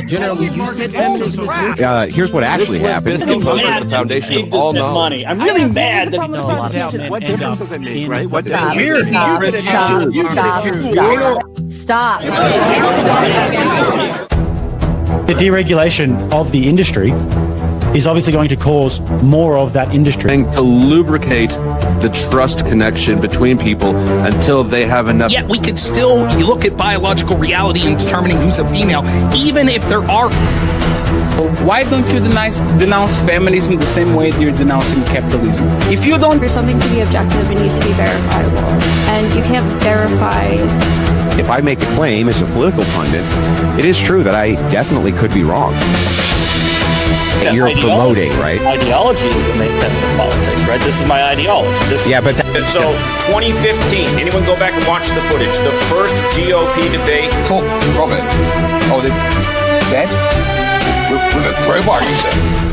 Generally, you said feminism is neutral. Here's what actually happened. The foundation of all knowledge. I'm really mad that What difference does it make, right? What Stop. Stop. the deregulation of the industry is obviously going to cause more of that industry. To lubricate the trust connection between people until they have enough. Yet we could still look at biological reality in determining who's a female, even if there are. Why don't you denounce feminism the same way you're denouncing capitalism? If you don't... For something to be objective, it needs to be verifiable. And you can't verify... If I make a claim as a political pundit, it is true that I definitely could be wrong. That you're promoting, right? Ideologies that make that politics, right? This is my ideology. So 2015, anyone go back and watch the footage? The first GOP debate. Cool, Robert. Oh, dead? With a crowbar, you said.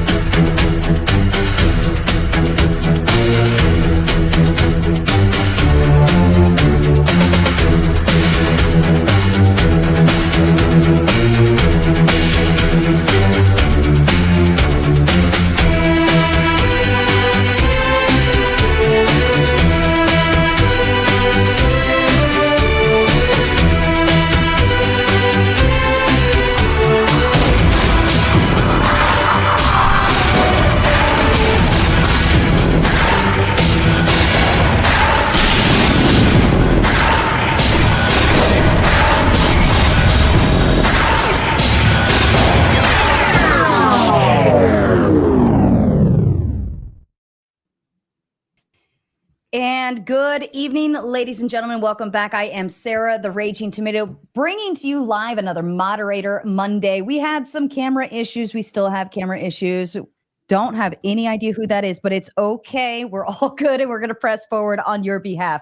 And good evening, ladies and gentlemen. Welcome back. I am Sarah, the Raging Tomato, bringing to you live another Moderator Monday. We had some camera issues. We still have camera issues. Don't have any idea who that is, but it's okay. We're all good, and we're going to press forward on your behalf.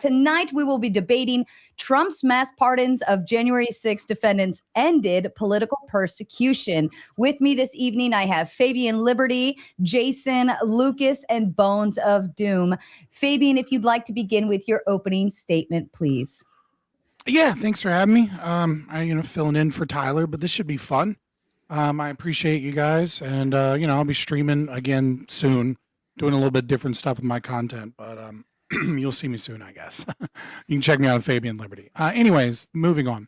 Tonight, we will be debating Trump's mass pardons of January 6 defendants ended political persecution. With me this evening, I have Fabian Liberty, Jason Lucas, and Bones of Doom. Fabian, if you'd like to begin with your opening statement, please. Yeah, thanks for having me. I filling in for Tyler, but this should be fun. I appreciate you guys, and I'll be streaming again soon, doing a little bit different stuff with my content, but you'll see me soon, I guess. You can check me out on Fabian Liberty. Anyways, moving on.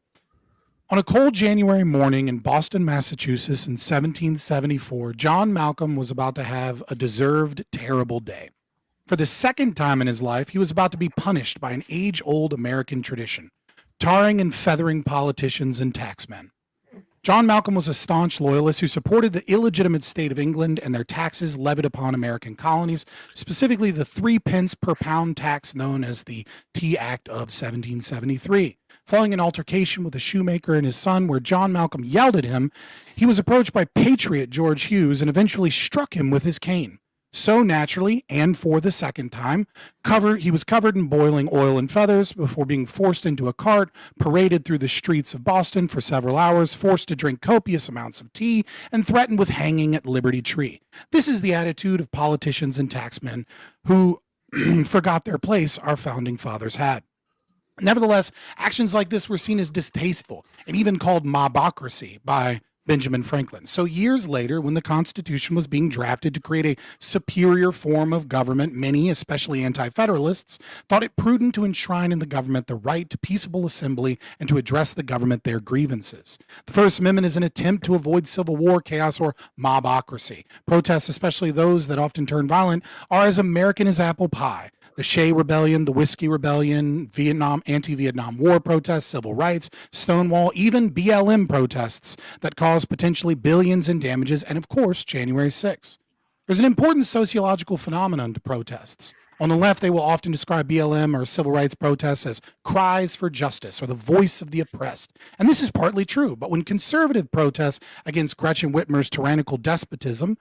On a cold January morning in Boston, Massachusetts in 1774, John Malcolm was about to have a deserved terrible day. For the second time in his life, he was about to be punished by an age-old American tradition, tarring and feathering politicians and taxmen. John Malcolm was a staunch loyalist who supported the illegitimate state of England and their taxes levied upon American colonies, specifically the 3 pence per pound tax known as the Tea Act of 1773. Following an altercation with a shoemaker and his son where John Malcolm yelled at him, he was approached by patriot George Hughes and eventually struck him with his cane. So naturally, and for the second time, he was covered in boiling oil and feathers before being forced into a cart, paraded through the streets of Boston for several hours, forced to drink copious amounts of tea, and threatened with hanging at Liberty Tree. This is the attitude of politicians and taxmen who forgot their place our founding fathers had. Nevertheless, actions like this were seen as distasteful and even called mobocracy by Benjamin Franklin. So years later, when the Constitution was being drafted to create a superior form of government, many, especially anti-federalists, thought it prudent to enshrine in the government the right to peaceable assembly and to address the government their grievances. The First Amendment is an attempt to avoid civil war, chaos, or mobocracy. Protests, especially those that often turn violent, are as American as apple pie. The Shea Rebellion, the Whiskey Rebellion, anti-Vietnam War protests, civil rights, Stonewall, even BLM protests that caused potentially billions in damages, and of course, January 6th. There's an important sociological phenomenon to protests. On the left, they will often describe BLM or civil rights protests as cries for justice or the voice of the oppressed. And this is partly true, but when conservative protests against Gretchen Whitmer's tyrannical despotism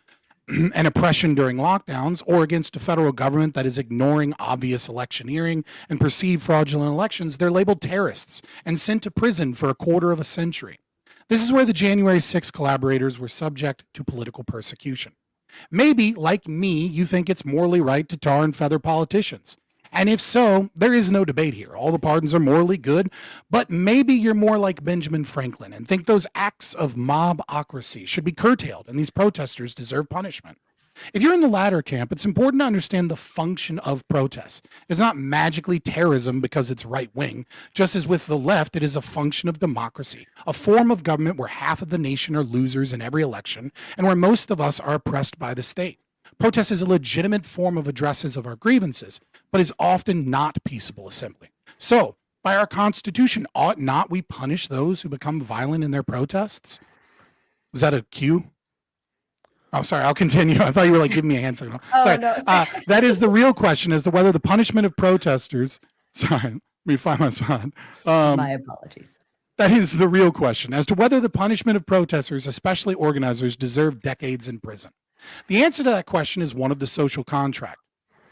and oppression during lockdowns, or against a federal government that is ignoring obvious electioneering and perceived fraudulent elections, they're labeled terrorists and sent to prison for a quarter of a century. This is where the January 6 collaborators were subject to political persecution. Maybe, like me, you think it's morally right to tar and feather politicians. And if so, there is no debate here. All the pardons are morally good, but maybe you're more like Benjamin Franklin and think those acts of mobocracy should be curtailed and these protesters deserve punishment. If you're in the latter camp, it's important to understand the function of protests. It's not magically terrorism because it's right wing. Just as with the left, it is a function of democracy, a form of government where half of the nation are losers in every election and where most of us are oppressed by the state. Protest is a legitimate form of addresses of our grievances, but is often not peaceable assembly. So, by our Constitution, ought not we punish those who become violent in their protests? Was that a cue? Oh, sorry, I'll continue. I thought you were like giving me a hand signal. Sorry. No. That is the real question as to whether the punishment of protesters. Sorry, let me find my spot. My apologies. That is the real question as to whether the punishment of protesters, especially organizers, deserve decades in prison. The answer to that question is one of the social contract.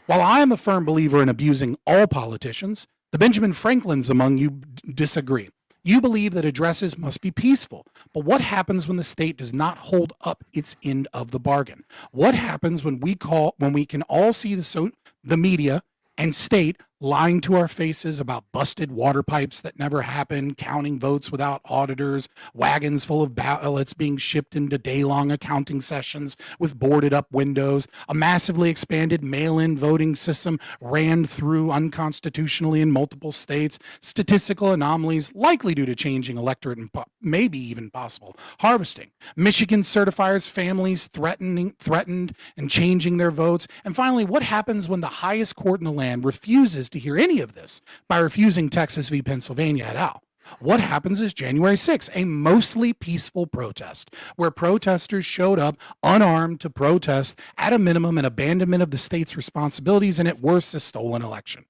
While I am a firm believer in abusing all politicians, the Benjamin Franklins among you disagree. You believe that addresses must be peaceful, but what happens when the state does not hold up its end of the bargain? What happens when we can all see the media and state lying to our faces about busted water pipes that never happened, counting votes without auditors, wagons full of ballots being shipped into day-long accounting sessions with boarded up windows, a massively expanded mail-in voting system ran through unconstitutionally in multiple states, statistical anomalies likely due to changing electorate and maybe even possible harvesting, Michigan certifiers families threatened and changing their votes, and finally, what happens when the highest court in the land refuses to hear any of this by refusing Texas v. Pennsylvania et al. What happens is January 6th, a mostly peaceful protest where protesters showed up unarmed to protest at a minimum an abandonment of the state's responsibilities and at worst a stolen election.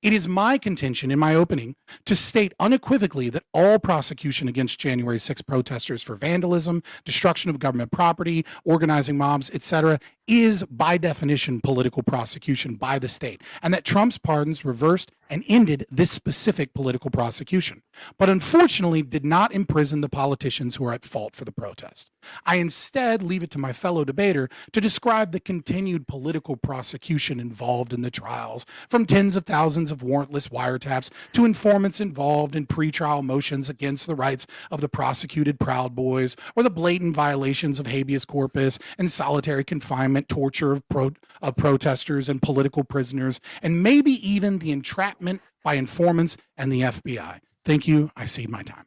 It is my contention in my opening to state unequivocally that all prosecution against January 6 protesters for vandalism, destruction of government property, organizing mobs, etc., is by definition political prosecution by the state, and that Trump's pardons reversed and ended this specific political prosecution, but unfortunately did not imprison the politicians who are at fault for the protest. I instead leave it to my fellow debater to describe the continued political prosecution involved in the trials, from tens of thousands of warrantless wiretaps to informants involved in pretrial motions against the rights of the prosecuted Proud Boys, or the blatant violations of habeas corpus and solitary confinement, torture of protesters and political prisoners, and maybe even the entrapment by informants and the FBI. Thank you. I cede my time.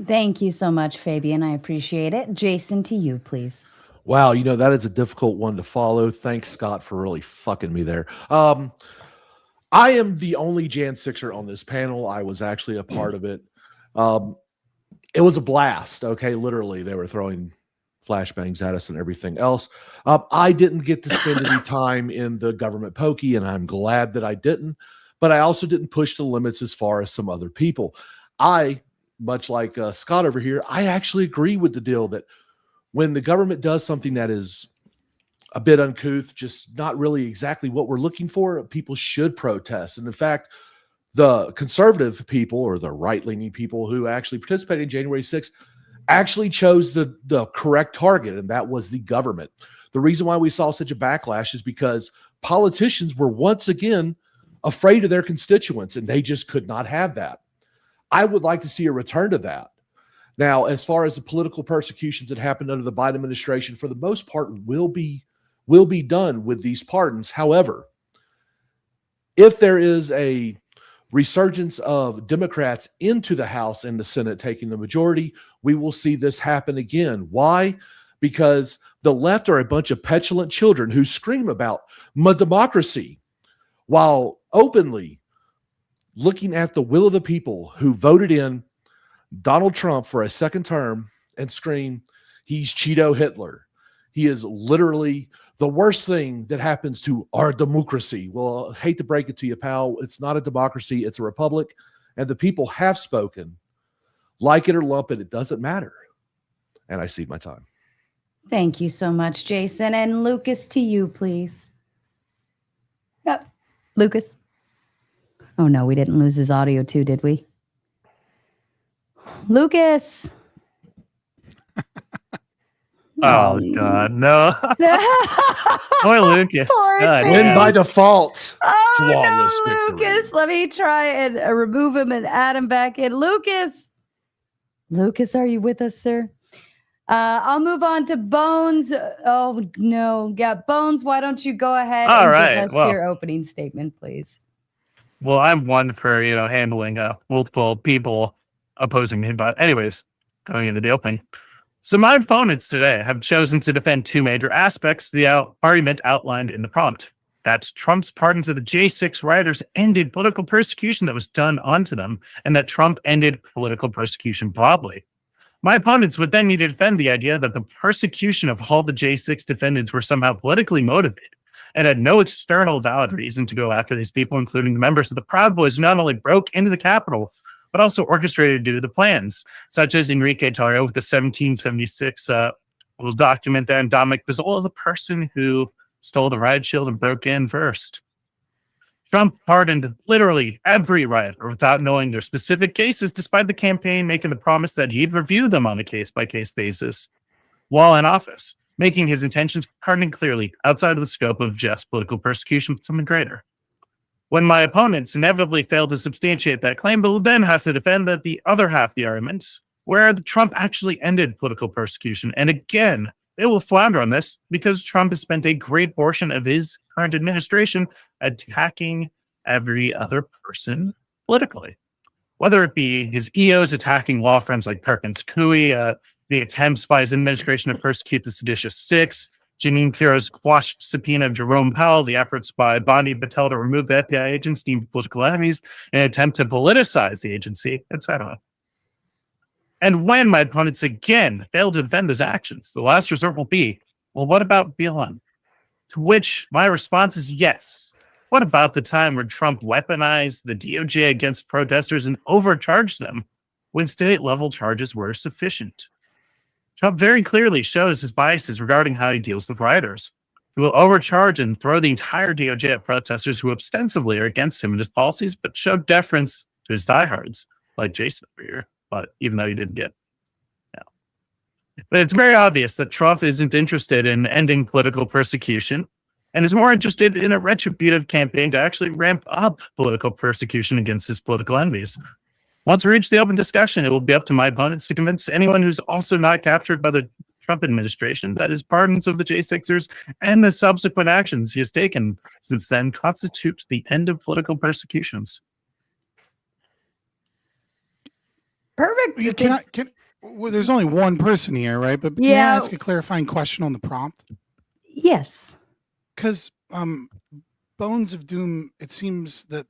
Thank you so much, Fabian. I appreciate it. Jason, to you, please. Wow, that is a difficult one to follow. Thanks, Scott, for really fucking me there. I am the only Jan 6er on this panel. I was actually a part of it. It was a blast, okay? Literally, they were throwing flashbangs at us and everything else. I didn't get to spend any time in the government pokey, and I'm glad that I didn't. But I also didn't push the limits as far as some other people. I, much like Scott over here, I actually agree with the deal that when the government does something that is a bit uncouth, just not really exactly what we're looking for, people should protest. And in fact, the conservative people or the right-leaning people who actually participated in January 6th actually chose the correct target, and that was the government. The reason why we saw such a backlash is because politicians were once again afraid of their constituents, and they just could not have that. I would like to see a return to that. Now, as far as the political persecutions that happened under the Biden administration, for the most part, will be done with these pardons. However, if there is a resurgence of Democrats into the House and the Senate taking the majority, we will see this happen again. Why? Because the left are a bunch of petulant children who scream about democracy while openly looking at the will of the people who voted in Donald Trump for a second term and scream, he's Cheeto Hitler. He is literally the worst thing that happens to our democracy. Well, I hate to break it to you, pal. It's not a democracy. It's a republic. And the people have spoken. Like it or lump it, it doesn't matter. And I cede my time. Thank you so much, Jason. And Lucas, to you, please. Yep. Lucas. Oh, no, we didn't lose his audio too, did we? Oh God, no. Poor Lucas. Poor God. thing. Win by default. Oh, Flawless no, victory. Lucas. Let me try and remove him and add him back in. Lucas, are you with us, sir? I'll move on to Bones. Oh, no. Yeah, Bones, why don't you go ahead All and right, give us well. your opening statement, please? Well, I'm one for, handling multiple people opposing me. But anyways, going into the opening. So my opponents today have chosen to defend two major aspects of the argument outlined in the prompt. That Trump's pardons of the J6 rioters ended political persecution that was done onto them, and that Trump ended political persecution broadly. My opponents would then need to defend the idea that the persecution of all the J6 defendants were somehow politically motivated and had no external valid reason to go after these people, including the members of the Proud Boys who not only broke into the Capitol, but also orchestrated due to the plans, such as Enrique Tarrio with the 1776 little document there, and Dominic Pizzola, the person who stole the riot shield and broke in first. Trump pardoned literally every rioter without knowing their specific cases, despite the campaign making the promise that he'd review them on a case-by-case basis while in office, making his intentions pardoning clearly outside of the scope of just political persecution, but something greater. When my opponents inevitably fail to substantiate that claim, they'll then have to defend that the other half of the argument, where Trump actually ended political persecution. And again, they will flounder on this because Trump has spent a great portion of his current administration attacking every other person politically. Whether it be his EOs attacking law firms like Perkins Coie, the attempts by his administration to persecute the seditious Six, Jeanine Pirro's quashed subpoena of Jerome Powell, the efforts by Bondi Patel to remove the FBI agents deemed political enemies, an attempt to politicize the agency, etc. And when my opponents again fail to defend those actions, the last resort will be, well, what about BLM? To which my response is yes. What about the time where Trump weaponized the DOJ against protesters and overcharged them when state-level charges were sufficient? Trump very clearly shows his biases regarding how he deals with rioters. He will overcharge and throw the entire DOJ at protesters who ostensibly are against him and his policies, but show deference to his diehards, like Jason over here, but even though he didn't get. But it's very obvious that Trump isn't interested in ending political persecution and is more interested in a retributive campaign to actually ramp up political persecution against his political enemies. Once we reach the open discussion, it will be up to my opponents to convince anyone who's also not captured by the Trump administration that his pardons of the J6ers and the subsequent actions he has taken since then constitute the end of political persecutions. Perfect. Well, there's only one person here, right? But can I ask a clarifying question on the prompt? Yes. Because Bones of Doom, it seems that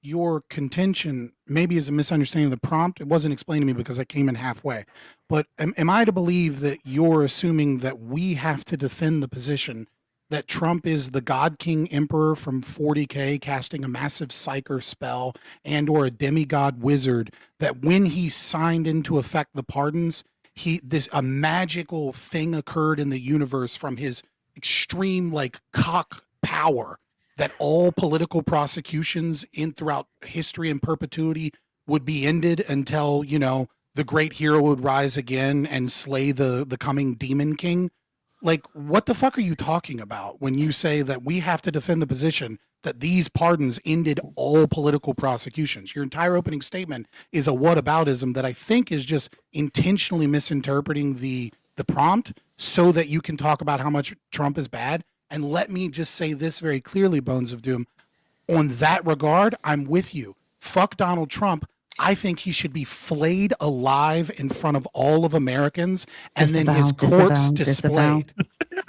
your contention maybe is a misunderstanding of the prompt. It wasn't explained to me because I came in halfway. But am I to believe that you're assuming that we have to defend the position that Trump is the God King Emperor from 40K casting a massive psyker spell and or a demigod wizard, that when he signed into effect the pardons, a magical thing occurred in the universe from his extreme cock power that all political prosecutions throughout history and perpetuity would be ended until, the great hero would rise again and slay the coming demon king? What the fuck are you talking about when you say that we have to defend the position that these pardons ended all political prosecutions? Your entire opening statement is a whataboutism that I think is just intentionally misinterpreting the prompt so that you can talk about how much Trump is bad. And let me just say this very clearly, Bones of Doom. On that regard, I'm with you. Fuck Donald Trump. I think he should be flayed alive in front of all of Americans and then his corpse displayed.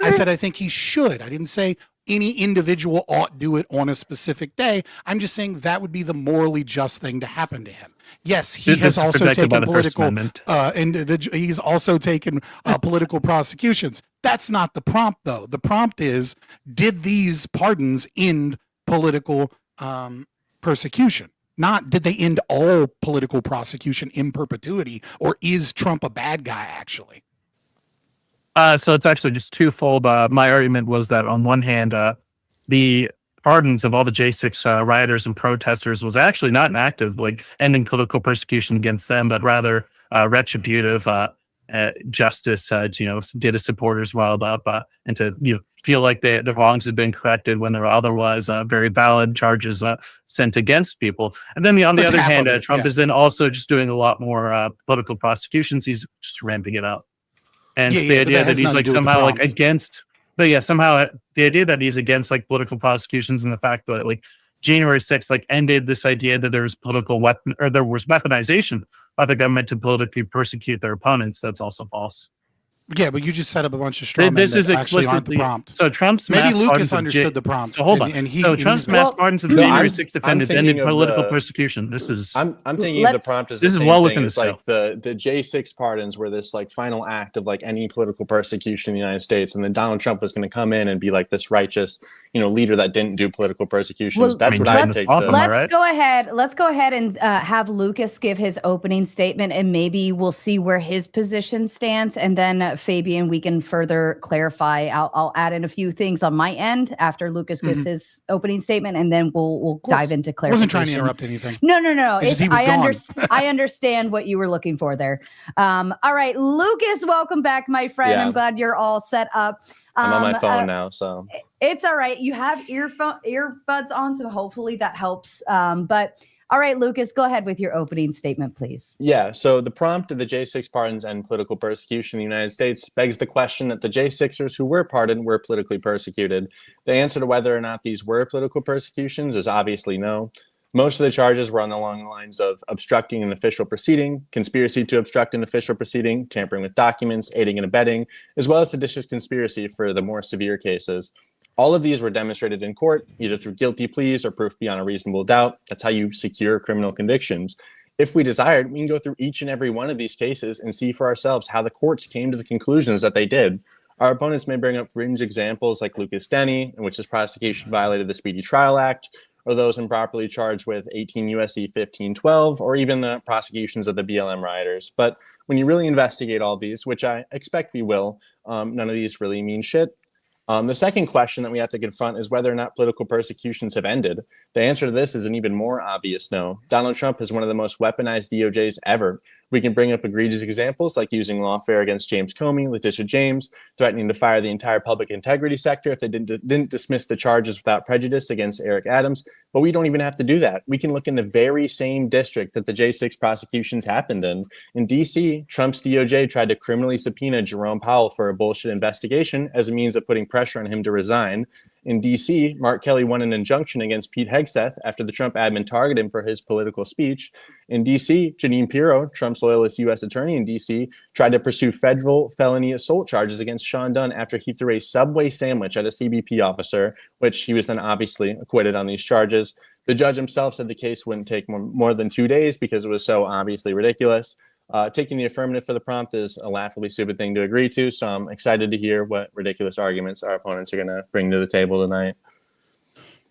I said I think he should. I didn't say any individual ought do it on a specific day. I'm just saying that would be the morally just thing to happen to him. Yes, he has also taken political he's also taken political prosecutions. That's not the prompt, though. The prompt is, did these pardons end political persecution? Not did they end all political prosecution in perpetuity, or is Trump a bad guy, actually? So it's actually just twofold. My argument was that on one hand, the pardons of all the J6 rioters and protesters was actually not an act of ending political persecution against them, but rather retributive. justice did a supporters wild up and to feel like the wrongs had been corrected when there were otherwise very valid charges sent against people. And then on the other hand, Trump is then also just doing a lot more political prosecutions. He's just ramping it up. And the idea that he's like somehow like against, but yeah, somehow the idea that he's against like political prosecutions and the fact that like January 6th like ended this idea that there was there was weaponization by the government to politically persecute their opponents. That's also false. Yeah, but you just set up a bunch of straw men This is that actually aren't the explicitly prompt. so Trump's Maybe mass Lucas pardons of understood the prompt. So hold on. and he, so Trump's mass pardons of the January 6th defendants ended political persecution. This is I'm thinking of the prompt as this the is same well thing within as the like the J6 pardons were this like final act of like any political persecution in the United States, and then Donald Trump was going to come in and be like this righteous, leader that didn't do political persecutions. Well, That's what I take. Let's go ahead and have Lucas give his opening statement, and maybe we'll see where his position stands, and then Fabian, we can further clarify. I'll add in a few things on my end after Lucas gives his opening statement, and then we'll dive into clarification. I wasn't trying to interrupt anything. No. I understand what you were looking for there. All right, Lucas, welcome back, my friend. Yeah. I'm glad you're all set up. I'm on my phone now, so it's all right. You have earbuds on, so hopefully that helps. But all right, Lucas, go ahead with your opening statement, please. yeah. So the prompt of the J6 pardons and political persecution in the United States begs the question that the J6ers who were pardoned were politically persecuted. The answer to whether or not these were political persecutions is obviously no. Most of the charges run along the lines of obstructing an official proceeding, conspiracy to obstruct an official proceeding, tampering with documents, aiding and abetting, as well as seditious conspiracy for the more severe cases. All of these were demonstrated in court, either through guilty pleas or proof beyond a reasonable doubt. That's how you secure criminal convictions. If we desired, we can go through each and every one of these cases and see for ourselves how the courts came to the conclusions that they did. Our opponents may bring up fringe examples like Lucas Denny, in which his prosecution violated the Speedy Trial Act, or those improperly charged with 18 U.S.C. 1512, or even the prosecutions of the BLM rioters. But when you really investigate all these, which I expect we will, none of these really mean shit. The second question that we have to confront is whether or not political persecutions have ended. The answer to this is an even more obvious no. Donald Trump is one of the most weaponized DOJs ever. We can bring up egregious examples like using lawfare against James Comey, Letitia James, threatening to fire the entire public integrity sector if they didn't dismiss the charges without prejudice against Eric Adams. But we don't even have to do that. We can look in the very same district that the J6 prosecutions happened in. In D.C., Trump's DOJ tried to criminally subpoena Jerome Powell for a bullshit investigation as a means of putting pressure on him to resign. In D.C., Mark Kelly won an injunction against Pete Hegseth after the Trump admin targeted him for his political speech. In D.C., Jeanine Pirro, Trump's loyalist U.S. attorney in D.C., tried to pursue federal felony assault charges against Sean Dunn after he threw a Subway sandwich at a CBP officer, which he was then obviously acquitted on these charges. The judge himself said the case wouldn't take more than 2 days because it was so obviously ridiculous. Taking the affirmative for the prompt is a laughably stupid thing to agree to, so I'm excited to hear what ridiculous arguments our opponents are going to bring to the table tonight.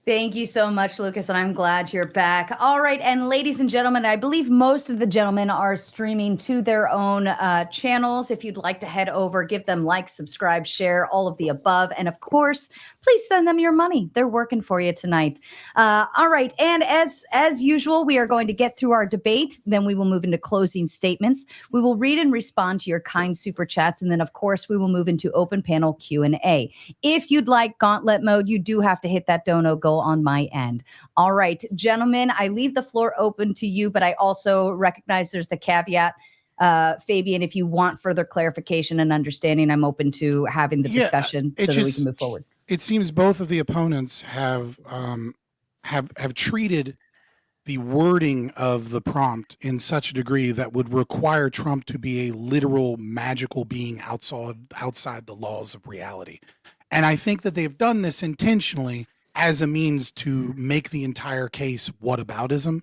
Thank you so much, Lucas, and I'm glad you're back. All right, and ladies and gentlemen, I believe most of the gentlemen are streaming to their own channels. If you'd like to head over, give them like, subscribe, share, all of the above. And of course, please send them your money. They're working for you tonight. All right, and as usual, we are going to get through our debate. Then we will move into closing statements. We will read and respond to your kind super chats. And then, of course, we will move into open panel Q&A. If you'd like gauntlet mode, you do have to hit that dono goal on my end. All right, gentlemen, I leave the floor open to you, but I also recognize there's the caveat. Fabian, if you want further clarification and understanding, I'm open to having the discussion so that we can move forward. It seems both of the opponents have treated the wording of the prompt in such a degree that would require Trump to be a literal magical being outside the laws of reality. And I think that they've done this intentionally as a means to make the entire case whataboutism.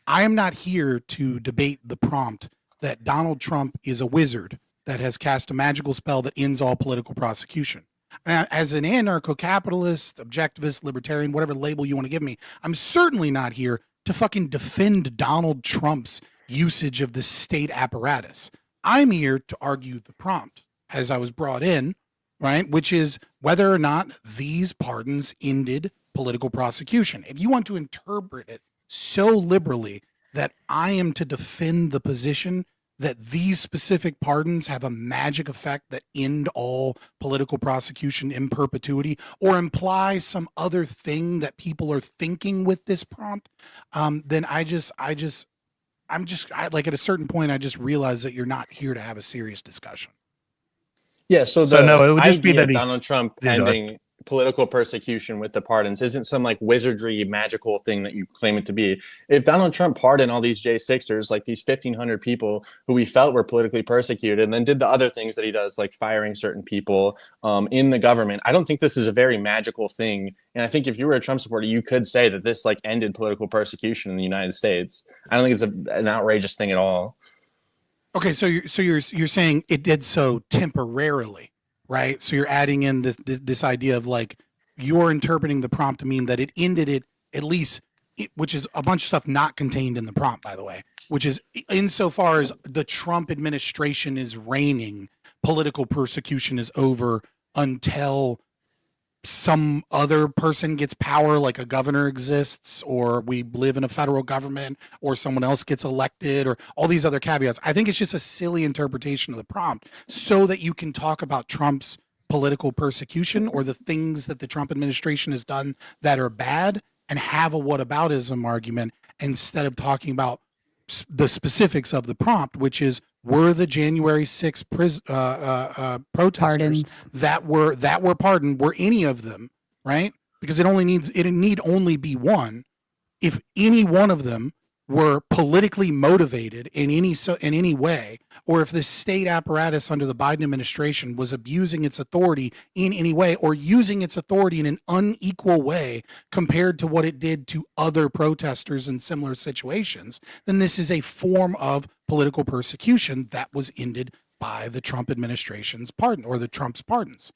I am not here to debate the prompt that Donald Trump is a wizard that has cast a magical spell that ends all political prosecution. As an anarcho-capitalist, objectivist, libertarian, whatever label you want to give me, I'm certainly not here to fucking defend Donald Trump's usage of the state apparatus. I'm here to argue the prompt as I was brought in, right? Which is whether or not these pardons ended political prosecution. If you want to interpret it so liberally that I am to defend the position that these specific pardons have a magic effect that end all political prosecution in perpetuity, or imply some other thing that people are thinking with this prompt, then I'm just like at a certain point, I just realize that you're not here to have a serious discussion. Yeah, so no, it would just be idea that of Donald Trump Yeah, go ahead. ending political persecution with the pardons isn't some like wizardry magical thing that you claim it to be. If Donald Trump pardoned all these J6ers, like these 1,500 people who we felt were politically persecuted, and then did the other things that he does, like firing certain people in the government, I don't think this is a very magical thing. And I think if you were a Trump supporter, you could say that this like ended political persecution in the United States. I don't think it's an outrageous thing at all. Okay, so you're saying it did so temporarily, right? So you're adding in this idea of like you're interpreting the prompt to mean that it ended it at least, which is a bunch of stuff not contained in the prompt, by the way, which is insofar as the Trump administration is reigning, political persecution is over until some other person gets power, like a governor exists, or we live in a federal government, or someone else gets elected, or all these other caveats. I think it's just a silly interpretation of the prompt so that you can talk about Trump's political persecution or the things that the Trump administration has done that are bad and have a whataboutism argument instead of talking about the specifics of the prompt, which is were the January 6th protesters Pardons. that were pardoned, were any of them, right? Because it need only be one. If any one of them were politically motivated in any way, or if the state apparatus under the Biden administration was abusing its authority in any way, or using its authority in an unequal way compared to what it did to other protesters in similar situations, then this is a form of political persecution that was ended by the Trump administration's pardon, or the Trump's pardons.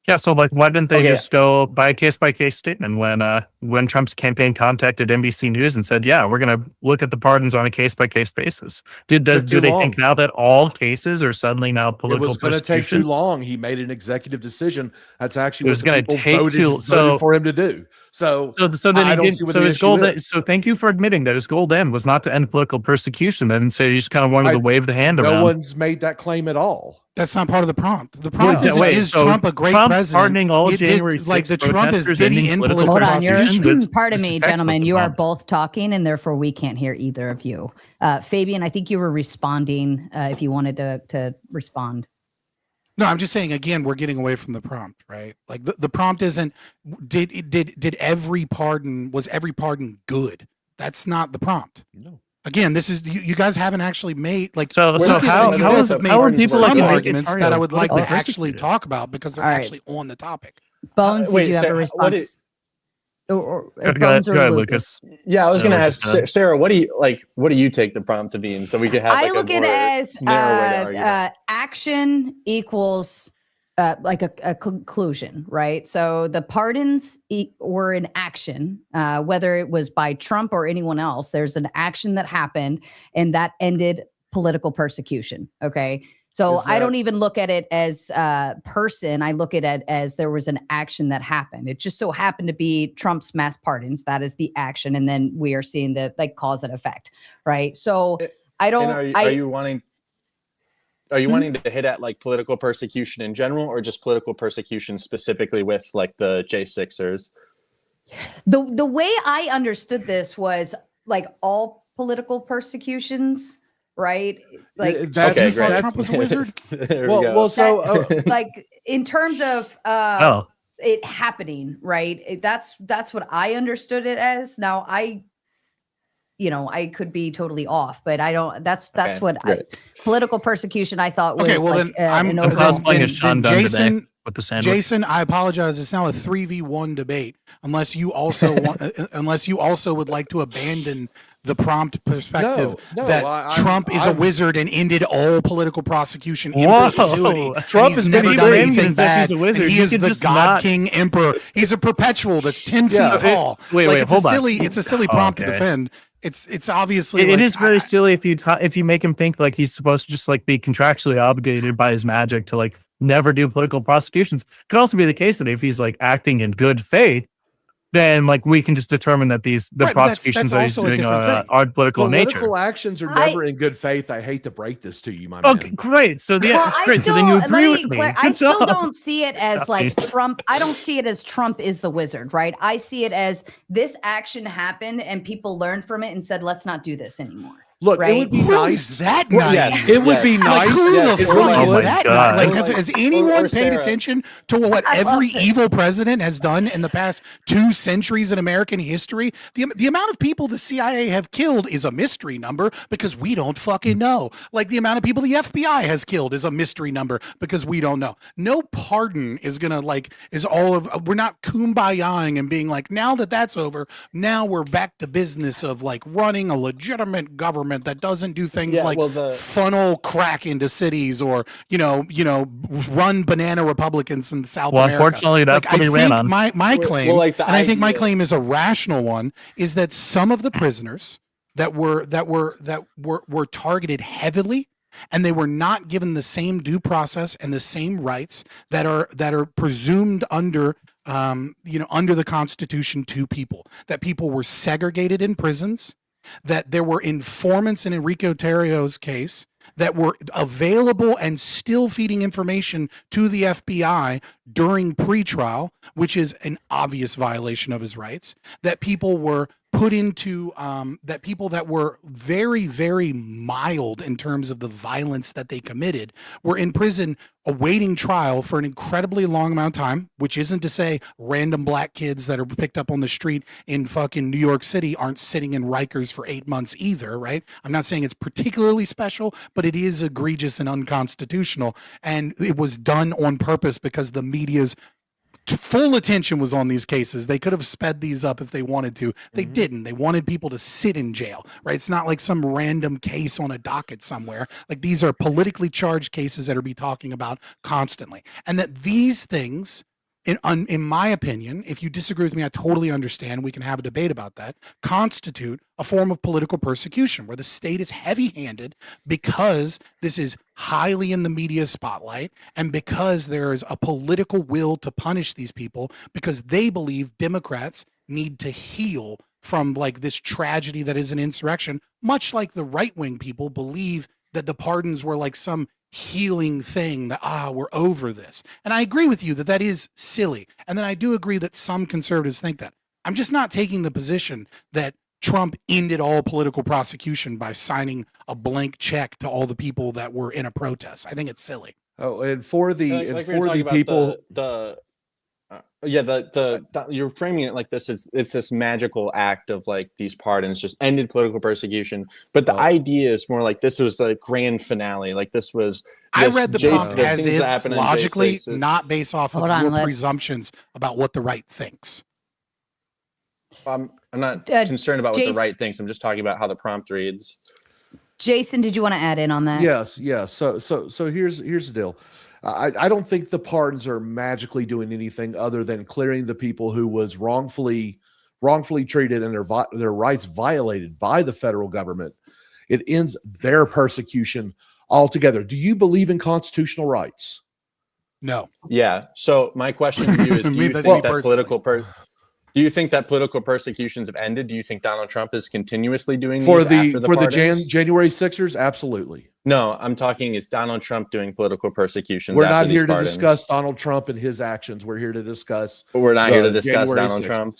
Yeah, so like, why didn't they Okay. just go by a case statement when Trump's campaign contacted NBC News and said, "Yeah, we're going to look at the pardons on a case by case basis"? Do too they long. think now that all cases are suddenly now It political was going to take persecution? too long. He made an executive decision. That's actually It was what the gonna people take voted so for him to do. So then I he don't did. see what So the his issue goal. is. So thank you for admitting that his goal then was not to end political persecution. And so you just kind of wanted to wave the hand No around. one's made that claim at all. That's not part of the prompt. The prompt Yeah, wait, is so Trump a great Trump president? pardoning all It did- January like 6th the Trump is protesters, did he ending end political political Hold on, prosecution? you're, This pardon is me, textbook gentlemen. You are prompt. both talking, and therefore we can't hear either of you. Fabian, I think you were responding. If you wanted to respond. No, I'm just saying again, we're getting away from the prompt, right? Like the prompt isn't did every pardon, was every pardon good? That's not the prompt. No. Again, this is you guys haven't actually made like So Lucas how and you how both is have made how are people like some Enrique arguments Tarrio that I would like to politically actually persecuted? talk about because they're All right. actually on the topic. Bones, wait, did you have Sarah, a what response? Or Go Bones or ahead, Lucas? Lucas. Yeah, I was Yeah, going to Lucas, ask go ahead. Sarah, what do you take the prompt to mean, so we could have like I look a at it more as narrow way to argue. action equals like a conclusion, right? So the pardons were an action, whether it was by Trump or anyone else. There's an action that happened, and that ended political persecution. Okay. So I don't even look at it as person. I look at it as there was an action that happened. It just so happened to be Trump's mass pardons. That is the action. And then we are seeing the like cause and effect, right? So I don't. And are you wanting to hit at like political persecution in general, or just political persecution specifically with like the J6ers? The way I understood this was like all political persecutions, right? Like Okay, great. Trump was a wizard. There we go. like in terms of Oh. it happening, right? That's what I understood it as. Now I could be totally off, but I don't. That's Okay, what great. political persecution I thought was Okay, well like then I'm an I'm overall. cosplaying as Sean Dunn today Jason, with the sandwich. Jason, I apologize. It's now a 3v1 debate. Unless you also would like to abandon the prompt perspective No, that Trump is a wizard and ended all political prosecution in Whoa. perpetuity. and Trump he's has never been done framed anything as if bad. he's a wizard. And he You is could the just God not- King Emperor. He's a perpetual that's 10 feet tall. wait, it's hold a on. silly. It's a silly prompt to Okay. defend. It's obviously It like, is very silly if you make him think like he's supposed to just like be contractually obligated by his magic to like never do political prosecutions. It could also be the case that if he's like acting in good faith, then like we can just determine that the Right, but prosecutions that's that he's also a doing different thing. are political in nature. Political actions are never in good faith. I hate to break this to you, my Okay, man. great. So yeah, Well, that's great. So then you agree with me. I Good still job. don't see it as like Trump. I don't see it as Trump is the wizard, right? I see it as this action happened and people learned from it and said, let's not do this anymore. Look, right? it would be Who nice. is that Well, naive? it would be nice. Like, who Yes, the it fuck really is would. that? God. Like, has anyone paid Sarah. attention to what every evil president has done in the past 2 centuries in American history? The amount of people the CIA have killed is a mystery number because we don't fucking know. Like the amount of people the FBI has killed is a mystery number because we don't know. No pardon is gonna we're not kumbayaing and being like, now that that's over, now we're back to business of like running a legitimate government that doesn't do things like funnel crack into cities or run banana Republicans in South America. Unfortunately, that's what he ran on. My claim, and I think my claim is a rational one, is that some of the prisoners that were targeted heavily, and they were not given the same due process and the same rights that are presumed under under the Constitution to people. That people were segregated in prisons. That there were informants in Enrique Tarrio's case that were available and still feeding information to the FBI during pretrial, which is an obvious violation of his rights. That people were put into that people that were very, very mild in terms of the violence that they committed were in prison awaiting trial for an incredibly long amount of time, which isn't to say random black kids that are picked up on the street in fucking New York City aren't sitting in Rikers for 8 months either, right? I'm not saying it's particularly special, but it is egregious and unconstitutional. And it was done on purpose because the media's full attention was on these cases. They could have sped these up if they wanted to. They didn't. They wanted people to sit in jail, right? It's not like some random case on a docket somewhere. Like these are politically charged cases that are be talking about constantly. And that these things, in my opinion, if you disagree with me, I totally understand. We can have a debate about that. Constitute a form of political persecution where the state is heavy-handed because this is highly in the media spotlight and because there is a political will to punish these people because they believe Democrats need to heal from like this tragedy that is an insurrection, much like the right-wing people believe that the pardons were like some healing thing that we're over this. And I agree with you that that is silly. And then I do agree that some conservatives think that. I'm just not taking the position that Trump ended all political prosecution by signing a blank check to all the people that were in a protest. I think it's silly. Oh, and for the Like we were talking about people, you're framing it like this is it's this magical act of like these pardons just ended political persecution, but the idea is more like this was the grand finale. Like this was. I read the prompt as things that is happen in logically, J6 not based off of your presumptions about what the right thinks. I'm not concerned about what the Jason- right thinks. I'm just talking about how the prompt reads. Jason, did you want to add in on that? Yes. So here's the deal. I don't think the pardons are magically doing anything other than clearing the people who was wrongfully treated and their rights violated by the federal government. It ends their persecution altogether. Do you believe in constitutional rights? No. Yeah. So my question to you is: Do you think that do you think that political persecutions have ended? Do you think Donald Trump is continuously doing these after the pardons? January 6ers? Absolutely. No, I'm talking is Donald Trump doing political persecutions? We're after not these here to pardons? discuss Donald Trump and his actions. We're here to discuss. But we're not here to discuss January Donald 6th. Trump.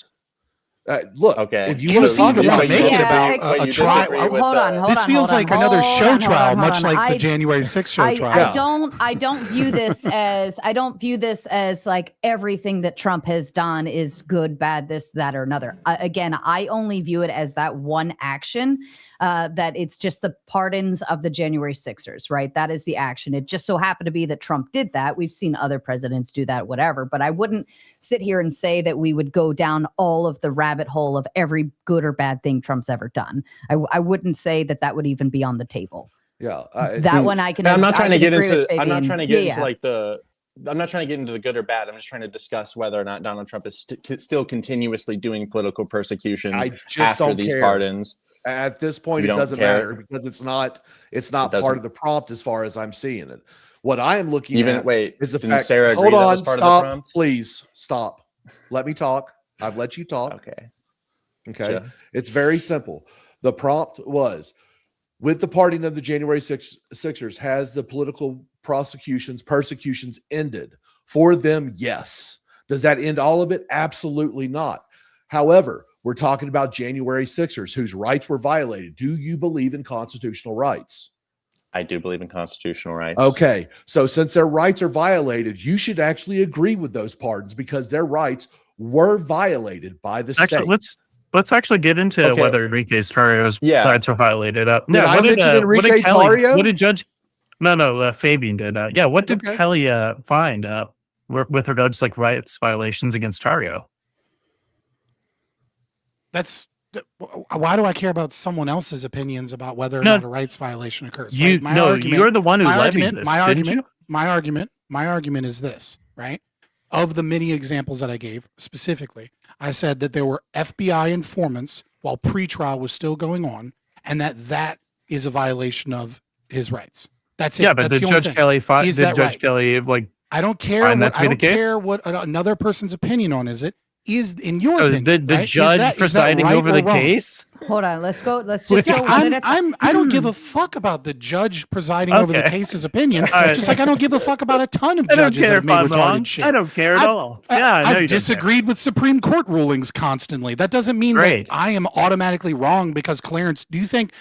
Look, okay. if you want to talk about make it about a trial, this feels like another show trial, much like the January 6th show trial. I don't view this as like everything that Trump has done is good, bad, this, that, or another. Again, I only view it as that one action. That it's just the pardons of the January 6ers, right? That is the action. It just so happened to be that Trump did that. We've seen other presidents do that, whatever. But I wouldn't sit here and say that we would go down all of the rabbit hole of every good or bad thing Trump's ever done. I wouldn't say that that would even be on the table. Yeah, that one I can. I'm not trying to get into. I'm not trying to get into like the. I'm not trying to get into the good or bad. I'm just trying to discuss whether or not Donald Trump is still continuously doing political persecution after these pardons. At this point, it doesn't matter because it's not part of the prompt as far as I'm seeing it. What I am looking at is the fact. Sarah Hold agree on, that was part stop, of the prompt? please stop. Let me talk. I've let you talk. Okay. Okay. Sure. It's very simple. The prompt was, with the parting of the January 6ers, has the political persecutions ended? For them, yes. Does that end all of it? Absolutely not. However, we're talking about January 6ers whose rights were violated. Do you believe in constitutional rights? I do believe in constitutional rights. Okay. So since their rights are violated, you should actually agree with those pardons because their rights were violated by the Actually, state. let's actually get into Okay. whether Enrique Tarrio's Yeah. rights are violated. Did I mention Enrique Tarrio? What did Judge? No, Fabian did. Yeah, what did Okay. Kelly find with regards to like rights violations against Tarrio? Why do I care about someone else's opinions about whether or No. not a rights violation occurs? You right? My no, argument- you're the one who my levied argument, this, my didn't argument, you? my argument is this, right? Of the many examples that I gave, specifically, I said that there were FBI informants while pretrial was still going on, and that is a violation of his rights. That's it. Yeah, but That's did the only Judge thing. Kelly Is did that Judge right? Kelly like I don't care. find What, that to I be the don't case? care what another person's opinion on is in your So opinion. the right? judge Is that presiding right over or the wrong? case? Hold on. Let's just go Yeah, one at a time. I don't give a fuck about the judge presiding over the Okay. case's opinion. All right. Just like I don't give a fuck about a ton of I don't judges care that if have made I'm retarded wrong. shit. I don't care at I've- all. Yeah, I know you I've don't care. disagreed with Supreme Court rulings constantly. That doesn't mean Great. that I am automatically wrong because Clarence. Do you think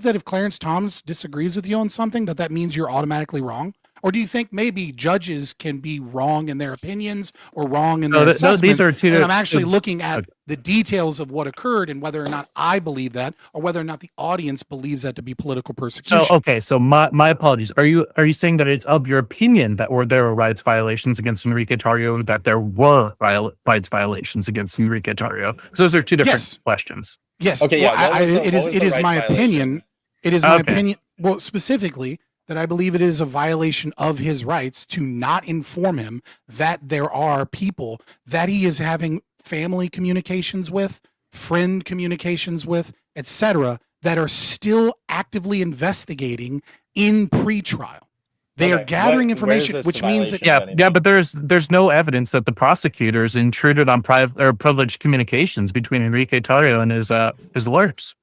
that if Clarence Thomas disagrees with you on something, that means you're automatically wrong? Or do you think maybe judges can be wrong in their opinions or wrong in their assessments? these are two and I'm different- actually looking at the details of what occurred and whether or not I believe that, or whether or not the audience believes that to be political persecution. So okay, so my apologies. Are you saying that it's of your opinion that there were rights violations against Enrique Tarrio, that there were rights violations against Enrique Tarrio? Because those are two different Yes. questions. Yes. Okay, well, yeah, what was the- it what was is the rights my violation? opinion. It is my Okay. opinion. Well, specifically that I believe it is a violation of his rights to not inform him that there are people that he is having family communications with, friend communications with, etc., that are still actively investigating in pretrial. They are Okay, gathering where's information, this which means that violation? Yeah, but there's no evidence that the prosecutors intruded on private or privileged communications between Enrique Tarrio and his lawyers.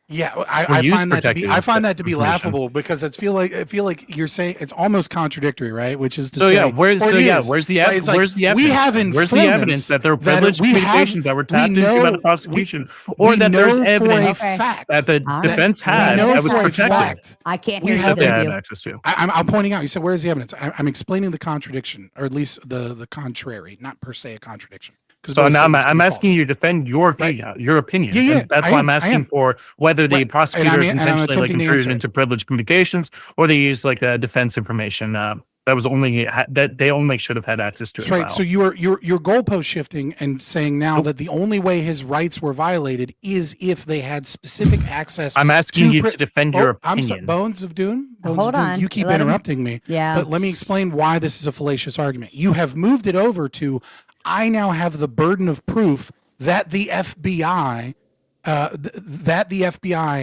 Yeah, Or I use find that to be protected information. laughable because I feel like you're saying it's almost contradictory, right? Which is to So say, yeah, or it where's is, the right? It's like, where's the evidence? We have Where's the evidence that there are privileged communications that were tapped into by the prosecution, or that there's evidence fact that the All right. defense we had know that was for a protected? fact I can't we hear have They either of had you. access to. I'm pointing out. You said, "Where's the evidence?" I'm explaining the contradiction, or at least the contrary, not per se a contradiction. So now I'm asking you to defend your opinion. Your opinion. Yeah, yeah, And that's I why am, I'm I asking am. for whether the Right. prosecutors And I'm intentionally like attempting to intruded answer it. into privileged communications, or they used like defense information that was only that they only should have had access to. That's right. So you're goalpost shifting and saying now that the only way his rights were violated is if they had specific access. I'm asking you to defend your I'm sorry, opinion. Bones of Doom. Bones Hold of Doom, on. you keep Let him- interrupting me. Yeah. But let me explain why this is a fallacious argument. You have moved it over to I now have the burden of proof that the FBI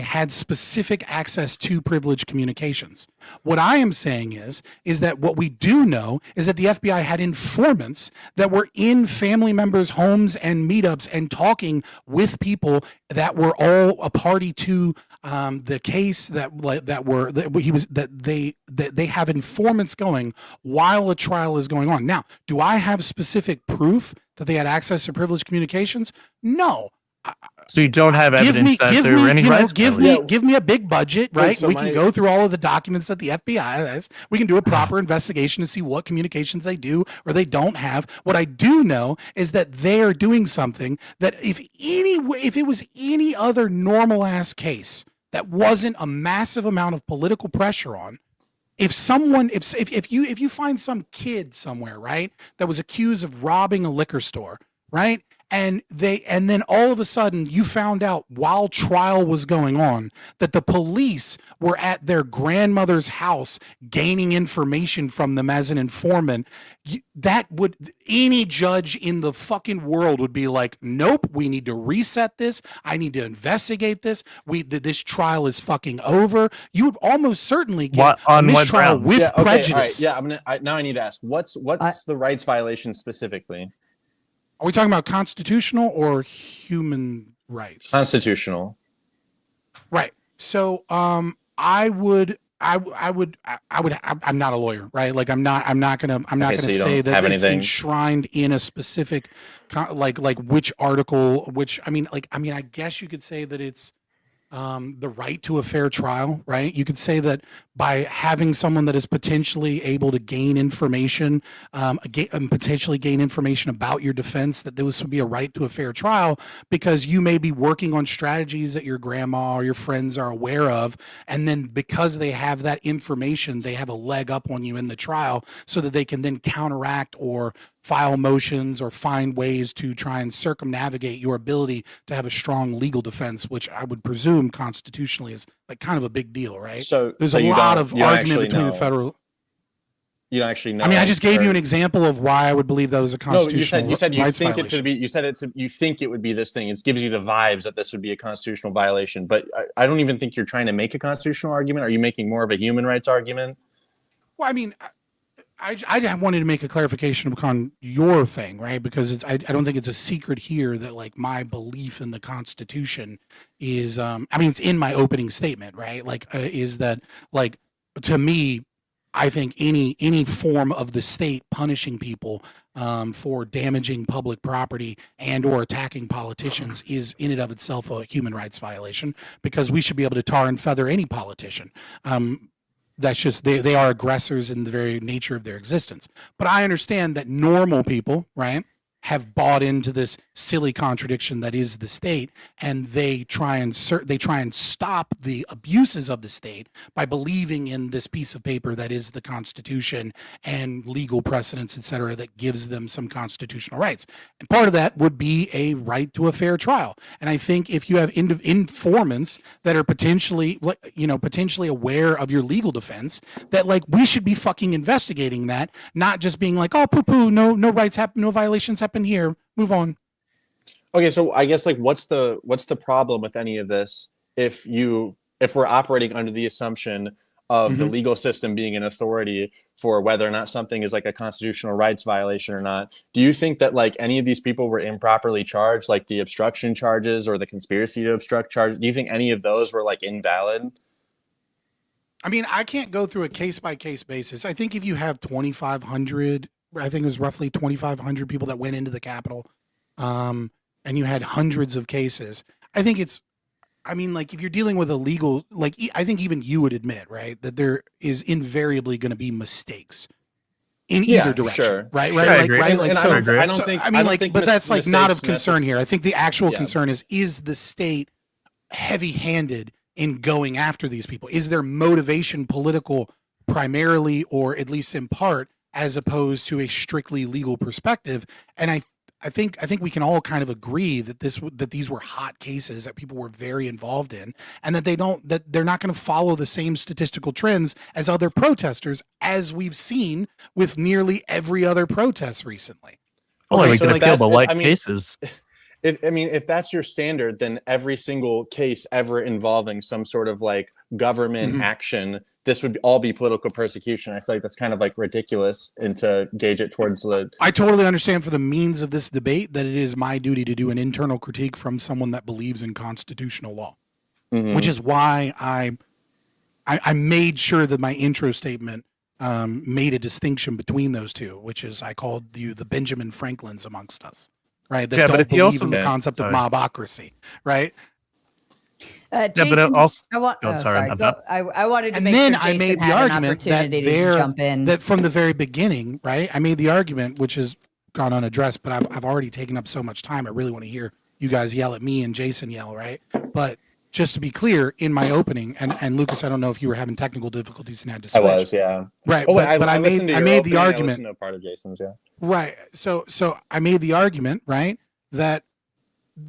had specific access to privileged communications. What I am saying is that what we do know is that the FBI had informants that were in family members' homes and meetups and talking with people that were all a party to the case that they have informants going while a trial is going on. Now, do I have specific proof that they had access to privileged communications? No. So you don't have evidence that there were any rights violations. Give me a big budget, right? so we my- can go through all of the documents that the FBI has. We can do a proper investigation to see what communications they do or they don't have. What I do know is that they are doing something that if it was any other normal ass case that wasn't a massive amount of political pressure on, if you find some kid somewhere, right, that was accused of robbing a liquor store, right? And then all of a sudden you found out while trial was going on that the police were at their grandmother's house gaining information from them as an informant. Any judge in the fucking world would be like, nope, we need to reset this. I need to investigate this. This trial is fucking over. You would almost certainly get a mistrial with prejudice. All right. Yeah, now I need to ask, what's the rights violation specifically? Are we talking about constitutional or human rights? Constitutional. Right. So I'm not a lawyer, right? Like I'm not gonna so you say don't have that it's anything? enshrined in a specific like which article, which I guess you could say that it's the right to a fair trial, right? You could say that by having someone that is potentially able to gain information, potentially gain information about your defense, that this would be a right to a fair trial because you may be working on strategies that your grandma or your friends are aware of. And then because they have that information, they have a leg up on you in the trial so that they can then counteract or file motions or find ways to try and circumnavigate your ability to have a strong legal defense, which I would presume constitutionally is like kind of a big deal, right? So there's so a you lot don't- of you don't argument actually between the know. federal. You don't actually know. I mean, I just gave you or- an example of why I would believe that was a No, constitutional you said you rights think violation. it to be. You said you think it would be this thing. It gives you the vibes that this would be a constitutional violation. But I don't even think you're trying to make a constitutional argument. Are you making more of a human rights argument? Well, I mean, I wanted to make a clarification upon your thing, right? Because I don't think it's a secret here that like my belief in the Constitution is, it's in my opening statement, right? Like, is that like to me, I think any form of the state punishing people for damaging public property and or attacking politicians is in and of itself a human rights violation because we should be able to tar and feather any politician. That's just they are aggressors in the very nature of their existence. But I understand that normal people, right, have bought into this silly contradiction that is the state, and they try and stop the abuses of the state by believing in this piece of paper that is the Constitution and legal precedents, et cetera, that gives them some constitutional rights. And part of that would be a right to a fair trial. And I think if you have informants that are potentially aware of your legal defense, that like we should be fucking investigating that, not just being like, oh, poo-poo, no rights happen, no violations happen here, move on. Okay, so I guess like what's the problem with any of this if we're operating under the assumption of the legal system being an authority for whether or not something is like a constitutional rights violation or not? Do you think that like any of these people were improperly charged, like the obstruction charges or the conspiracy to obstruct charges? Do you think any of those were like invalid? I mean, I can't go through a case-by-case basis. I think if you have 2,500, I think it was roughly 2,500 people that went into the Capitol, and you had hundreds of cases, I think it's, I mean, like if you're dealing with a legal, like I think even you would admit, right, that there is invariably going to be mistakes in either direction, sure. right? Sure. Right, I like, agree. right, And like I so. don't think- I don't think but that's like not of mistakes concern here. I think the actual Yeah. concern is the state heavy-handed in going after these people? Is their motivation political primarily, or at least in part, as opposed to a strictly legal perspective? And I think we can all kind of agree that these were hot cases that people were very involved in, and that they're not going to follow the same statistical trends as other protesters, as we've seen with nearly every other protest recently. Only we so could if kill the that's- light I mean- cases. If that's your standard, then every single case ever involving some sort of like government action, this would all be political persecution. I feel like that's kind of like ridiculous, and to gauge it towards the. I totally understand for the means of this debate that it is my duty to do an internal critique from someone that believes in constitutional law, which is why I made sure that my intro statement made a distinction between those two, which is I called you the Benjamin Franklins amongst us. Right, that Yeah, but don't if you believe also- in the Yeah, concept of sorry. mobocracy, right? Jason, but it also- I want. Oh, Oh, sorry, sorry. I'm Go, not- I wanted to And make then sure I Jason made the had an argument that opportunity to jump in. that from the very beginning, right? I made the argument, which has gone unaddressed, but I've already taken up so much time. I really want to hear you guys yell at me and Jason yell, right? But just to be clear, in my opening, and Lucas, I don't know if you were having technical difficulties and had to I switch. was, yeah. Right, Oh, wait, but I listened made to I your made opening, the I argument. listened to a part of Jason's, yeah. Right. So I made the argument, right, that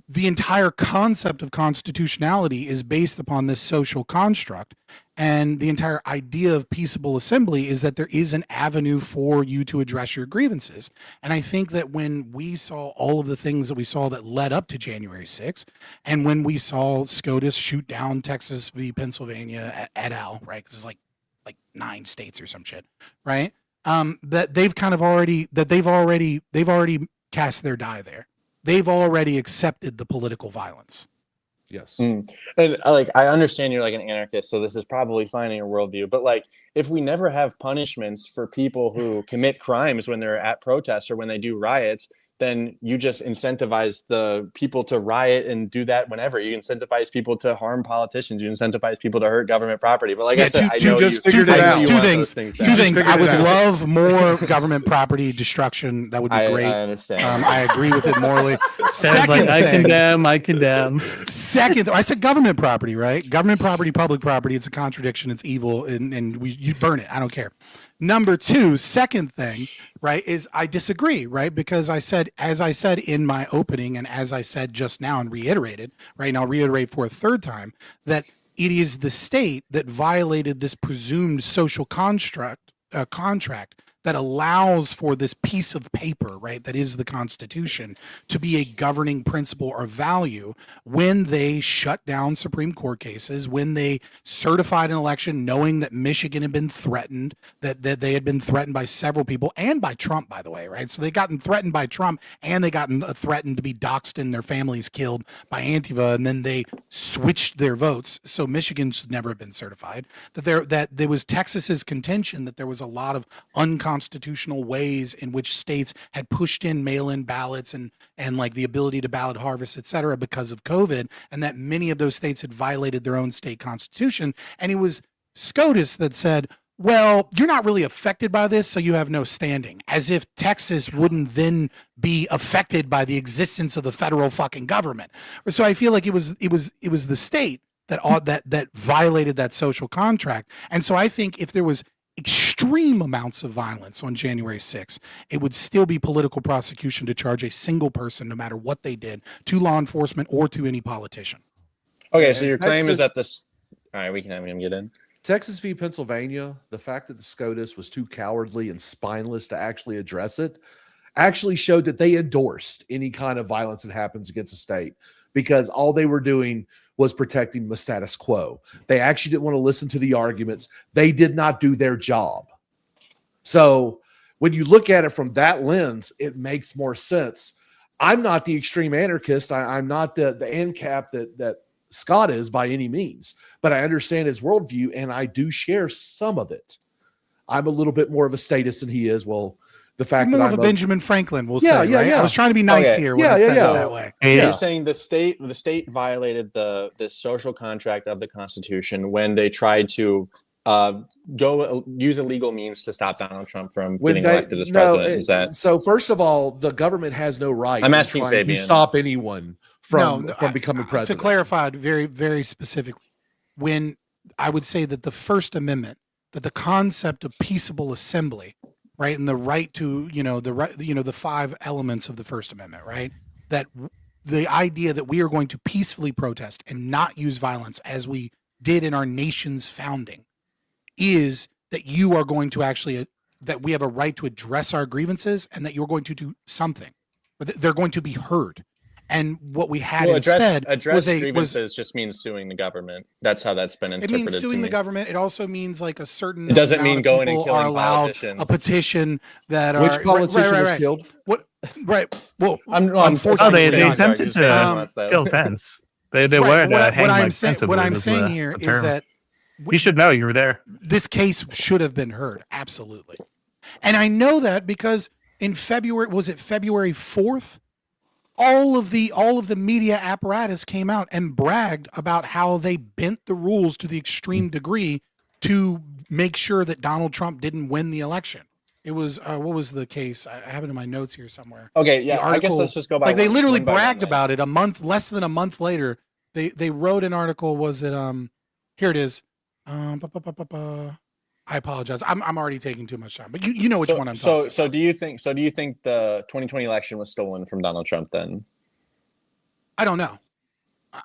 the entire concept of constitutionality is based upon this social construct. And the entire idea of peaceable assembly is that there is an avenue for you to address your grievances. And I think that when we saw all of the things that we saw that led up to January 6th, and when we saw SCOTUS shoot down Texas v. Pennsylvania et al., right, because it's like 9 states or some shit, right? That they've kind of already cast their die there. They've already accepted the political violence. Yes. And I understand you're like an anarchist, so this is probably fine in your worldview. But like, if we never have punishments for people who commit crimes when they're at protests or when they do riots, then you just incentivize the people to riot and do that whenever. You incentivize people to harm politicians. You incentivize people to hurt government property. But like I said, two things. I would love more government property destruction. That would be great. I understand. I agree with it morally. Sounds like I condemn. Second, I said government property, right? Government property, public property. It's a contradiction. It's evil, and you burn it. I don't care. Number two, second thing, right, is I disagree, right? Because as I said in my opening, and as I said just now and reiterated, right, and I'll reiterate for a third time, that it is the state that violated this presumed social contract that allows for this piece of paper, right, that is the Constitution, to be a governing principle or value when they shut down Supreme Court cases, when they certified an election knowing that Michigan had been threatened, that they had been threatened by several people, and by Trump, by the way, right? So they gotten threatened by Trump, and they gotten threatened to be doxxed and their families killed by Antifa, and then they switched their votes. So Michigan should never have been certified. That there was Texas's contention that there was a lot of unconstitutional ways in which states had pushed in mail-in ballots and like the ability to ballot harvest, et cetera, because of COVID, and that many of those states had violated their own state constitution. And it was SCOTUS that said, well, you're not really affected by this, so you have no standing, as if Texas wouldn't then be affected by the existence of the federal fucking government. So I feel like it was the state that violated that social contract. And so I think if there was extreme amounts of violence on January 6th, it would still be political prosecution to charge a single person, no matter what they did, to law enforcement or to any politician. Okay, so your claim is that this... All right, we can have him get in. Texas v. Pennsylvania, the fact that the SCOTUS was too cowardly and spineless to actually address it actually showed that they endorsed any kind of violence that happens against a state, because all they were doing was protecting the status quo. They actually didn't want to listen to the arguments. They did not do their job. So when you look at it from that lens, it makes more sense. I'm not the extreme anarchist. I'm not the ANCAP that Scott is by any means, but I understand his worldview, and I do share some of it. I'm a little bit more of a statist than he is. Well, the fact that I'm a Benjamin Franklin, we'll say, right? Yeah. I was trying to be nice here when I said it that way. You're saying the state violated the social contract of the Constitution when they tried to go use illegal means to stop Donald Trump from getting elected as president. Is that so? First of all, the government has no right. I'm asking to stop anyone from becoming president. To clarify it very, very specifically, when I would say that the First Amendment, that the concept of peaceable assembly, right, and the right to, the 5 elements of the First Amendment, right, that the idea that we are going to peacefully protest and not use violence as we did in our nation's founding, is that you are going to actually, that we have a right to address our grievances, and that you're going to do something, or that they're going to be heard. And what we had instead was grievances just means suing the government. That's how that's been interpreted. It means suing the government. It also means like a certain. It doesn't mean going and killing politicians. A petition that which politician was killed? What? Right. Well, unfortunately, they attempted to kill Pence. They were hanged. What I'm saying here is that you should know you were there. This case should have been heard, absolutely. And I know that because in February, was it February 4th? All of the media apparatus came out and bragged about how they bent the rules to the extreme degree to make sure that Donald Trump didn't win the election. It was what was the case? I have it in my notes here somewhere. Okay, yeah. I guess let's just go by. Like they literally bragged about it less than a month later. They wrote an article. Was it here it is. I apologize. I'm already taking too much time, but you know which one I'm talking about. So do you think the 2020 election was stolen from Donald Trump then? I don't know.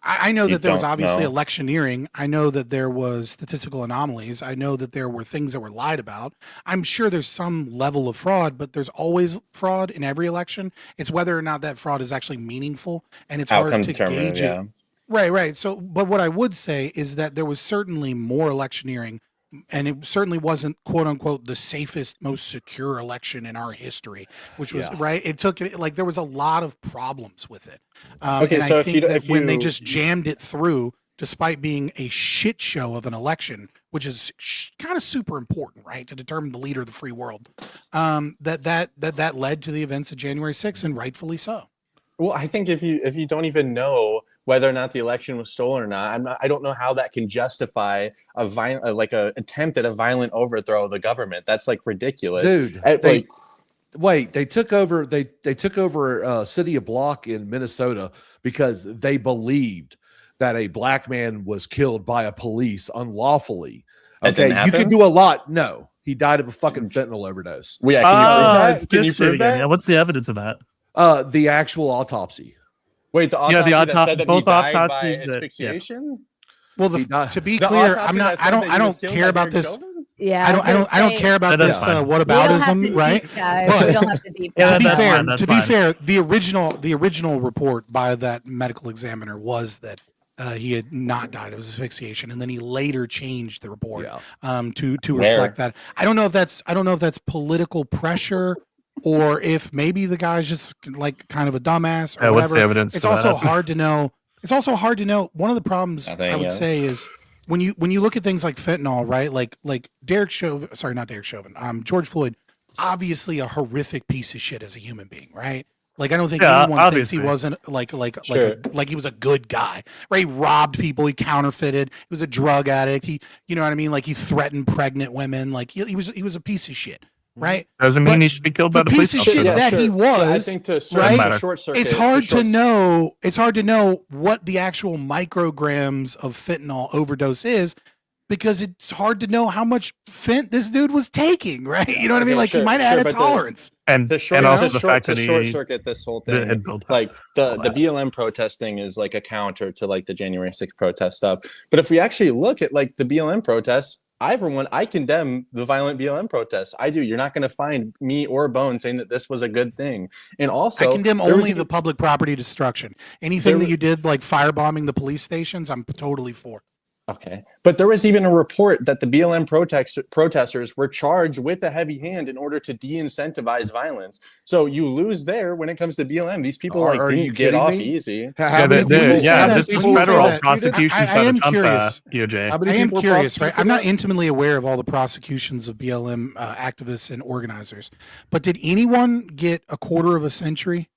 I know that there was obviously electioneering. I know that there was statistical anomalies. I know that there were things that were lied about. I'm sure there's some level of fraud, but there's always fraud in every election. It's whether or not that fraud is actually meaningful, and it's hard to gauge it. Right. So, but what I would say is that there was certainly more electioneering, it certainly wasn't quote unquote the safest, most secure election in our history, which was right. It took it like there was a lot of problems with it. Okay, and so I if think you- that if when they you- just jammed it through, despite being a shit show of an election, which is kind of super important, right, to determine the leader of the free world, that led to the events of January 6th, and rightfully so. Well, I think if you don't even know whether or not the election was stolen or not, I don't know how that can justify a violent, like a attempt at a violent overthrow of the government. That's like ridiculous, Dude. They took over. They took over City of Block in Minnesota because they believed that a black man was killed by a police unlawfully. That didn't Okay, you can happen? do a lot. No, he died of a fucking fentanyl overdose. Well, yeah, can you prove that? Can you this shit prove again. that? Yeah, what's the evidence of that? The actual autopsy. Wait, the Yeah, autopsy the that said that he both died by autopsies that- asphyxiation? Well, to be clear, I'm not. I don't care about this. Yeah, I don't care about That's this. fine. Whataboutism, right? We don't have to deep Yeah, to be that's fair, fine, that's to be fine. fair, the original report by that medical examiner was that he had not died of asphyxiation, and then he later changed the report to Where? reflect that. I don't know if that's political pressure, or if maybe the guy's just like kind of a dumbass or Yeah, whatever. what's the evidence It's for also that? hard to know. It's also hard to know. One of the problems Nothing, I would yeah. say is when you look at things like fentanyl, right? Like Derek Chauvin, sorry, not Derek Chauvin, George Floyd, obviously a horrific piece of shit as a human being, right? Like I don't think Yeah, anyone thinks he obviously. wasn't like Sure. like he was a good guy, right? He robbed people, he counterfeited, he was a drug addict, he, you know what I mean? Like he threatened pregnant women, like he was a piece of shit, right? Doesn't mean But he should be killed by the the police piece of officer. shit though. that he was, I think to right? matter. short circuit, It's hard to short- to know. It's hard to know what the actual micrograms of fentanyl overdose is, because it's hard to know how much fent this dude was taking, right? You know what I mean? Okay, Like sure, he might sure, have had a but the- tolerance. And also the fact that short he circuit this whole had thing, built up like the all that. BLM protesting is like a counter to like the January 6th protest stuff. But if we actually look at like the BLM protests, I condemn the violent BLM protests. I do. You're not going to find me or Bone saying that this was a good thing. And also, I condemn there was only even- the public property destruction. Anything There that was- you did, like firebombing the police stations, I'm totally for. Okay. But there was even a report that the BLM protesters were charged with a heavy hand in order to de-incentivize violence. So you lose there when it comes to BLM. These people Are you didn't get kidding off me? easy. How many people you say yeah, that- this when was you say federal that- prosecutions I by the am Trump curious. DOJ. How many I am people were curious, right? prosecuted I'm for not that? intimately aware of all the prosecutions of BLM activists and organizers, but did anyone get a quarter of a century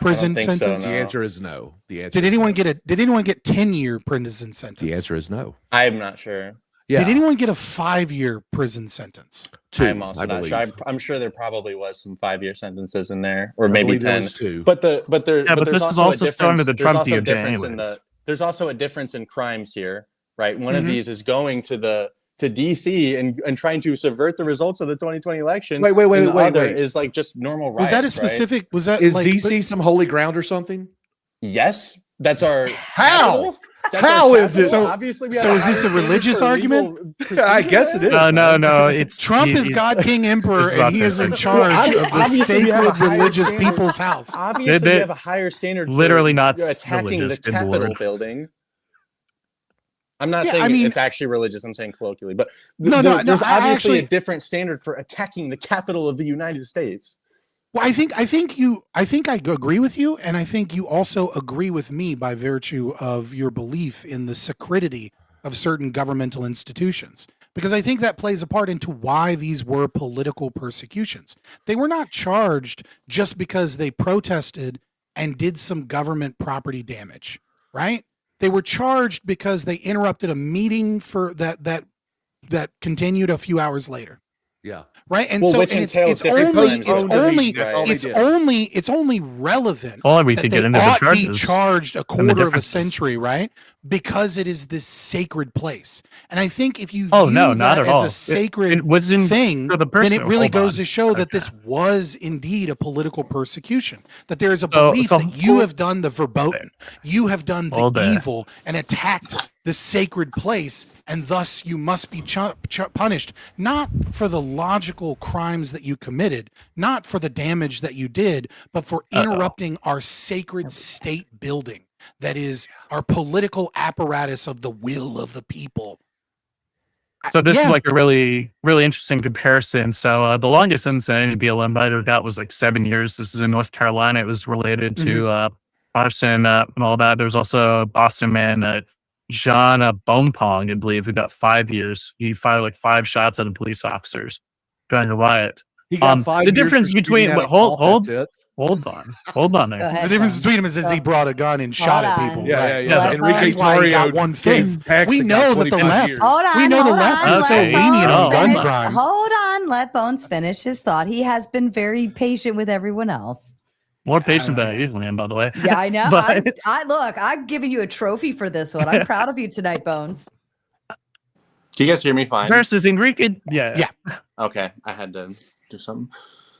prison think so, sentence? no. The answer is no. The answer Did is anyone no. Did anyone get 10-year prison sentence? The answer is no. I'm not sure. Yeah, Did anyone get a 5-year prison sentence? two, I'm also I not believe. sure. I'm sure there probably was some 5-year sentences in there, or I maybe believe there 10. was two. But Yeah, but there's this is also also a still under difference. the There's Trump also a DOJ difference in anyways. there's also a difference in crimes here, right? One of Mhm. these is going to DC and trying to subvert the results of the 2020 election. Wait, and the other wait. is like just normal riots. Was that a right? specific? Was that Is like, DC some holy ground or something? Yes, that's our How? capital. That's How our is it? capital. So- Obviously, we so have is this higher a religious standard for argument? legal I procedure guess it there. is. No, it's Trump is he's- God King Emperor, It's not and he is in this. charge Well, of the obviously we have a sacred higher religious standard. people's house. Obviously, They- we have a higher standard. For literally not attacking religious, the good Capitol Lord. building. I'm not Yeah, saying I mean- it's actually religious. I'm saying colloquially, but No, there's I obviously actually- a different standard for attacking the capital of the United States. Well, I think I agree with you, and I think you also agree with me by virtue of your belief in the sacredity of certain governmental institutions. Because I think that plays a part into why these were political persecutions. They were not charged just because they protested and did some government property damage, right? They were charged because they interrupted a meeting for that continued a few hours later. Yeah. Right, and Well, so which and it's entails different crimes. it's only relevant. Well, we that could they get into the ought be charges charged a and the quarter of a differences. century, right? Because it is this sacred place, and I think if you Oh, view no, that not at as all. a sacred It wasn't thing, for the then person. it really Hold goes on. to show that Okay. this was indeed a political persecution. That there is a So- belief so that you hold- have done the verboten, you have done Hold the there. evil, and attacked the sacred place, and thus you must be punished, not for the logical crimes that you committed, not for the damage that you did, but for interrupting our sacred state building that is our political apparatus of the will of the people. So this Yeah. is like a really, really interesting comparison. So the longest sentence that any BLM fighter got was like 7 years. This is in North Carolina. It was related to Boston and all that. There's also a Boston man, John Bonepong, I believe, who got 5 years. He fired like 5 shots at the police officers during the riot. He got 5 the years difference for shooting between at a hold cop, that's it. hold on there. Go ahead, The difference Tom. between him is he brought a gun and shot at on. people. Yeah, right. yeah. Let Enrique That's why he got Tarrio 1/5. Paxton We got know that the 25 left. years. Hold on. We know the hold left on, is so let lenient on Bones gun finish- crime. Hold on. Let Bones finish his thought. He has been very patient with everyone else. More patient than I usually am, by the way. Yeah, I know. But- I look, I'm giving you a trophy for this one. I'm proud of you tonight, Bones. Can you guys hear me fine? Versus Enrique, yeah. Okay, I had to do something.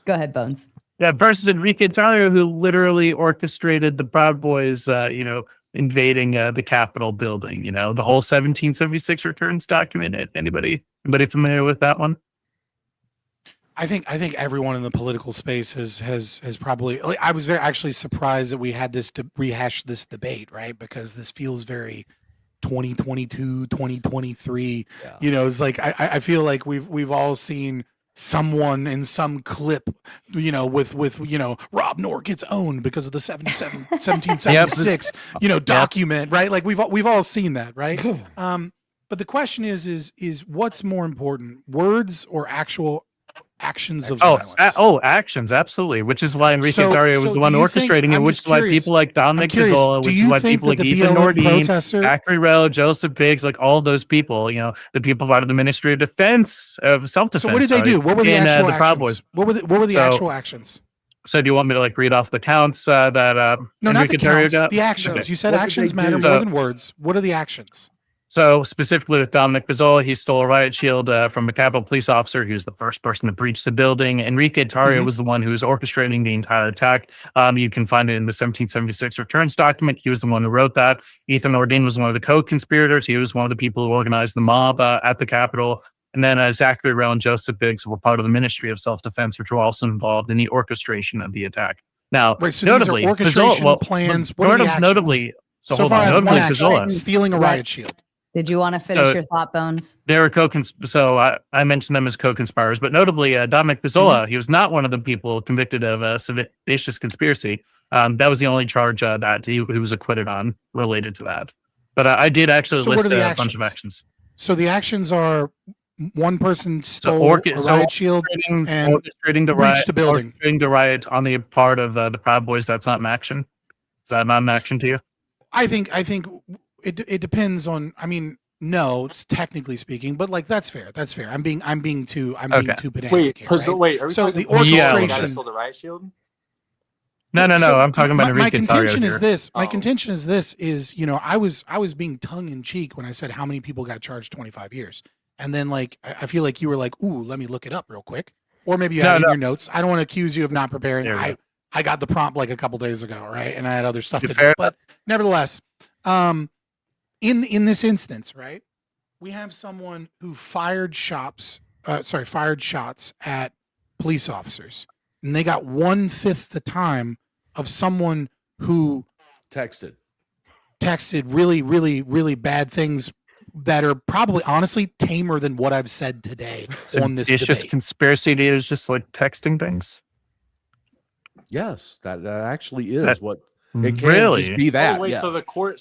Go ahead, Bones. Yeah, versus Enrique Tarrio, who literally orchestrated the Proud Boys, invading the Capitol building. You know, the whole 1776 returns document. Anybody familiar with that one? I think everyone in the political space has probably. Like, I was very actually surprised that we had this to rehash this debate, right? Because this feels very 2022, 2023. Yeah. You know, it's like I feel like we've all seen someone in some clip, you know, with Rob Noor gets owned because of the 1776, document, right? Like we've all seen that, right? But the question is what's more important, words or actual actions of violence? Actions, absolutely. Which is why Enrique So- Tarrio was so the one do you think- orchestrating it, I'm which just is why curious. people like Dominic I'm curious, Pizzola, do which you is why think people like that the Ethan BLM Nordine, protester- Zachary Rell, Joseph Biggs, like all those people, the people part of the Ministry of Defense, of self-defense. So what did they do? What were the in, actual the Proud actions? Boys. What were the So- actual actions? So do you want me to like read off the counts that No, not the Enrique Tarrio counts, got? the actions. Okay. You said What did actions they matter do? more So- than words. What are the actions? So specifically with Dominic Pizzola, he stole a riot shield from a Capitol police officer. He was the first person to breach the building. Enrique Tarrio was the one who was orchestrating the entire attack. You can find it in the 1776 returns document. He was the one who wrote that. Ethan Nordine was one of the co-conspirators. He was one of the people who organized the mob at the Capitol. And then Zachary Rell and Joseph Biggs were part of the Ministry of Self-Defense, which were also involved in the orchestration of the attack. Now, Wait, so notably, these are orchestration Pizzola- plans. What are the actions? notably, so hold far, I on, have one notably, action, Pizzola. stealing a Right. riot shield. Did you want to finish your thought, Bones? They were so I mentioned them as co-conspirators, but notably Dominic Pizzola, he was not one of the people convicted of seditious conspiracy. That was the only charge that he was acquitted on related to that. But I did actually So what list are the a bunch of actions? actions. So the actions are one person So, stole a riot shield and orchestrating the breached riot, the building. orchestrating the riot on the part of the Proud Boys. That's not an action. Is that not an action to you? I think it depends on. I mean, no, it's technically speaking, but like that's fair. That's fair. I'm being too pedantic Wait, here. are we So talking the about the guy that orchestration. stole the riot shield? No. So I'm talking about my Enrique contention Tarrio is here. this. My Oh. contention is this. Is I was being tongue in cheek when I said how many people got charged 25 years, and then like I feel like you were like, ooh, let me look it up real quick, or maybe you had it in your notes. I don't want to accuse you of not preparing. There we go. I got the prompt like a couple days ago, right, and I had other stuff to do. Fair But nevertheless, in this instance, right, we have someone who fired shots at police officers, and they got 1/5 the time of someone who Texted. really, really, really bad things that are probably honestly tamer than what I've said today on this It's just debate. conspiracy is just like texting things. Yes, that actually is That- what it can Really? just be. That Oh, wait, yes.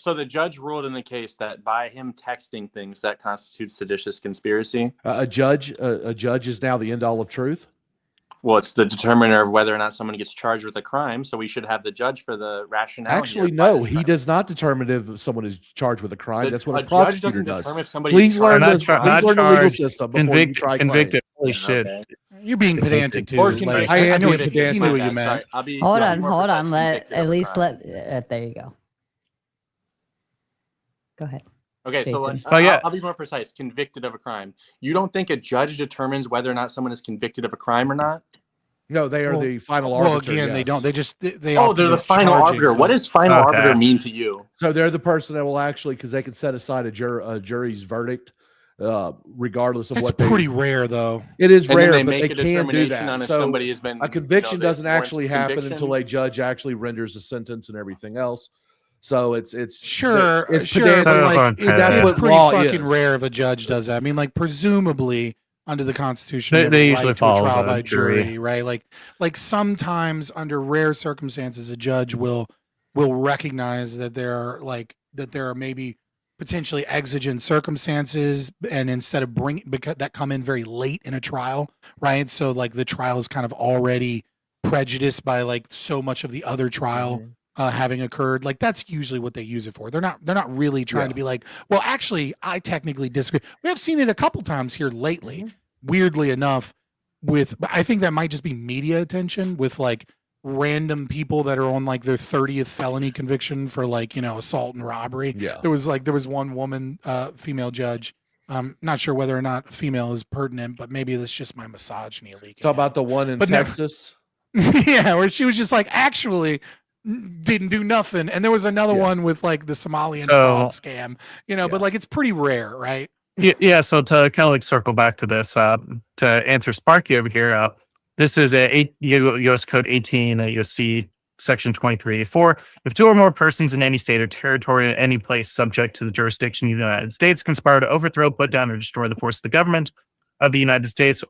so the judge ruled in the case that by him texting things that constitutes seditious conspiracy. A judge is now the end all of truth. Well, it's the determiner of whether or not someone gets charged with a crime. So we should have the judge for the rationale. Actually, here. no, he does not determine if someone is charged with a crime. That's what a judge prosecutor doesn't does. determine if somebody Please is learn charged the with a crime. please learn the legal charged, system before you try convicted. Holy Yeah, shit. okay. You're being pedantic too. Or Like, convicted. I am know being what pedantic. you knew what you Sorry, meant. I'll be Hold I'll be on, more hold precise, on. Let convicted at of a least crime. there you go. Go ahead. Okay, so Jason. Oh, yeah. I'll be more precise. Convicted of a crime. You don't think a judge determines whether or not someone is convicted of a crime or not? No, they are Well- the final Well, arbiter. again, they yes. don't. They just they. Oh, often they're the just final charge arbiter. it. What does final Okay. arbiter mean to you? So they're the person that will actually, because they can set aside a jury's verdict, regardless of It's what they. pretty rare, though. It is And then rare, they but make they a can do determination on that. if So somebody has been a conviction that doesn't warrants actually happen conviction. until a judge actually renders a sentence and everything else. So it's Sure, it's sure. pedantic. But like, That's it's what pretty law fucking is. rare if a judge does that. I mean, like, presumably under the Constitution, you have They a usually right to a follow trial the by jury. jury, right? Like sometimes under rare circumstances, a judge will recognize that there are maybe potentially exigent circumstances, and instead of because that come in very late in a trial, right? So like the trial is kind of already prejudiced by like so much of the other trial having occurred. Like that's usually what they use it for. They're not really trying to be like, well, actually, I technically disagree. We have seen it a couple times here lately, weirdly enough. But I think that might just be media attention with like random people that are on like their 30th felony conviction for like, you know, assault and robbery. Yeah. There was one woman, female judge. Not sure whether or not female is pertinent, but maybe that's just my misogyny leaking. Talk about the one in Texas. Yeah, where she was just like, actually didn't do nothing. And there was another one with like the Somalian fraud scam, you know, but like it's pretty rare, right? Yeah. So to kind of like circle back to this, to answer Sparky over here, this is a U.S. Code 18 USC Section 23A4. If two or more persons in any state or territory, any place subject to the jurisdiction of the United States conspire to overthrow, put down, or destroy the force of the government of the United States.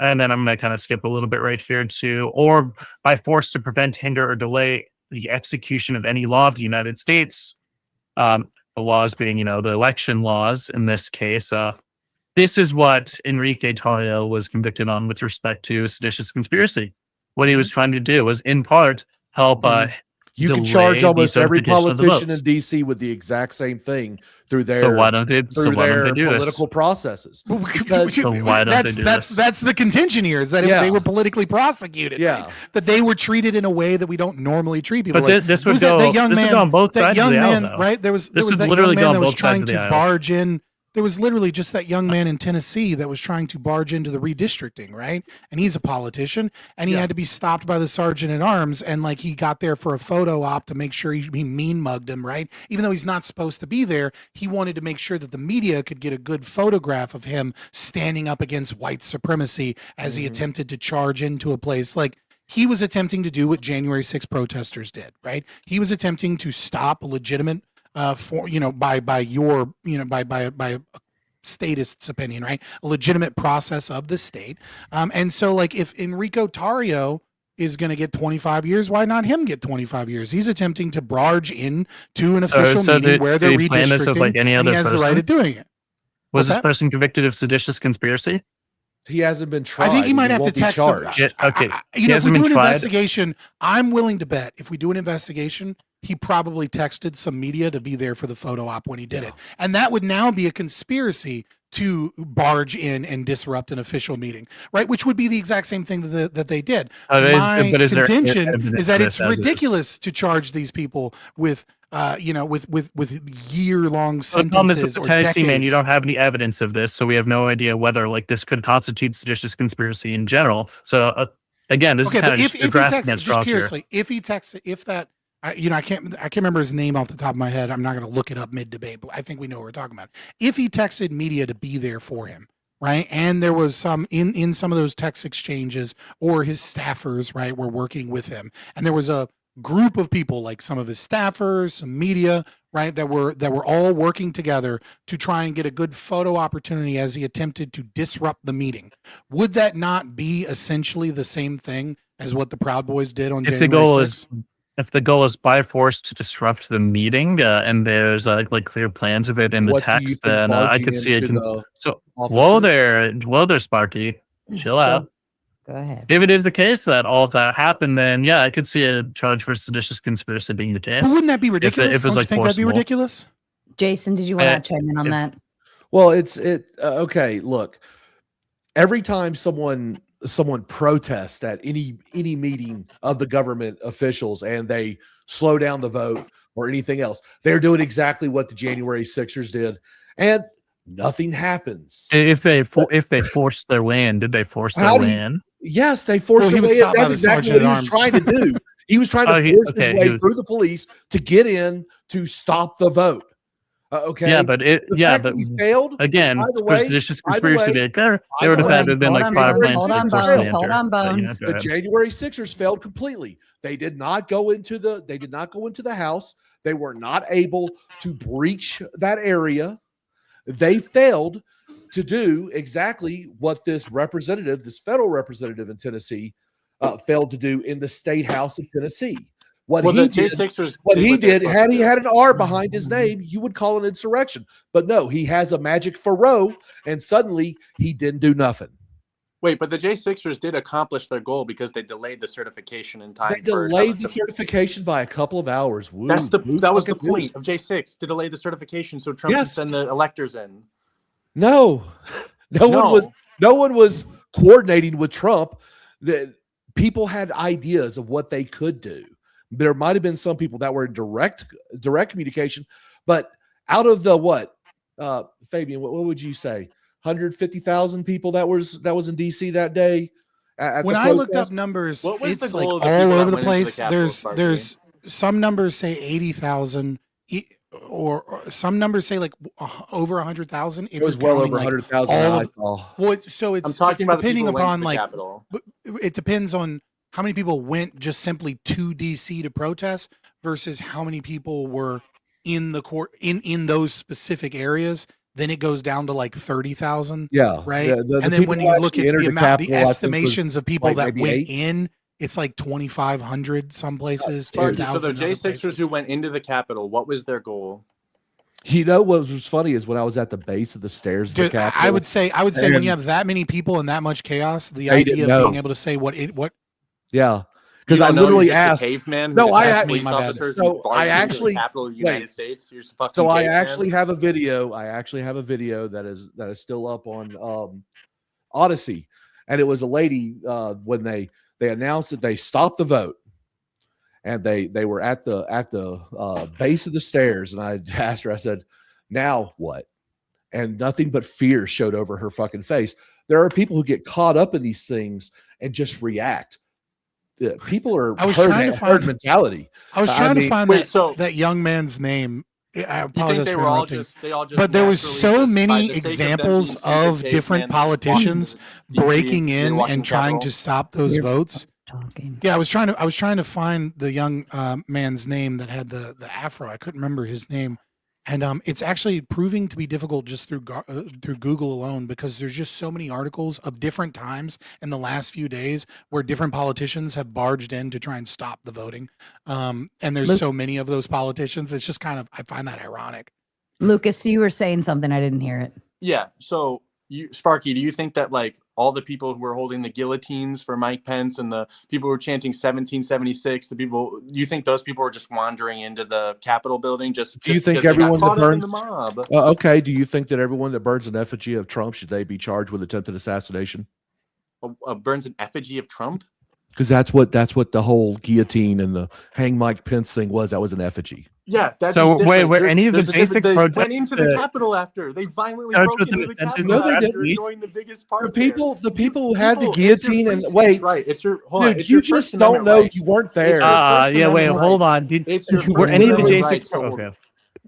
And then I'm going to kind of skip a little bit right here to, or by force to prevent, hinder, or delay the execution of any law of the United States. The laws being, you know, the election laws in this case. This is what Enrique Tarrio was convicted on with respect to seditious conspiracy. What he was trying to do was, in part, help. You can charge almost every politician in DC with the exact same thing through their so why don't they do political processes. Because that's the contention here, is that they were politically prosecuted. Yeah, right? That they were treated in a way that we don't normally treat people. But like, this would go on both sides of the aisle, right? There was that literally young man that was both sides trying of the to aisle. barge in. There was literally just that young man in Tennessee that was trying to barge into the redistricting, right? And he's a politician, and he had to be stopped by the sergeant at arms, and like he got there for a photo op to make sure he mean mugged him, right? Even though he's not supposed to be there, he wanted to make sure that the media could get a good photograph of him standing up against white supremacy as he attempted to charge into a place. Like, he was attempting to do what January 6 protesters did, right? He was attempting to stop a legitimate for, you know, by your, you know, by a statist's opinion, right? A legitimate process of the state. And so like if Enrico Tarrio is going to get 25 years, why not him get 25 years? He's attempting to barge in to an official meeting where they're redistricting, like any other and he has the right of doing it. Was this person convicted of seditious conspiracy? He hasn't been tried. I think he might have to text him. Okay. You know, if we do an investigation, I'm willing to bet if we do an investigation, he probably texted some media to be there for the photo op when he did it. And that would now be a conspiracy to barge in and disrupt an official meeting, right? Which would be the exact same thing that they did. My contention is that it's ridiculous to charge these people with with year-long sentences or Tennessee, decades. man, you don't have any evidence of this, so we have no idea whether like this could constitute seditious conspiracy in general. So again, this is kind of just grasping at straws here. If he texts, I can't remember his name off the top of my head. I'm not going to look it up mid-debate, but I think we know what we're talking about. If he texted media to be there for him, right, and there was some in some of those text exchanges, or his staffers, right, were working with him, and there was a group of people, like some of his staffers, some media, right, that were all working together to try and get a good photo opportunity as he attempted to disrupt the meeting. Would that not be essentially the same thing as what the Proud Boys did on January 6th? If the goal is by force to disrupt the meeting, and there's like clear plans of it in the text, then I could see it. Whoa there, Sparky, chill out. Go ahead. If it is the case that all of that happened, then yeah, I could see a charge for seditious conspiracy being the case. But wouldn't that be ridiculous? If it was like think that'd be ridiculous? Jason, did you want to chime in on that? Well, okay. Look, every time someone protests at any meeting of the government officials and they slow down the vote or anything else, they're doing exactly what the January 6ers did, and nothing happens. If they forced their way in, did they force their way in? Yes, they forced their way in. That's exactly what he was trying to do. He was trying to force his way through the police to get in to stop the vote. Okay. Yeah, but he failed again. For seditious conspiracy to occur, they would have had to have been like prior plans. Hold on, Bones. The January 6ers failed completely. They did not go into the house. They were not able to breach that area. They failed to do exactly what this federal representative in Tennessee, failed to do in the state house of Tennessee. What he did, had he had an R behind his name, you would call it insurrection. But no, he has a magic Pharaoh, and suddenly he didn't do nothing. Wait, but the J6ers did accomplish their goal because they delayed the certification in time. They delayed the certification by a couple of hours. Woo, that was the point of J6, to delay the certification so Trump could send the electors in. No one was coordinating with Trump. People had ideas of what they could do. There might have been some people that were in direct communication, but out of the Fabian, what would you say? 150,000 people that was in DC that day. When I looked up numbers, it's like all over the place. There's some numbers say 80,000, or some numbers say like over 100,000. It was well over 100,000. Well, so it's depending upon like it depends on how many people went just simply to DC to protest versus how many people were in the court in those specific areas. Then it goes down to like 30,000. Yeah. Right. Yeah, and then when you look at the estimations of people that went in, it's like 2,500 some places. So the J6ers who went into the Capitol, what was their goal? You know what was funny is when I was at the base of the stairs. Dude, I would say when you have that many people and that much chaos, the idea of being able to say what. Yeah. Because I literally asked. Caveman. No, I have a video. I actually have a video that is still up on Odyssey, and it was a lady when they announced that they stopped the vote, and they were at the base of the stairs, and I asked her. I said, "Now what?" And nothing but fear showed over her fucking face. There are people who get caught up in these things and just react. People are herd mentality. I was trying to find that young man's name. I apologize for interrupting. But there was so many examples of different politicians breaking in and trying to stop those votes. Yeah, I was trying to find the young man's name that had the afro. I couldn't remember his name. And it's actually proving to be difficult just through Google alone, because there's just so many articles of different times in the last few days where different politicians have barged in to try and stop the voting. And there's so many of those politicians. It's just kind of, I find that ironic. Lucas, you were saying something. I didn't hear it. Yeah. So Sparky, do you think that like all the people who were holding the guillotines for Mike Pence and the people who were chanting 1776, you think those people were just wandering into the Capitol building? Do you think everyone that burns the mob? Okay. Do you think that everyone that burns an effigy of Trump, should they be charged with attempted assassination? Burns an effigy of Trump? Because that's what the whole guillotine and the hang Mike Pence thing was. That was an effigy. Yeah. So wait, were any of the J6 protests went into the Capitol after they violently broke into the Capitol? No, they didn't. During the biggest part. The people who had the guillotine and wait, right? You just don't know. You weren't there. Hold on. Were any of the J6? Okay.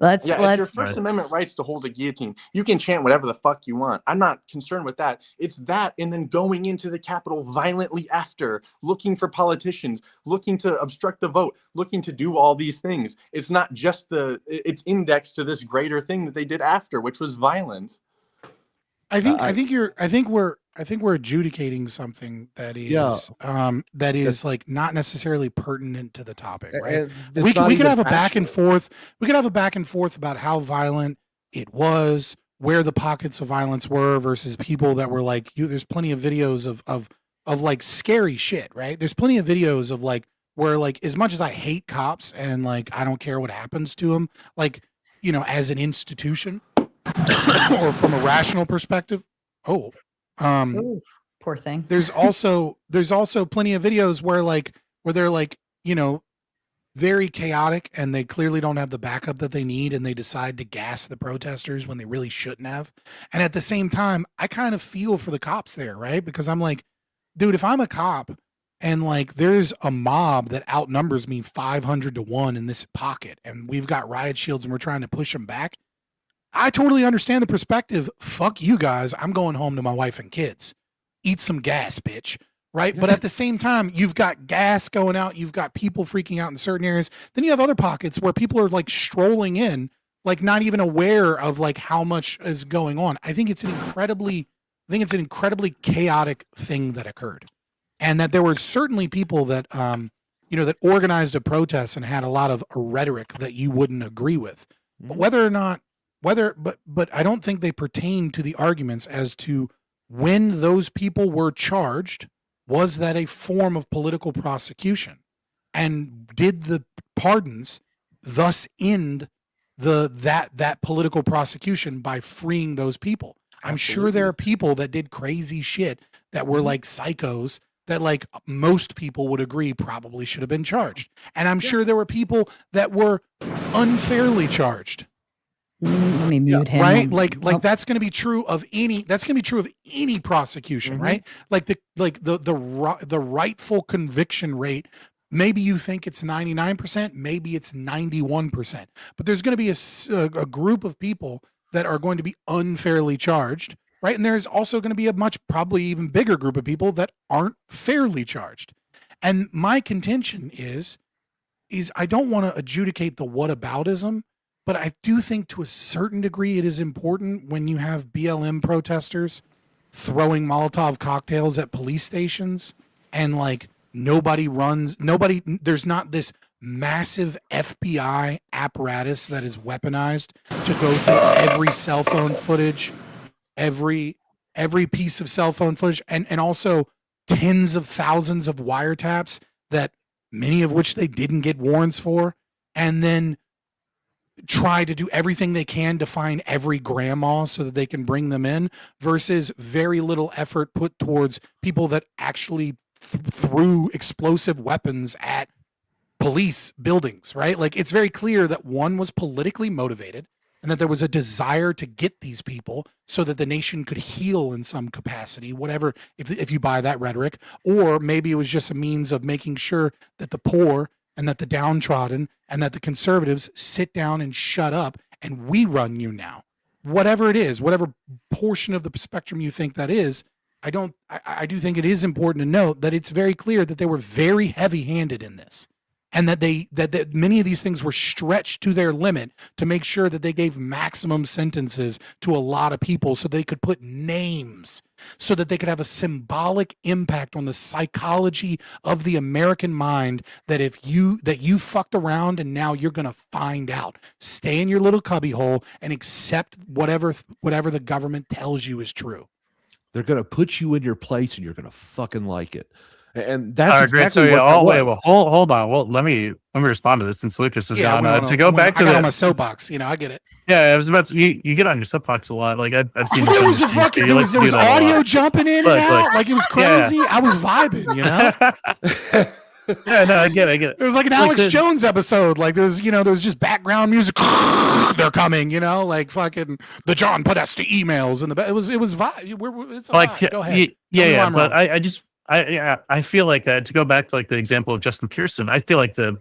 It's your First Amendment rights to hold a guillotine. You can chant whatever the fuck you want. I'm not concerned with that. It's that, and then going into the Capitol violently after, looking for politicians, looking to obstruct the vote, looking to do all these things. It's not just it's indexed to this greater thing that they did after, which was violence. I think we're adjudicating something that is like not necessarily pertinent to the topic, right? We could have a back and forth. We could have a back and forth about how violent it was, where the pockets of violence were versus people that were like there's plenty of videos of like scary shit, right? There's plenty of videos of like where like as much as I hate cops and like I don't care what happens to them, like as an institution or from a rational perspective. Ooh, poor thing. There's also plenty of videos where they're like, very chaotic and they clearly don't have the backup that they need and they decide to gas the protesters when they really shouldn't have. And at the same time, I kind of feel for the cops there, right? Because I'm like, dude, if I'm a cop and like there's a mob that outnumbers me 500 to 1 in this pocket and we've got riot shields and we're trying to push them back, I totally understand the perspective. Fuck you guys. I'm going home to my wife and kids. Eat some gas, bitch. right? But at the same time, you've got gas going out, you've got people freaking out in certain areas. Then you have other pockets where people are like strolling in, like not even aware of like how much is going on. I think it's an incredibly chaotic thing that occurred. And that there were certainly people that that organized a protest and had a lot of rhetoric that you wouldn't agree with. But but I don't think they pertain to the arguments as to when those people were charged. Was that a form of political prosecution? And did the pardons thus end that political prosecution by freeing those people? I'm sure there are people that did crazy shit that were like psychos that like most people would agree probably should have been charged. And I'm sure there were people that were unfairly charged. Let me mute him. Right? Like that's going to be true of any prosecution, right? Like the rightful conviction rate, maybe you think it's 99%, maybe it's 91%. But there's going to be a group of people that are going to be unfairly charged, right? And there's also going to be a probably even bigger group of people that aren't fairly charged. And my contention is I don't want to adjudicate the whataboutism, but I do think to a certain degree it is important when you have BLM protesters throwing Molotov cocktails at police stations and like there's not this massive FBI apparatus that is weaponized to go through every cell phone footage, every piece of cell phone footage, and also tens of thousands of wiretaps that many of which they didn't get warrants for, and then try to do everything they can to find every grandma so that they can bring them in, versus very little effort put towards people that actually threw explosive weapons at police buildings, right? Like it's very clear that one was politically motivated and that there was a desire to get these people so that the nation could heal in some capacity, whatever, if you buy that rhetoric, or maybe it was just a means of making sure that the poor and that the downtrodden and that the conservatives sit down and shut up and we run you now. Whatever it is, whatever portion of the spectrum you think that is, I do think it is important to note that it's very clear that they were very heavy-handed in this, and that that many of these things were stretched to their limit to make sure that they gave maximum sentences to a lot of people so they could put names, so that they could have a symbolic impact on the psychology of the American mind that you fucked around and now you're going to find out. Stay in your little cubbyhole and accept whatever the government tells you is true. They're going to put you in your place and you're going to fucking like it. And that's great. exactly Well, hold on. Well, let me respond to this since Lucas has gone. To go back to on my soapbox, I get it. Yeah, I was about to. You get on your soapbox a lot. Like I've seen. There was there was audio jumping in and out. Like it was crazy. Yeah. I was vibing. Yeah, no, I get it. It was like an Alex Jones episode. Like there's just background music. They're coming. Like fucking the John Podesta emails and it was vibe. It's a vibe. Go ahead. Yeah. But I feel like to go back to like the example of Justin Pearson, I feel like the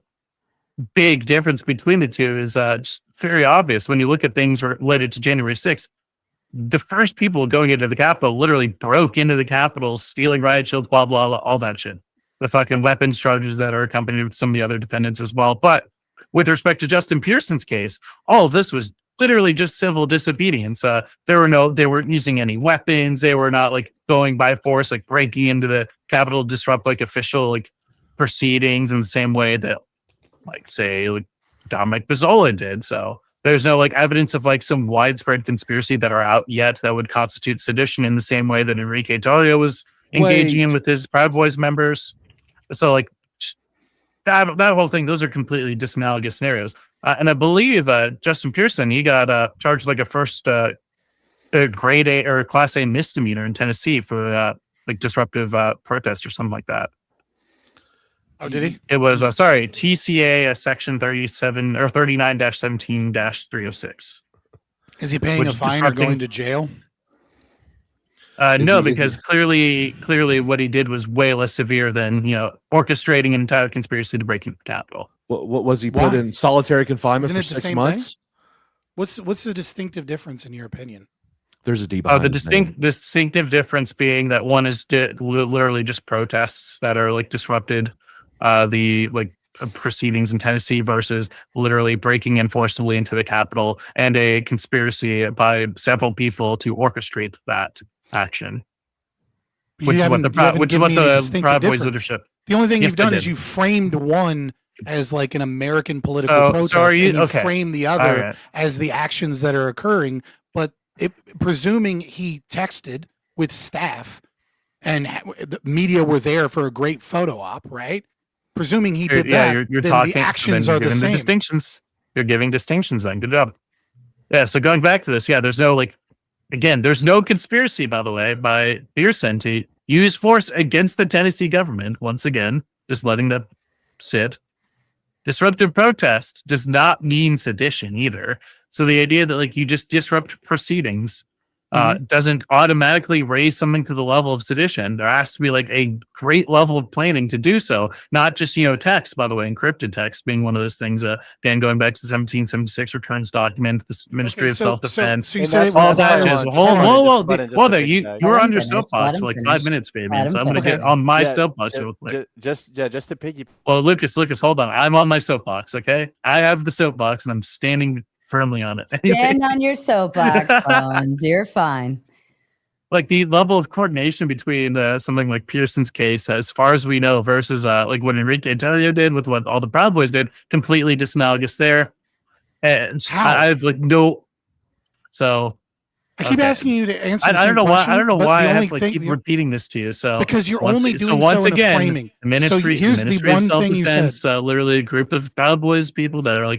big difference between the two is just very obvious when you look at things related to January 6th. The first people going into the Capitol literally broke into the Capitol, stealing riot shields, blah, blah, blah, all that shit. The fucking weapons charges that are accompanied with some of the other defendants as well. But with respect to Justin Pearson's case, all of this was literally just civil disobedience. They weren't using any weapons. They were not like going by force, like breaking into the Capitol to disrupt like official like proceedings in the same way that like say like Dominic Bezzola did. So there's no like evidence of like some widespread conspiracy that are out yet that would constitute sedition in the same way that Enrique Tarrio was engaging in with his Proud Boys members. So like that whole thing, those are completely disanalogous scenarios. And I believe Justin Pearson, he got charged like a first grade A or class A misdemeanor in Tennessee for like disruptive protest or something like that. Oh, did he? It was TCA section 37 or 39-17-306. Is he paying a fine or going to jail? No, because clearly what he did was way less severe than orchestrating an entire conspiracy to break into the Capitol. What was he put in solitary confinement for 6 months? What's the distinctive difference in your opinion? There's a D Oh, behind the his name. distinctive difference being that one is literally just protests that are like disrupted the proceedings in Tennessee versus literally breaking in forcibly into the Capitol and a conspiracy by several people to orchestrate that action. Which is what the Proud Boys leadership. The only thing Yes, you've done they is did. you framed one as like an American political Oh, protest, so are you- and you okay. frame the All other right. as the actions that are occurring. But presuming he texted with staff and the media were there for a great photo op, right? Presuming he did that, you're then talking. the actions are the giving same. distinctions. You're giving distinctions. Then good job. Yeah. So going back to this, there's no there's no conspiracy, by the way, by Pearson to use force against the Tennessee government. Once again, just letting them sit. Disruptive protest does not mean sedition either. So the idea that you just disrupt proceedings doesn't automatically raise something to the level of sedition. There has to be a great level of planning to do so, not just text. By the way, encrypted text being one of those things. Again, going back to the 1776 returns document, the Ministry of Self-Defense, So you said it all was that. violent. Whoa there, you're on your soapbox for 5 minutes, baby. So I'm going to get on my soapbox real quick. Just to piggy. Well, Lucas, hold on. I'm on my soapbox, okay? I have the soapbox and I'm standing firmly on it. Stand on your soapbox, Bones. You're fine. The level of coordination between something like Pearson's case, as far as we know, versus what Enrique Tarrio did with what all the Proud Boys did, completely disanalogous there. And I've no. So I keep asking you to answer. I don't know why. I don't know why I have to thing, keep repeating this to you. So because you're only doing once so in again, a framing. The Ministry, so here's the Ministry the one of thing you said. Self-Defense, literally a group of Proud Boys people that are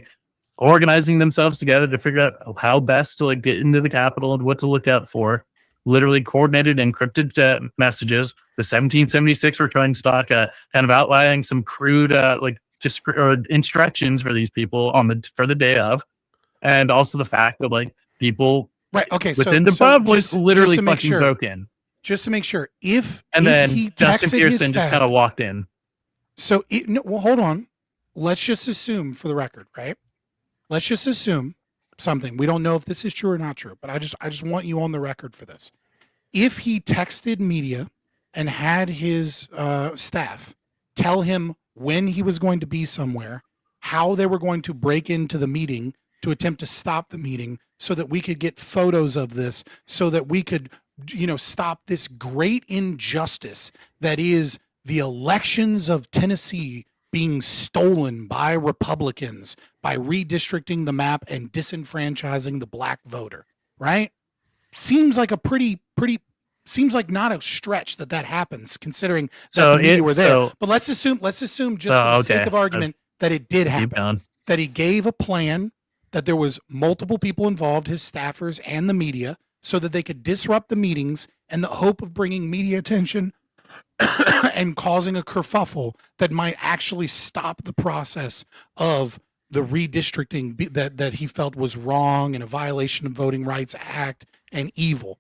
organizing themselves together to figure out how best to get into the Capitol and what to look out for. Literally coordinated encrypted messages. The 1776 return stock, kind of outlining some crude instructions for these people for the day of, and also the fact that people within the Proud Boys literally fucking broke in. Just to make sure, if then he Justin texted Pearson his just staff- kind of walked in. So hold on. Let's just assume for the record, right? Let's just assume something. We don't know if this is true or not true, but I just want you on the record for this. If he texted media and had his staff tell him when he was going to be somewhere, how they were going to break into the meeting to attempt to stop the meeting so that we could get photos of this, so that we could, stop this great injustice that is the elections of Tennessee being stolen by Republicans by redistricting the map and disenfranchising the black voter, right? Seems like seems like not a stretch that happens, considering that the media were there. But let's assume just for the sake of argument that it did happen, that he gave a plan, that there was multiple people involved, his staffers and the media, so that they could disrupt the meetings in the hope of bringing media attention and causing a kerfuffle that might actually stop the process of the redistricting that he felt was wrong and a violation of Voting Rights Act and evil.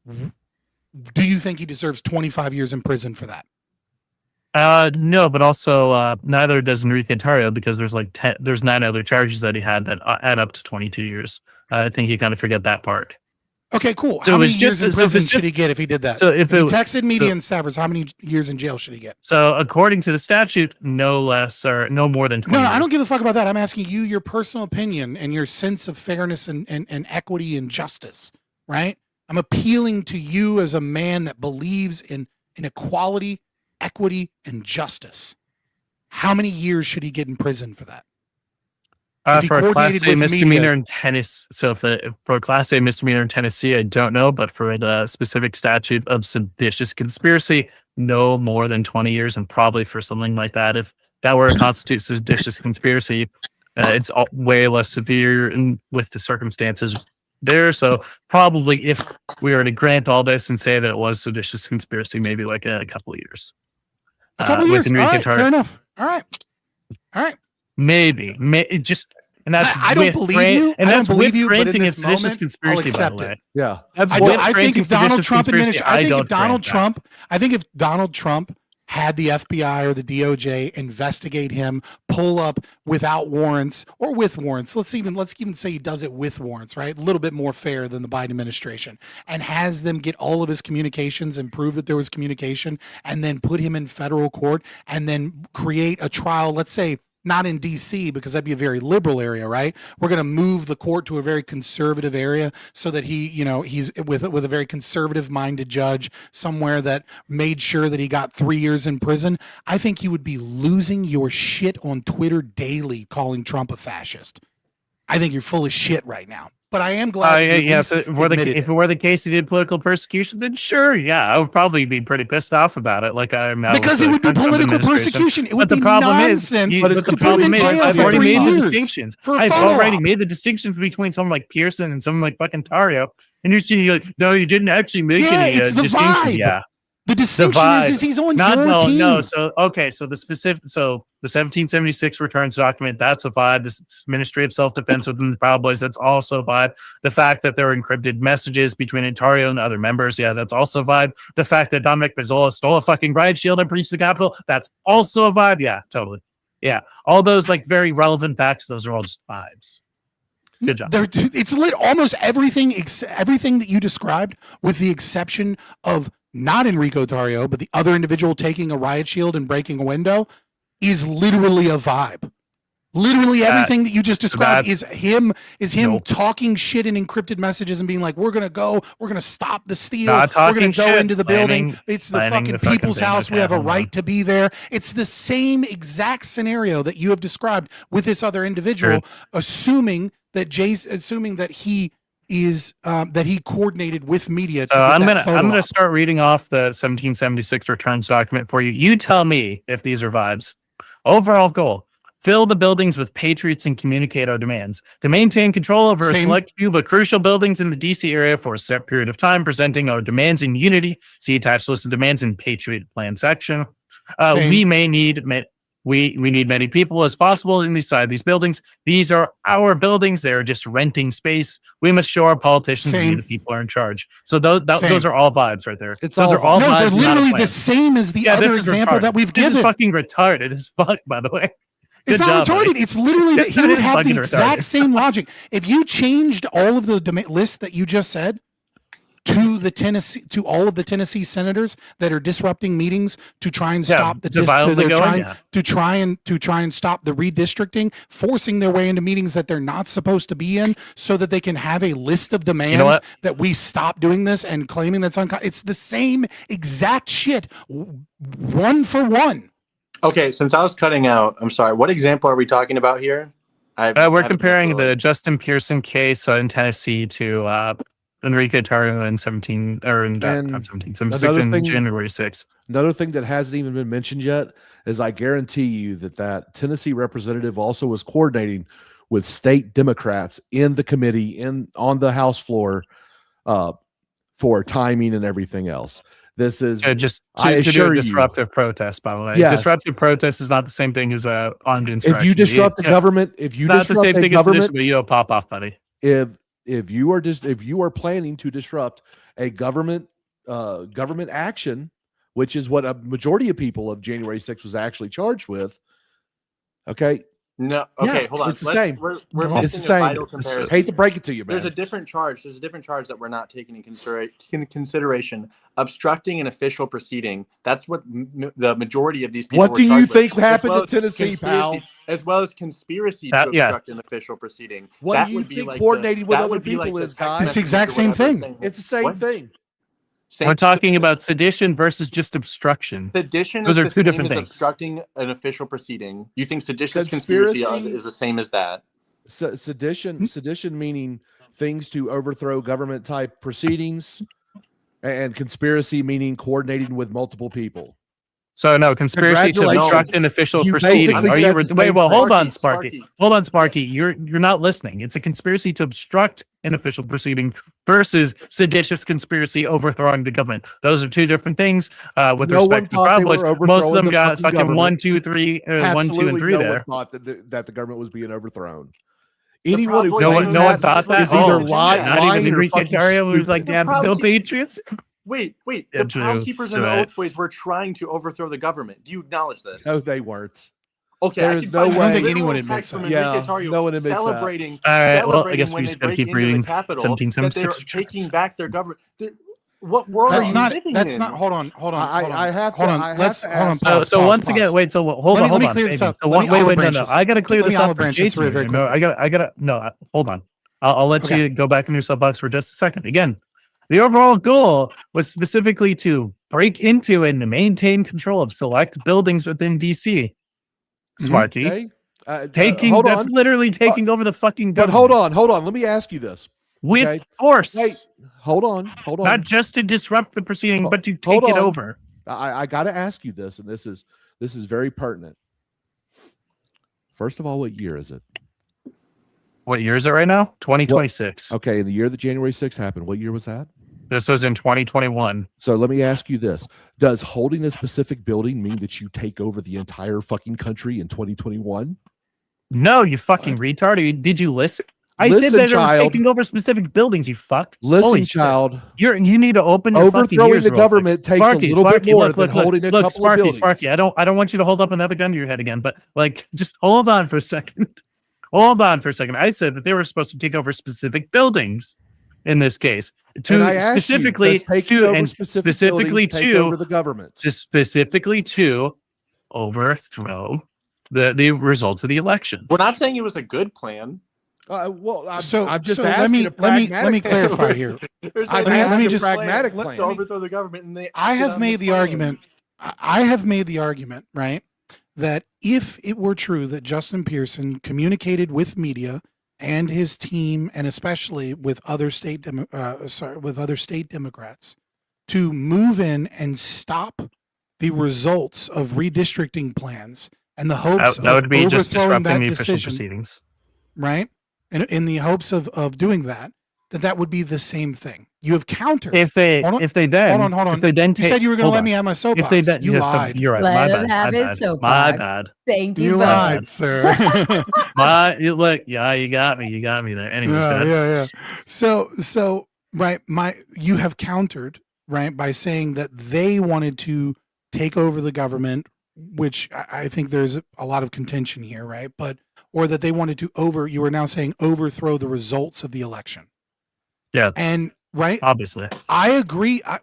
Do you think he deserves 25 years in prison for that? No, but also neither does Enrique Tarrio, because there's 9 other charges that he had that add up to 22 years. I think you kind of forget that part. Okay, cool. So how many years in prison should he get if he did that? So if he it texted media and staffers, how many years in jail should he get? So according to the statute, no less or no more than 20 No, years. I don't give a fuck about that. I'm asking you your personal opinion and your sense of fairness and equity and justice, right? I'm appealing to you as a man that believes in equality, equity, and justice. How many years should he get in prison for that? For a Class A misdemeanor in Tennessee, for a Class A misdemeanor in Tennessee, I don't know, but for the specific statute of seditious conspiracy, no more than 20 years, and probably for something like that, if that were a constitute seditious conspiracy, it's way less severe with the circumstances there. So probably if we were to grant all this and say that it was seditious conspiracy, maybe a couple of years. A couple of years. All right, fair enough. All right. Maybe just, and that's I don't believe you. And that's I don't believe you, but in granting this a seditious moment, conspiracy. I'll accept by the way. it. Yeah, That's I think if Donald Trump I think if Donald Trump had the FBI or the DOJ investigate him, pull up without warrants or with warrants. Let's even say he does it with warrants, right? A little bit more fair than the Biden administration, and has them get all of his communications and prove that there was communication, and then put him in federal court and then create a trial. Let's say not in DC, because that'd be a very liberal area, right? We're going to move the court to a very conservative area so that he's with a very conservative minded judge somewhere that made sure that he got 3 years in prison. I think you would be losing your shit on Twitter daily calling Trump a fascist. I think you're full of shit right now. But I am glad. If it were the case he did political persecution, then sure, yeah, I would probably be pretty pissed off about it. Like because it would be political persecution. It would be nonsense. But the problem is, I've already made the distinctions. I've already made the distinctions between someone like Pearson and someone like fucking Tario. And you're like, no, you didn't actually make any distinctions. Vibe. Yeah. The distinction is he's on your team. No. So the 1776 returns document, that's a vibe. This Ministry of Self-Defense within the Proud Boys, that's also a vibe. The fact that there were encrypted messages between Ontario and other members, yeah, that's also a vibe. The fact that Dominic Pizzola stole a fucking riot shield and breached the Capitol, that's also a vibe. Yeah, totally. Yeah, all those like very relevant facts, those are all just vibes. Good job. It's almost everything that you described, with the exception of not Enrico Tario, but the other individual taking a riot shield and breaking a window, is literally a vibe. Literally everything that you just described is him talking shit in encrypted messages and being like, we're going to stop the steal. We're going to go into the building. It's the fucking people's house. We have a right to be there. It's the same exact scenario that you have described with this other individual, assuming that he is that he coordinated with media. I'm gonna start reading off the 1776 returns document for you. You tell me if these are vibes. Overall goal: fill the buildings with patriots and communicate our demands. To maintain control over a select few but crucial buildings in the DC area for a set period of time, presenting our demands in unity. See attached list of demands in Patriot Plan section. We need many people as possible inside these buildings. These are our buildings. They're just renting space. We must show our politicians the people are in charge. So those are all vibes right there. Those are all vibes. They're literally the same as the other example that we've given. This is fucking retarded as fuck, by the way. It's not retarded. Buddy. It's literally that he would have the exact same logic. If you changed all of the lists that you just said to all of the Tennessee senators that are disrupting meetings to try and stop to try and stop the redistricting, forcing their way into meetings that they're not supposed to be in, so that they can have a list of demands that we stop doing this and claiming that's it's the same exact shit, one for one. Okay, since I was cutting out, I'm sorry. What example are we talking about here? We're comparing the Justin Pearson case in Tennessee to Enrique Tario in 1776 and January 6th. Another thing that hasn't even been mentioned yet is I guarantee you that Tennessee representative also was coordinating with state Democrats in the committee on the House floor for timing and everything else. This is just to do a disruptive protest, by the way. Yes. Disruptive protest is not the same thing as armed insurrection. If you disrupt the government, it's not the same thing as but you'll pop off, buddy. If you are planning to disrupt a government action, which is what a majority of people of January 6th was actually charged with, okay. No, okay, yeah, hold on. It's the same. We're it's the same. Vital comparison. Hate to break it to you, man. There's a different charge that we're not taking in consideration. Obstructing an official proceeding. That's what the majority of these people. What do you think happened to Tennessee, pal? As well as conspiracy to obstruct an official proceeding. What do you think coordinating with other people is, guys? It's the exact same thing. It's the same thing. We're talking about sedition versus just obstruction. Sedition Those are two different things. Obstructing an official proceeding. You think sedition is conspiracy is the same as that? Sedition meaning things to overthrow government type proceedings, and conspiracy meaning coordinating with multiple people. So no, conspiracy to obstruct an official proceeding. Hold on, Sparky. Hold on, Sparky. You're not listening. It's a conspiracy to obstruct an official proceeding versus seditious conspiracy overthrowing the government. Those are two different things. With respect to Proud Boys, most of them got fucking 1, 2, 3, 1, 2, and 3 there. Thought that the government was being overthrown. Anyone who no one thought that is either lying or fucking was like, "Damn, Bill Patriots." Wait. Yeah, The Proud Keepers and the right. Oath Boys were trying to overthrow the government. Do you acknowledge this? No, they weren't. Okay, There I is can no find way- I don't think literal anyone text admits from that. Enrique Yeah, Tarrio no one admits that. celebrating. All right, well, I celebrating guess we when just they gotta break keep into reading the Capitol, that 1776 they're taking back their government. What world That's are not. you living That's in? not. Hold on. I have hold to- on. I have Let's to hold on. ask- Pause, So pause, once pause. again, wait. So hold Let on, me hold on. clear this Fabian. up. So Let me wait, olive no. branch this. I gotta clear Let me this up olive for branch this Jason. very No, quickly. I gotta. No, hold on. I'll let Okay. you go back in your soapbox for just a second. Again, the overall goal was specifically to break into and maintain control of select buildings within DC. Smarky. Okay. Taking that's literally taking over the fucking But government. hold on. Let me ask you this. With okay? force. Wait, hold on. Not just to disrupt the proceeding, but to Hold take it on. over. I got to ask you this, and this is very pertinent. First of all, what year is it? What year is it right now? 2026. Okay, in the year that January 6th happened, what year was that? This was in 2021. So let me ask you this. Does holding a specific building mean that you take over the entire fucking country in 2021? No, you fucking retard. Did you listen? I Listen, said that they were child. taking over specific buildings, you fuck. Listen, Holy shit. child. You need to open your fucking Overthrowing ears the real quick. government takes Sparky, a little Sparky, bit more look, than holding a couple Sparky, of buildings. Sparky, I don't want you to hold up another gun to your head again, but like just hold on for a second. Hold on for a second. I said that they were supposed to take over specific buildings in this case. And I asked you, Specifically does taking to over and specific specifically buildings take to over the government. specifically to overthrow the results of the election. We're not saying it was a good plan. Well, I'm So just let asking me a let me pragmatic clarify plan. here. There's I'm no asking me a just- pragmatic plan plan. to overthrow the government, and they I acted have on made the plan. argument. I have made the argument, right, that if it were true that Justin Pearson communicated with media and his team, and especially with other state Democrats, to move in and stop the results of redistricting plans and the hopes That would of be just overthrowing disrupting that the official decision, proceedings. right? And in the hopes of doing that, that would be the same thing. You have countered. If they Hold on. then hold on. if they then You said you were going to hold let on. me have my soapbox. If they then You yes, lied. you're right. Let My him bad. have My his bad. soapbox. My bad. Thank you, You both. lied, sir. You look. Yeah, you got me. You got me there. Anyways, go ahead. yeah. So right, you have countered, right, by saying that they wanted to take over the government, which I think there's a lot of contention here, right? Or that they wanted to you are now saying overthrow the results of the election. Yeah. And right, Obviously. I agree. I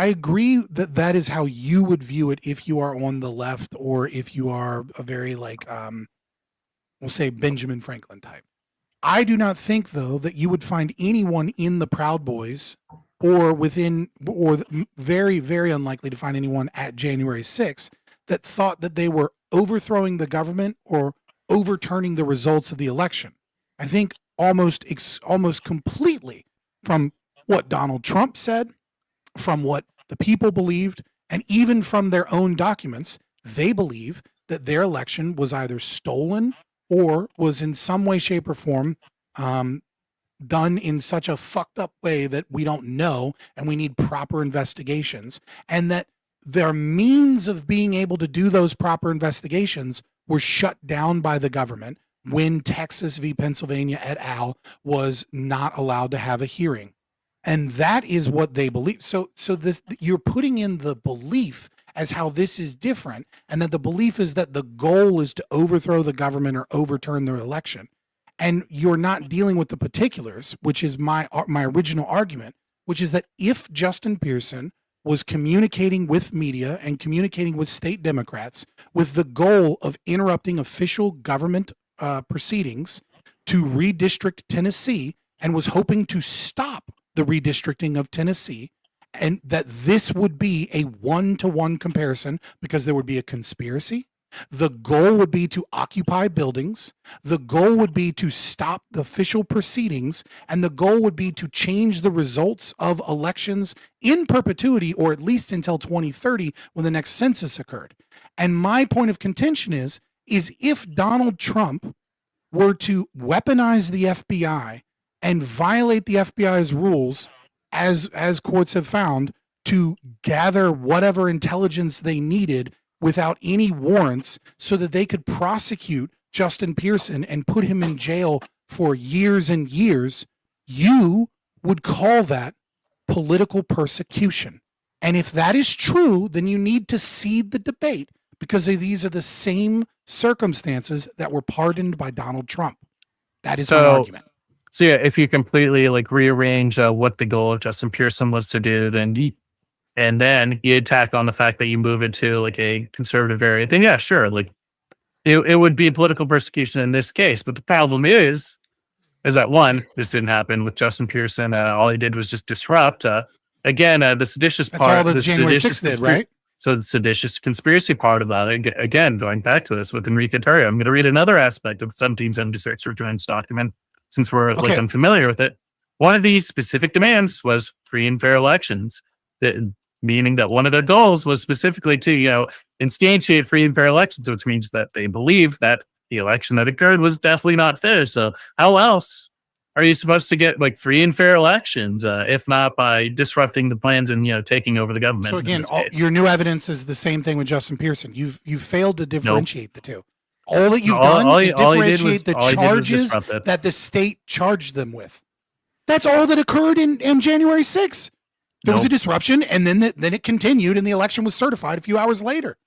agree that is how you would view it if you are on the left, or if you are a very we'll say Benjamin Franklin type. I do not think, though, that you would find anyone in the Proud Boys or very, very unlikely to find anyone at January 6th that thought that they were overthrowing the government or overturning the results of the election. I think almost completely from what Donald Trump said, from what the people believed, and even from their own documents, they believe that their election was either stolen or was in some way, shape, or form done in such a fucked up way that we don't know, and we need proper investigations, and that their means of being able to do those proper investigations were shut down by the government when Texas v. Pennsylvania et al. Was not allowed to have a hearing. And that is what they believe. So you're putting in the belief as how this is different, and that the belief is that the goal is to overthrow the government or overturn the election. And you're not dealing with the particulars, which is my original argument, which is that if Justin Pearson was communicating with media and communicating with state Democrats with the goal of interrupting official government proceedings to redistrict Tennessee, and was hoping to stop the redistricting of Tennessee, and that this would be a one-to-one comparison because there would be a conspiracy. The goal would be to occupy buildings. The goal would be to stop the official proceedings. And the goal would be to change the results of elections in perpetuity, or at least until 2030 when the next census occurred. And my point of contention is if Donald Trump were to weaponize the FBI and violate the FBI's rules, as courts have found, to gather whatever intelligence they needed without any warrants so that they could prosecute Justin Pearson and put him in jail for years and years, you would call that political persecution. And if that is true, then you need to cede the debate because these are the same circumstances that were pardoned by Donald Trump. That is my argument. So yeah, if you completely like rearrange what the goal of Justin Pearson was to do, then you attack on the fact that you move it to like a conservative area, then yeah, sure, like it would be political persecution in this case. But the problem is that one, this didn't happen with Justin Pearson. All he did was just disrupt. Again, the seditious That's part. all that January 6th did, right? So the seditious conspiracy part of that, again, going back to this with Enrique Tarrio, I'm going to read another aspect of the 1776 rejoins document, since we're like unfamiliar with it. One of these specific demands was free and fair elections, meaning that one of their goals was specifically to, instantiate free and fair elections, which means that they believe that the election that occurred was definitely not fair. So how else are you supposed to get like free and fair elections, if not by disrupting the plans and taking over the government? So again, your new evidence is the same thing with Justin Pearson. You've failed to differentiate the two. All that you've done is differentiate the charges that the state charged them with. That's all that occurred in January 6th. There was a disruption, and then it continued, and the election was certified a few hours later.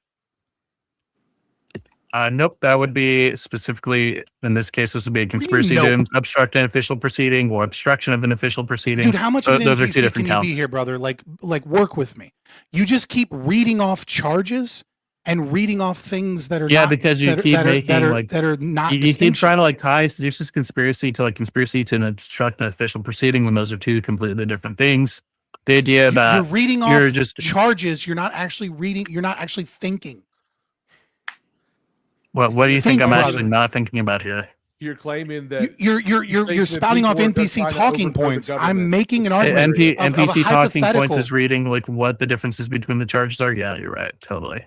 Nope, that would be specifically, in this case, this would be a conspiracy to obstruct an official proceeding or obstruction of an official proceeding. Dude, how much of an those are two NPC different can you counts. be here, brother? Like work with me. You just keep reading off charges and reading off things that are because you keep making that are not. You keep trying to like tie seditious conspiracy to conspiracy to obstruct an official proceeding when those are two completely different things. The idea that you're reading off charges, you're not actually reading. You're not actually thinking. What do you think I'm actually not thinking about here? You're claiming that you're spouting off NPC talking points. I'm making an argument. NPC talking points hypothetical. is reading like what the differences between the charges are. Yeah, you're right. Totally.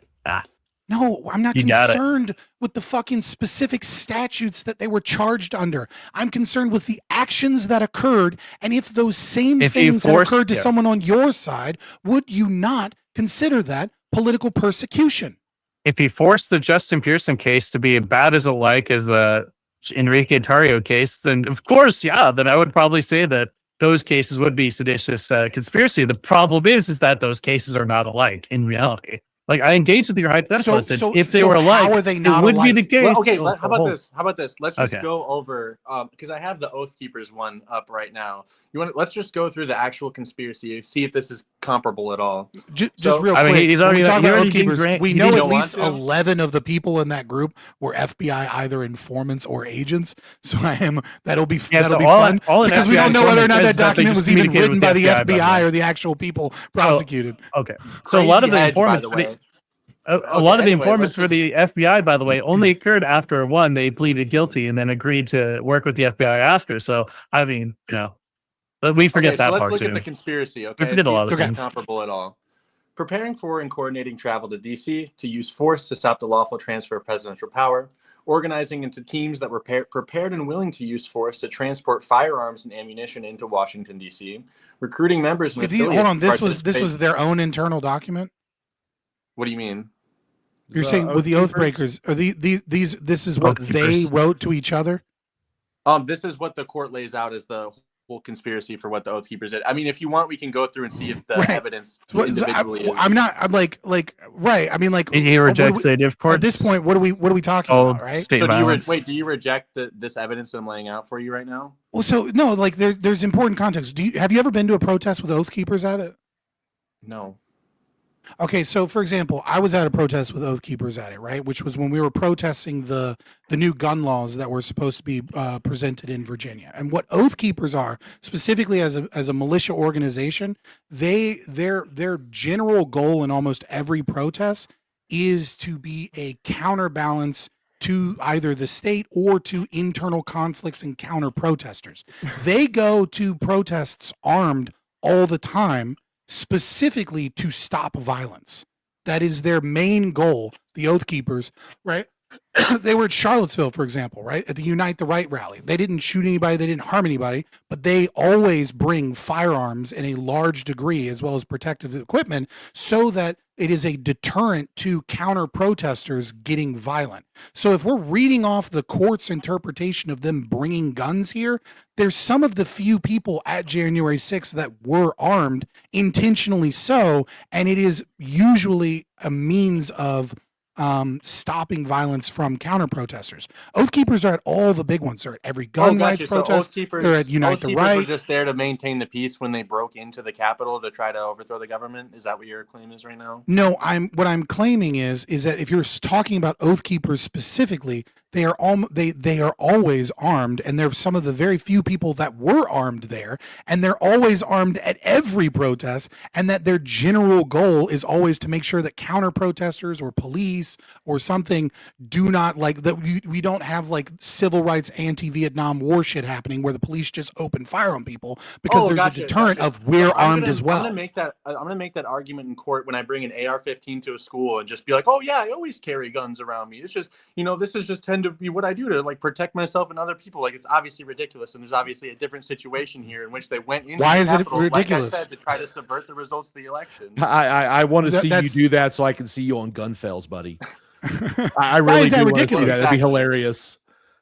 No, I'm not concerned with the fucking specific statutes that they were charged under. I'm concerned with the actions that occurred, and if those same things had occurred to someone on your side, would you not consider that political persecution? If he forced the Justin Pearson case to be about as alike as the Enrique Tarrio case, then of course, then I would probably say that those cases would be seditious conspiracy. The problem is that those cases are not alike in reality. Like I engaged with your hypothetical. If they were alike, how are they not it would alike? be the case. Well, okay, how about this? How about this? Let's just go over because I have the Oath Keepers one up right now. Let's just go through the actual conspiracy, see if this is comparable at all. Just real quick. He's already, when we talk about Oath being Keepers, we know at least 11 of the people in that group were FBI either informants or agents. So that'll be fun because we don't know whether or not that document was even written by the FBI or the actual people prosecuted. So a lot of the informants a lot of the informants for the FBI, by the way, only occurred after one, they pleaded guilty and then agreed to work with the FBI after. So, I mean, we forget that part too. Let's look at the conspiracy, okay? We forget a lot of things. Comparable at all. Preparing for and coordinating travel to D.C. to use force to stop the lawful transfer of presidential power. Organizing into teams that were prepared and willing to use force to transport firearms and ammunition into Washington, D.C. Recruiting members and affiliates. Hold on, this was their own internal document? What do you mean? You're saying with the Oath Breakers, are this is what they wrote to each other? This is what the court lays out as the whole conspiracy for what the Oath Keepers did. I mean, if you want, we can go through and see if the evidence individually is. I'm like right. I mean, like he rejects it. Of course. At this point, what are we talking about, right? So do you reject this evidence I'm laying out for you right now? Well, so no, like there's important context. Have you ever been to a protest with Oath Keepers at it? No. Okay, so for example, I was at a protest with Oath Keepers at it, right? Which was when we were protesting the new gun laws that were supposed to be presented in Virginia. And what Oath Keepers are, specifically as a militia organization, their general goal in almost every protest is to be a counterbalance to either the state or to internal conflicts and counter protesters. They go to protests armed all the time, specifically to stop violence. That is their main goal, the Oath Keepers, right? they were at Charlottesville, for example, right? At the Unite the Right rally. They didn't shoot anybody, they didn't harm anybody, but they always bring firearms in a large degree as well as protective equipment so that it is a deterrent to counter protesters getting violent. So if we're reading off the court's interpretation of them bringing guns here, there's some of the few people at January 6th that were armed, intentionally so, and it is usually a means of stopping violence from counter protesters. Oath Keepers are at all the big ones. They're at every gun rights protest. They're at Unite the Right. Were just there to maintain the peace when they broke into the Capitol to try to overthrow the government. Is that what your claim is right now? No, what I'm claiming is that if you're talking about Oath Keepers specifically, they are always armed, and they're some of the very few people that were armed there, and they're always armed at every protest, and that their general goal is always to make sure that counter protesters or police or something do not like that. We don't have like civil rights anti-Vietnam War shit happening where the police just open fire on people, because there's a deterrent of we're armed as well. I'm gonna make that argument in court when I bring an AR-15 to a school and just be like, oh yeah, I always carry guns around me. It's just, this is just to be what I do to like protect myself and other people. Like, it's obviously ridiculous, and there's obviously a different situation here in which they went into Why the is it Capitol, ridiculous? like I said, to try to subvert the results of the election. I want to see you that's- do that so I can see you on gun fails, buddy. I really is that do want to see ridiculous? that. That'd be hilarious.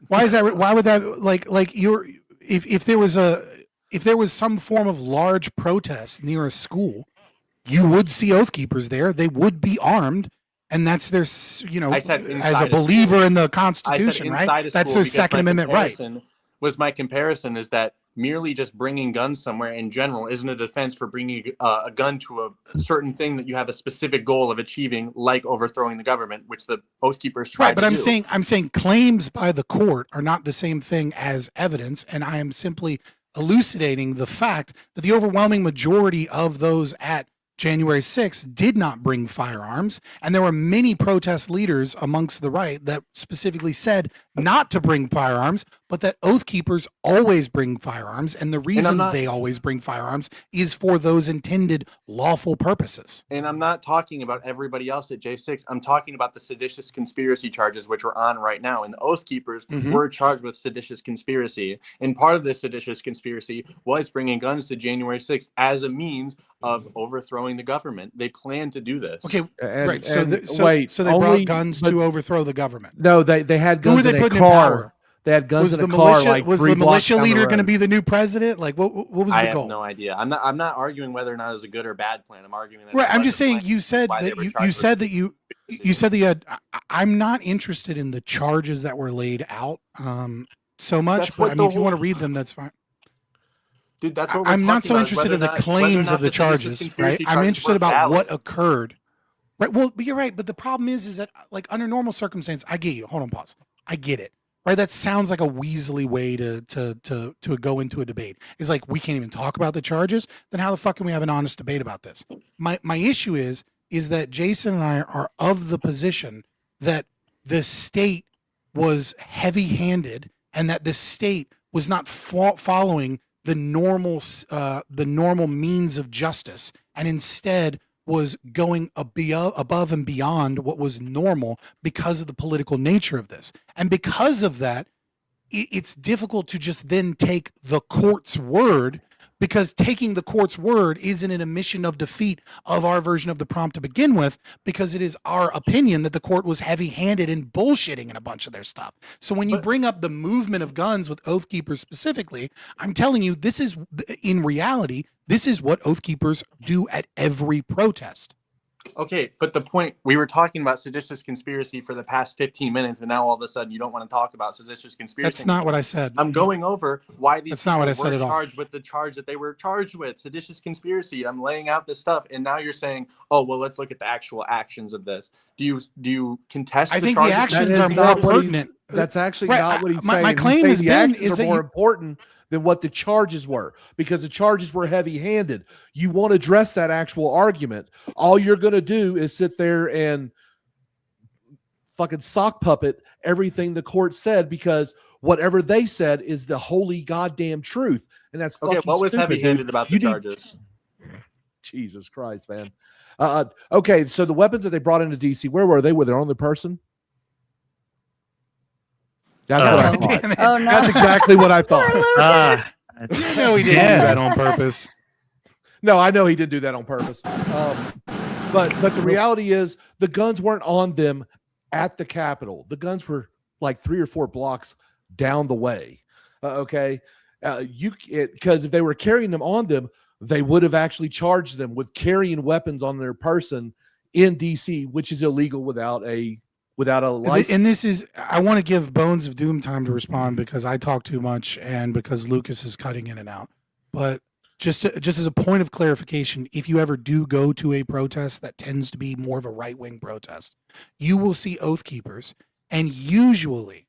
Why is that? Why would that like you're if there was some form of large protest near a school, you would see Oath Keepers there. They would be armed, and that's their I said as inside a a believer school. in the I said Constitution, inside right? a That's school their because Second my Amendment right. My comparison is that merely just bringing guns somewhere in general isn't a defense for bringing a gun to a certain thing that you have a specific goal of achieving, like overthrowing the government, which the Oath Keepers tried Right, but to I'm saying claims by the court are not the same thing as evidence, and I am simply elucidating the fact that the overwhelming majority of those at January 6th did not bring firearms, and there were many protest leaders amongst the right that specifically said not to bring firearms, but that Oath Keepers always bring firearms, and the reason they always bring firearms is for those intended lawful purposes. And I'm not talking about everybody else at J6. I'm talking about the seditious conspiracy charges, which are on right now. And the Oath Keepers were charged with seditious conspiracy. And part of this seditious conspiracy was bringing guns to January 6th as a means of overthrowing the government. They planned to do this. Okay, right. So, and so they brought guns to overthrow the government. No, they had Who were guns they in a putting in car. power? They had guns in a car. Militia, Like was 3 the blocks militia down the leader going to road. be the new president? Like, what was the I goal? have no idea. I'm not arguing whether or not it was a good or bad plan. I'm arguing that. Right. I'm it just was saying. a You said why they that were you charged said with that you said that you had. I'm not interested in the charges that were laid out so much, That's but what I the mean, if you want to whole- read them, that's fine. Dude, that's what we're I'm not talking so about, interested whether in the or not- claims whether or of not the seditious charges, conspiracy right? I'm charges interested were about valid. what occurred. Right. Well, but you're right. But the problem is that like under normal circumstances, I get you. Hold on, pause. I get it. Right. That sounds like a weaselly way to go into a debate. It's like we can't even talk about the charges. Then how the fuck can we have an honest debate about this? My issue is that Jason and I are of the position that the state was heavy-handed and that the state was not following the normal means of justice, and instead was going above and beyond what was normal because of the political nature of this. And because of that, it's difficult to just then take the court's word, because taking the court's word isn't an admission of defeat of our version of the prompt to begin with, because it is our opinion that the court was heavy-handed and bullshitting in a bunch of their stuff. So when you bring up the movement of guns with Oath Keepers specifically, I'm telling you, this is, in reality, this is what Oath Keepers do at every protest. Okay, but the point, we were talking about seditious conspiracy for the past 15 minutes, and now all of a sudden you don't want to talk about seditious conspiracy. That's not what I said. I'm going over why these That's not what I said were at all. charged with the charge that they were charged with, seditious conspiracy. I'm laying out this stuff, and now you're saying, oh, well, let's look at the actual actions of this. Do you contest I the think the charges? actions are more pertinent. That's actually Right, not what he's my saying. claim He's has saying been the actions is are that more you- important than what the charges were, because the charges were heavy-handed. You won't address that actual argument. All you're going to do is sit there and fucking sock puppet everything the court said, because whatever they said is the holy goddamn truth, and that's Okay, fucking what was stupid, heavy-handed dude. about the You need- charges? Jesus Christ, man. Okay, so the weapons that they brought into DC, where were they? Were they on the person? That's what I thought. Damn it. Oh, no. That's exactly what I thought. You know he didn't do that on purpose. No, I know he didn't do that on purpose. But the reality is the guns weren't on them at the Capitol. The guns were like 3 or 4 blocks down the way. Okay. Because if they were carrying them on them, they would have actually charged them with carrying weapons on their person in DC, which is illegal without a license. And this is, I want to give Bones of Doom time to respond because I talk too much and because Lucas is cutting in and out. But just as a point of clarification, if you ever do go to a protest that tends to be more of a right-wing protest, you will see Oath Keepers, and usually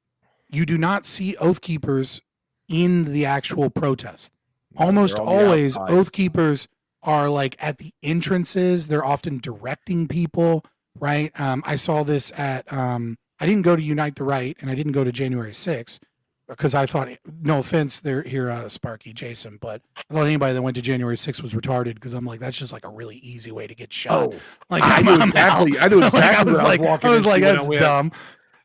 you do not see Oath Keepers in the actual protest. Almost always Oath Keepers are like at the entrances. They're often directing people, right? I saw this at, I didn't go to Unite the Right and I didn't go to January 6th because I thought, no offense there here, Sparky, Jason, but I thought anybody that went to January 6th was retarded because I'm like, that's just like a really easy way to get shot. Like I knew exactly what I was walking I was like, into when that's I went. dumb.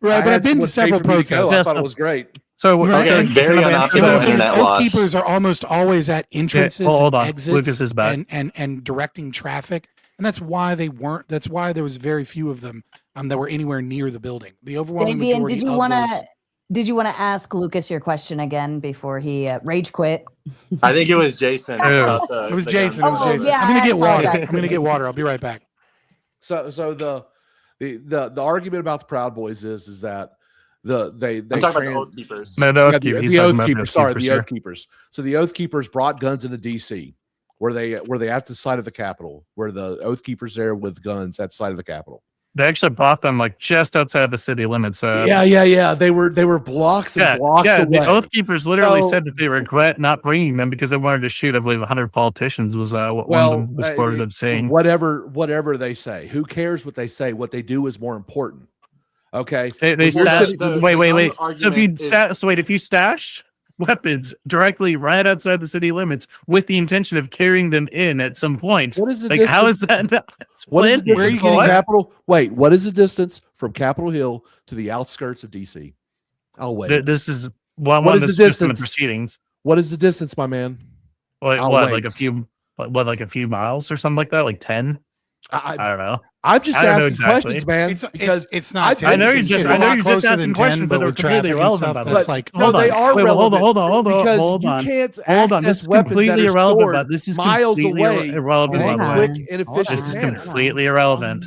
Right, but I've been to several protests. I thought it was great. So Right. Very unoptimal internet Oath loss. Keepers are almost always at entrances, hold on. exits, Lucas is back. and directing traffic, and that's why they weren't. That's why there was very few of them that were anywhere near the building. The overwhelming Fabian, majority. did you want to? Did you want to ask Lucas your question again before he rage quit? I think it was Jason. about the- It was the Jason. gun. It was Jason. yeah, I'm gonna I get water. apologize. I'm gonna get water. I'll be right back. So the argument about the Proud Boys is that they I'm talking about the Oath Keepers. No, the Yeah, Oath Keepers. He's the talking Oath about Keepers. Sorry, the here. Oath Keepers. So the Oath Keepers brought guns into DC. Were they at the side of the Capitol? Were the Oath Keepers there with guns at the side of the Capitol? They actually bought them like just outside the city limits. Yeah. They were blocks and blocks away. The Oath Keepers literally So- said that they regret not bringing them because they wanted to shoot, I believe, 100 politicians was what one of them was quoted as saying. Whatever they say. Who cares what they say? What they do is more important. Okay. They We're stash. sitting- Wait. So argument if you stash weapons directly right outside the city limits with the intention of carrying them in at some point, What is the like how is distance- that? Not What is the planned? Where are you distance from getting Capitol? Wait, what is the distance from Capitol Hill to the outskirts of DC? I'll wait. This is one What of is the the just in the distance? proceedings. What is the distance, my man? Like I'll what? wait. Like a few miles or something like that? Like 10? I don't know. I'm just I don't know asking exactly. questions, man. because it's not. I know you're It's just a lot asking closer questions than 10, that but are with completely traffic and irrelevant. stuff, By that's the way. like no, they are Wait, well, relevant. hold on. Because Hold you on. can't Hold on. This access is weapons that completely are irrelevant. stored But this is miles completely away irrelevant. in By a the way. quick and efficient This is manner. completely irrelevant.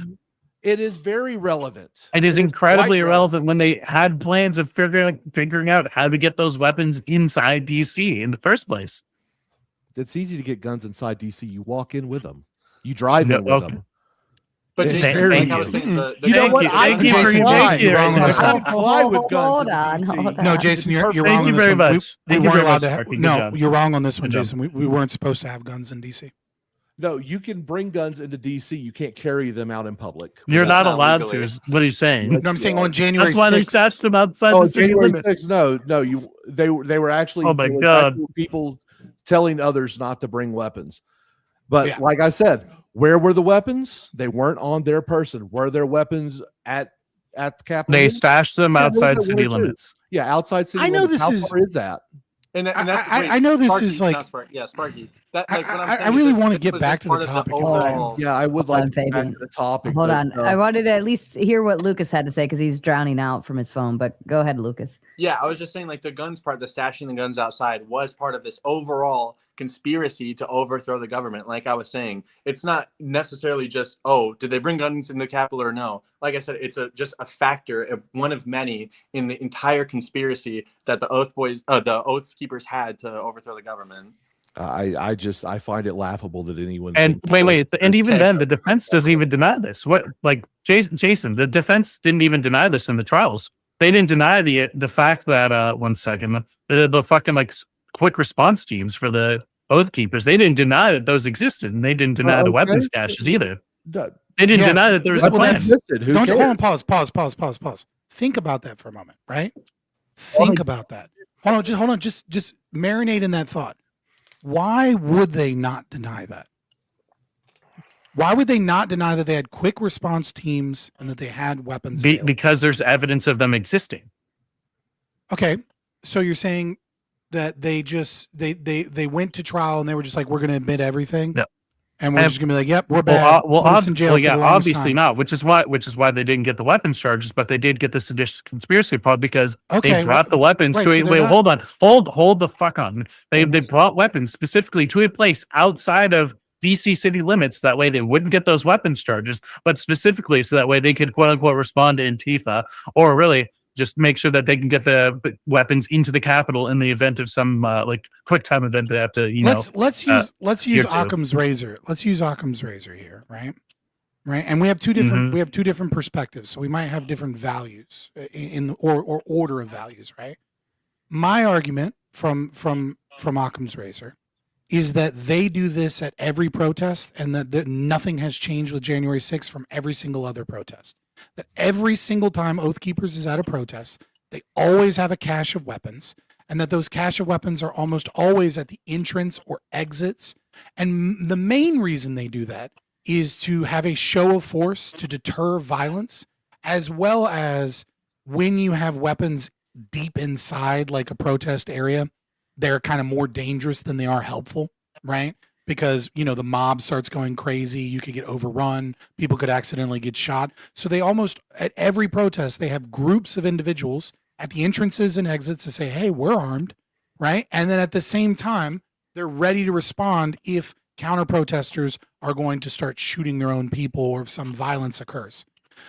It is very relevant. It is It incredibly quite irrelevant when they had plans of figuring out how to get those weapons inside DC in the first place. It's easy to get guns inside DC. You walk in with them. You drive No, in with okay. them. But It's Jason, very like I was easy. saying, the You know Thank what? you. I Thank you can for your fly. Jason right there. I can fly with guns. Hold in on, DC. hold No, on. Jason, you're Thank wrong you on this very one. much. We Thank you weren't very allowed much, to have. Sparky. Good No, job. you're wrong on this one, Good job. Jason. We weren't supposed to have guns in DC. No, you can bring guns into DC. You can't carry them out in public. You're without- not allowed legally. to, is what he's saying. No, I'm saying on January That's why they 6th. stashed them outside Oh, the city January limit. 6th. No. They were actually. Oh my there was God. actual people telling others not to bring weapons. But Yeah. like I said, where were the weapons? They weren't on their person. Were there weapons at the Capitol? They Hill? stashed them Yeah, there outside was city one or two. limits. Yeah, outside city. I know limits. this How is- far is that? And that's I know this is like. Sparky. That, I- like, what I'm I saying is really this- wanna this get was back just to the part of topic. overall- Yeah, I would Hold on, like to get back Fabian. to the topic. Hold but, on. I wanted to at least hear what Lucas had to say because he's drowning out from his phone. But go ahead, Lucas. Yeah, I was just saying, like, the guns part, the stashing the guns outside was part of this overall conspiracy to overthrow the government. Like I was saying, it's not necessarily just, oh, did they bring guns in the Capitol or no? Like I said, it's just a factor of one of many in the entire conspiracy that the Oath Keepers had to overthrow the government. I find it laughable that anyone. And wait, and even then, the defense doesn't even deny this. What, like Jason, the defense didn't even deny this in the trials. They didn't deny the fact that 1 second, the fucking like quick response teams for the Oath Keepers, they didn't deny that those existed, and they didn't deny the weapons caches either. They didn't deny that there was a plan. Don't hold on, pause. Think about that for a moment, right? Think about that. Hold on, just marinate in that thought. Why would they not deny that? Why would they not deny that they had quick response teams and that they had weapons? Because there's evidence of them existing. Okay, so you're saying that they just they went to trial and they were just like, we're going to admit everything, and we're just going to be like, yep, we're bad. Put us in jail for the longest obviously time. not. Which is why they didn't get the weapons charges, but they did get the seditious conspiracy part because they brought the weapons to. Wait, hold on, hold the fuck on. They brought weapons specifically to a place outside of DC city limits. That way they wouldn't get those weapons charges, but specifically so that way they could quote unquote respond to Antifa, or really just make sure that they can get the weapons into the Capitol in the event of some like quick time event they have to, let's use Occam's razor. Let's use Occam's razor here, right? And we have two different perspectives, so we might have different values or order of values, right? My argument from Occam's razor is that they do this at every protest, and that nothing has changed with January 6th from every single other protest. That every single time Oath Keepers is at a protest, they always have a cache of weapons, and that those cache of weapons are almost always at the entrance or exits. And the main reason they do that is to have a show of force to deter violence, as well as when you have weapons deep inside like a protest area, they're kind of more dangerous than they are helpful, right? Because, the mob starts going crazy, you could get overrun, people could accidentally get shot. So they almost, at every protest, they have groups of individuals at the entrances and exits to say, hey, we're armed, right? And then at the same time, they're ready to respond if counter-protesters are going to start shooting their own people or if some violence occurs.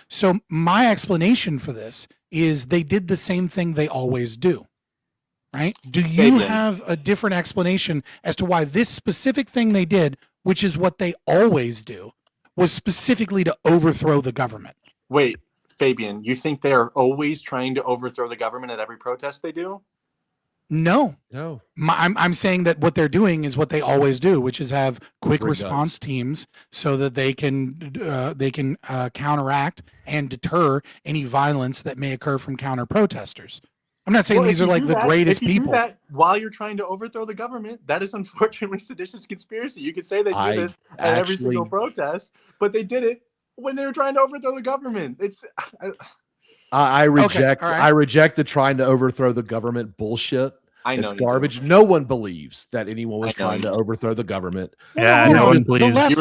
So my explanation for this is they did the same thing they always do. Right? Do you have a different explanation as to why this specific thing they did, which is what they always do, was specifically to overthrow the government? Wait, Fabian, you think they are always trying to overthrow the government at every protest they do? No. I'm saying that what they're doing is what they always do, which is have quick response teams so that they can counteract and deter any violence that may occur from counter protesters. I'm not saying these are like the greatest people. Do that while you're trying to overthrow the government, that is unfortunately seditious conspiracy. You could say they do this at every single protest, but they did it when they were trying to overthrow the government. I reject the trying to overthrow the government bullshit. I know it's garbage. No one believes that anyone was trying to overthrow the government. Yeah, no one believes. The left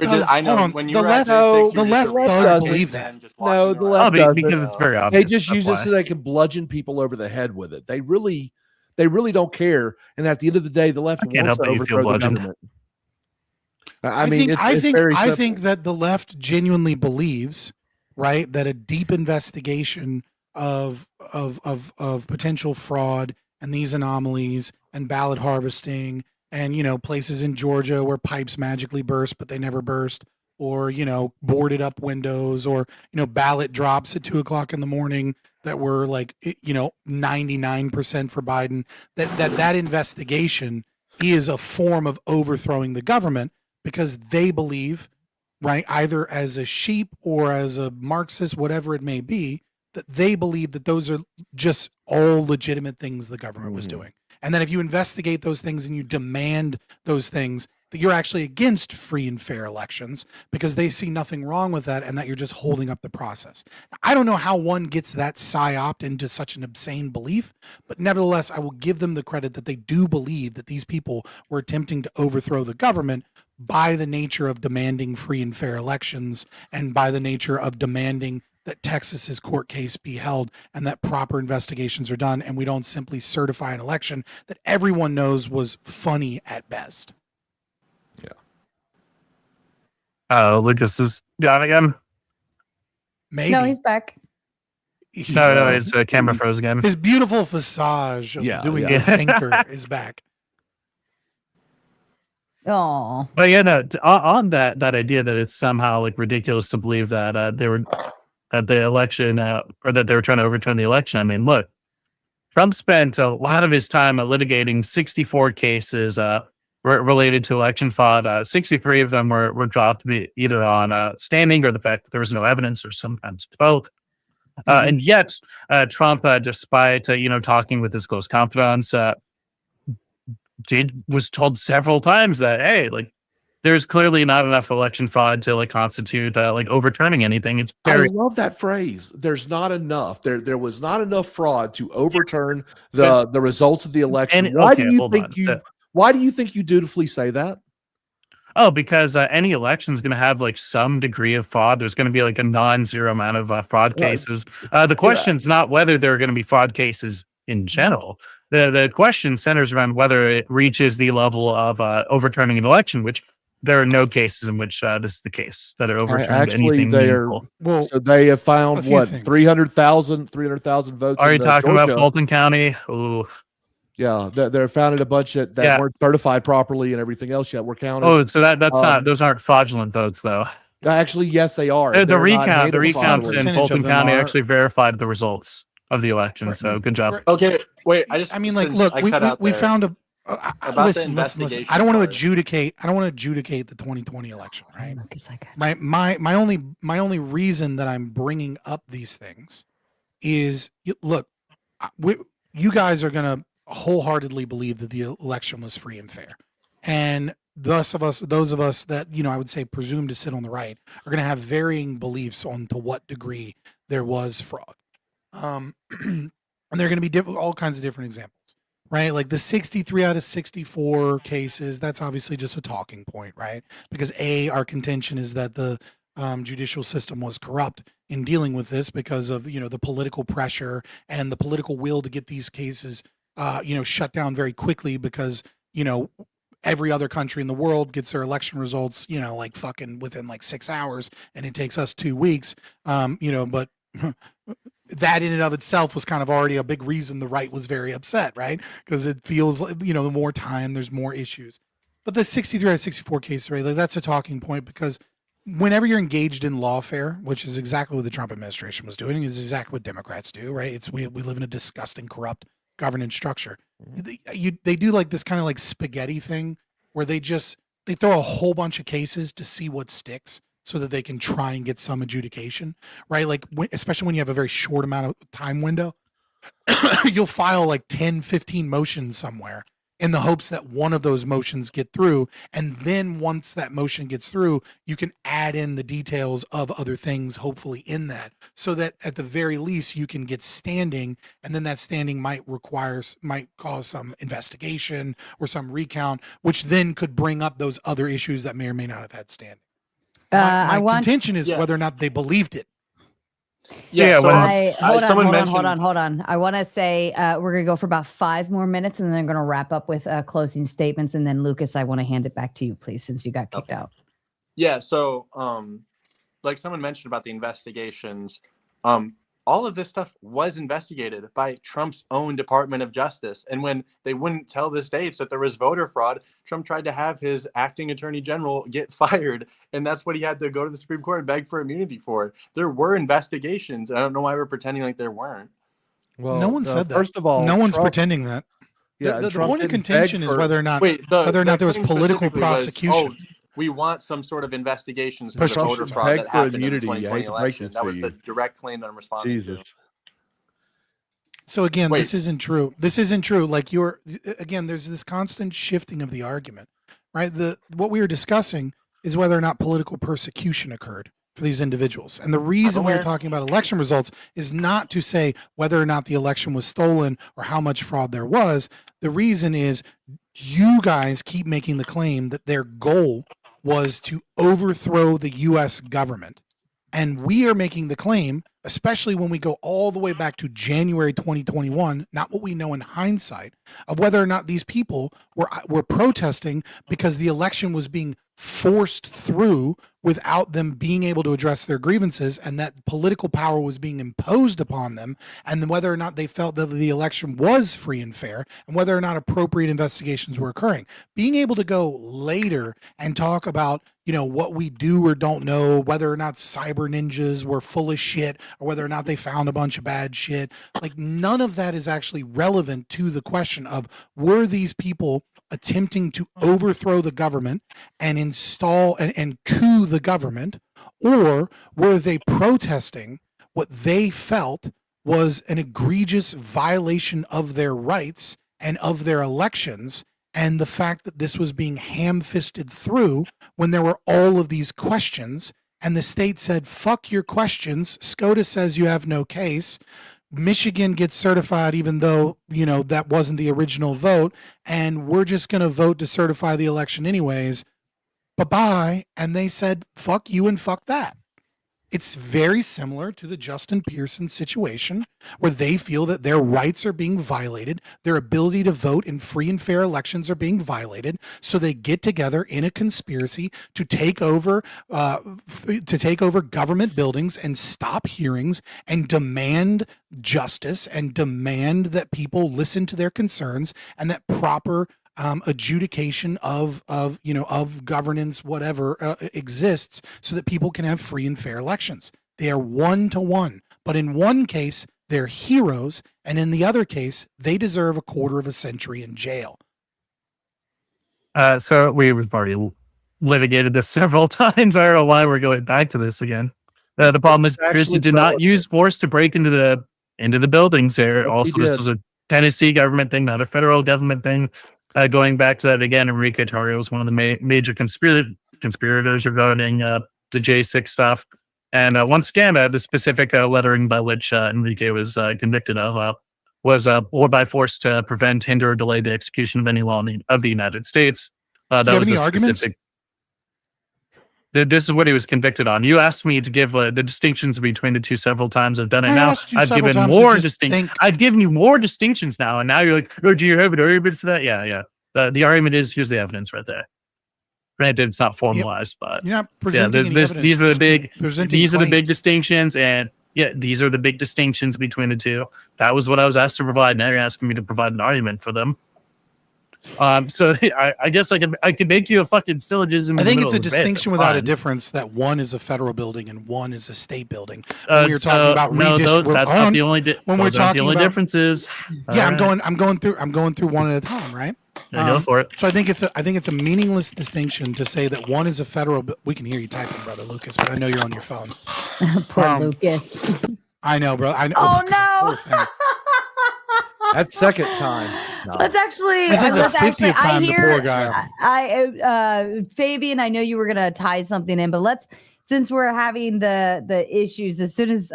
does believe that. No, the left doesn't. Because it's very obvious. They just use it so they can bludgeon people over the head with it. They really don't care. And at the end of the day, the left wants to overthrow the government. I think that the left genuinely believes, right, that a deep investigation of potential fraud and these anomalies and ballot harvesting and, places in Georgia where pipes magically burst, but they never burst, or, boarded up windows, or, ballot drops at 2:00 in the morning that were like, 99% for Biden, that investigation is a form of overthrowing the government because they believe, right, either as a sheep or as a Marxist, whatever it may be, that they believe that those are just all legitimate things the government was doing. And then if you investigate those things and you demand those things, that you're actually against free and fair elections because they see nothing wrong with that and that you're just holding up the process. I don't know how one gets that psyoped into such an obscene belief, but nevertheless, I will give them the credit that they do believe that these people were attempting to overthrow the government by the nature of demanding free and fair elections and by the nature of demanding that Texas's court case be held and that proper investigations are done and we don't simply certify an election that everyone knows was funny at best. Oh, Lucas is gone again. Maybe. No, he's back. No, his camera froze again. His beautiful facade of doing the thinker is back. Oh. But on that idea that it's somehow like ridiculous to believe that they were at the election or that they were trying to overturn the election. I mean, look, Trump spent a lot of his time litigating 64 cases related to election fraud. 63 of them were dropped either on standing or the fact that there was no evidence, or sometimes both. And yet, Trump, despite talking with his close confidants, was told several times that, hey, like there's clearly not enough election fraud to like constitute like overturning anything. It's very I love that phrase. There's not enough. There was not enough fraud to overturn the results of the election. Why do you think you dutifully say that? Oh, because any election is going to have like some degree of fraud. There's going to be like a non-zero amount of fraud cases. The question's not whether there are going to be fraud cases in general. The question centers around whether it reaches the level of overturning an election, which there are no cases in which this is the case that are overturned anything meaningful. So they have found what 300,000 votes. Are you talking about Fulton County? Ooh. Yeah, they're founded a bunch that weren't certified properly and everything else yet. We're counted. Oh, so that's not, those aren't fraudulent votes though. Actually, yes, they are. The recounts in Fulton County actually verified the results of the election. So good job. Okay, wait. I mean, like, look, we found a. Listen. I don't want to adjudicate. I don't want to adjudicate the 2020 election, right? My only reason that I'm bringing up these things is, look, you guys are gonna wholeheartedly believe that the election was free and fair, and those of us that I would say presume to sit on the right are going to have varying beliefs on to what degree there was fraud, and there are going to be all kinds of different examples, right? Like the 63 out of 64 cases, that's obviously just a talking point, right? Because our contention is that the judicial system was corrupt in dealing with this because of the political pressure and the political will to get these cases shut down very quickly, because every other country in the world gets their election results like fucking within like 6 hours, and it takes us 2 weeks. But that in and of itself was kind of already a big reason the right was very upset, right? Because it feels like the more time, there's more issues. But the 63 out of 64 case, right, like that's a talking point, because whenever you're engaged in lawfare, which is exactly what the Trump administration was doing, is exactly what Democrats do, right? We live in a disgusting, corrupt governance structure. They do like this kind of like spaghetti thing where they throw a whole bunch of cases to see what sticks so that they can try and get some adjudication, right? Like especially when you have a very short amount of time window, you'll file like 10, 15 motions somewhere in the hopes that one of those motions get through. And then once that motion gets through, you can add in the details of other things, hopefully in that, so that at the very least you can get standing. And then that standing might cause some investigation or some recount, which then could bring up those other issues that may or may not have had standing. My contention is whether or not they believed it. Hold on. I want to say we're going to go for about 5 more minutes, and then I'm going to wrap up with closing statements. And then Lucas, I want to hand it back to you, please, since you got kicked out. Yeah. So, like someone mentioned about the investigations, all of this stuff was investigated by Trump's own Department of Justice. And when they wouldn't tell the states that there was voter fraud, Trump tried to have his acting attorney general get fired. And that's what he had to go to the Supreme Court and beg for immunity for. There were investigations. I don't know why we're pretending like there weren't. Well, no one said that. First of all, no one's pretending that. Yeah, the point of contention is whether or not there was political prosecution. We want some sort of investigations for the voter fraud that happened in the 2020 election. That was the direct claim that I'm responding to. So again, this isn't true. This isn't true. Like there's this constant shifting of the argument, right? What we were discussing is whether or not political persecution occurred for these individuals. And the reason we're talking about election results is not to say whether or not the election was stolen or how much fraud there was. The reason is you guys keep making the claim that their goal was to overthrow the U.S. government. And we are making the claim, especially when we go all the way back to January 2021, not what we know in hindsight, of whether or not these people were protesting because the election was being forced through without them being able to address their grievances, and that political power was being imposed upon them, and then whether or not they felt that the election was free and fair, and whether or not appropriate investigations were occurring. Being able to go later and talk about what we do or don't know, whether or not cyber ninjas were full of shit, or whether or not they found a bunch of bad shit, like none of that is actually relevant to the question of, were these people attempting to overthrow the government and install and coup the government, or were they protesting what they felt was an egregious violation of their rights and of their elections, and the fact that this was being ham-fisted through when there were all of these questions, and the state said, fuck your questions. SCOTUS says you have no case. Michigan gets certified even though, that wasn't the original vote, and we're just going to vote to certify the election anyways. Bye-bye. And they said, fuck you and fuck that. It's very similar to the Justin Pearson situation, where they feel that their rights are being violated, their ability to vote in free and fair elections are being violated. So they get together in a conspiracy to take over government buildings and stop hearings and demand justice and demand that people listen to their concerns and that proper adjudication of governance, whatever exists, so that people can have free and fair elections. They are 1-to-1, but in one case they're heroes, and in the other case they deserve a quarter of a century in jail. So we've already litigated this several times. I don't know why we're going back to this again. The problem is Pearson did not use force to break into the buildings there. Also, this was a Tennessee government thing, not a federal government thing. Going back to that again, Enrique Tarrio was one of the major conspirators regarding the J6 stuff. And once again, the specific lettering by which Enrique was convicted of was or by force to prevent, hinder, or delay the execution of any law of the United States. That was the specific. This is what he was convicted on. You asked me to give the distinctions between the two several times. I've done it now. I've given more distinctions. I've given you more distinctions now, and now you're like, "Oh, do you have an argument for that?" Yeah. The argument is here's the evidence right there. Granted, it's not formalized, but you're not presenting these are the big claims. distinctions, and these are the big distinctions between the two. That was what I was asked to provide. Now you're asking me to provide an argument for them. So I guess I could make you a fucking syllogism. I think it's a distinction without a difference that one is a federal building and one is a state building. When we're talking about that's not the only differences. Yeah, I'm going through one at a time, right? Go for it. So I think it's a meaningless distinction to say that one is a federal. We can hear you typing, brother Lucas, but I know you're on your phone. Poor Lucas. I know, bro. I know. Oh no. That's second time. No. Let's actually. That's like the 50th time the poor guy. Fabian, I know you were gonna tie something in, but since we're having the issues, as soon as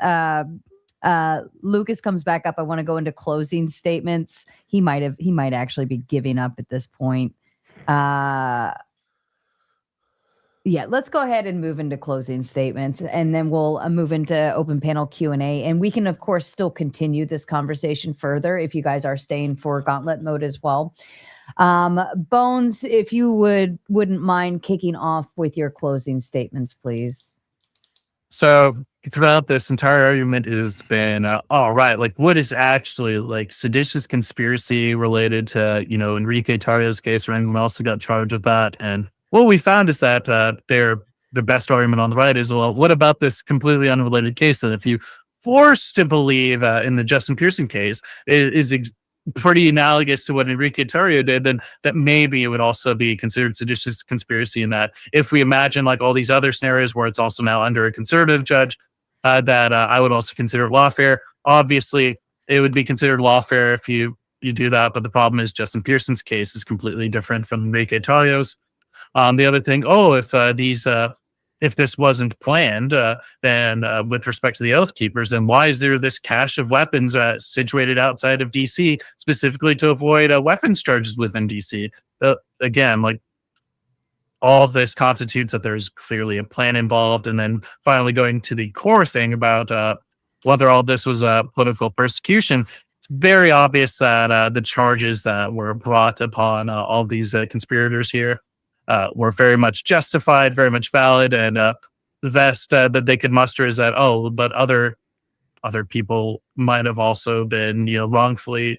Lucas comes back up, I want to go into closing statements. He might actually be giving up at this point. Yeah, let's go ahead and move into closing statements, and then we'll move into open panel Q&A. And we can, of course, still continue this conversation further if you guys are staying for gauntlet mode as well. Bones, if you wouldn't mind kicking off with your closing statements, please. So throughout this entire argument has been, all right, like what is actually like seditious conspiracy related to, Enrique Tarrio's case, or anyone else who got charged with that. And what we found is that the best argument on the right is, well, what about this completely unrelated case that if you force to believe in the Justin Pearson case is pretty analogous to what Enrique Tarrio did, then that maybe it would also be considered seditious conspiracy in that if we imagine like all these other scenarios where it's also now under a conservative judge, that I would also consider lawfare. Obviously, it would be considered lawfare if you do that, but the problem is Justin Pearson's case is completely different from Enrique Tarrio's. The other thing, if this wasn't planned, then with respect to the Oath Keepers, then why is there this cache of weapons situated outside of DC specifically to avoid weapons charges within DC? Again, like all of this constitutes that there's clearly a plan involved. And then finally going to the core thing about whether all this was political persecution, it's very obvious that the charges that were brought upon all these conspirators here were very much justified, very much valid, and the best that they could muster is that but other people might have also been wrongfully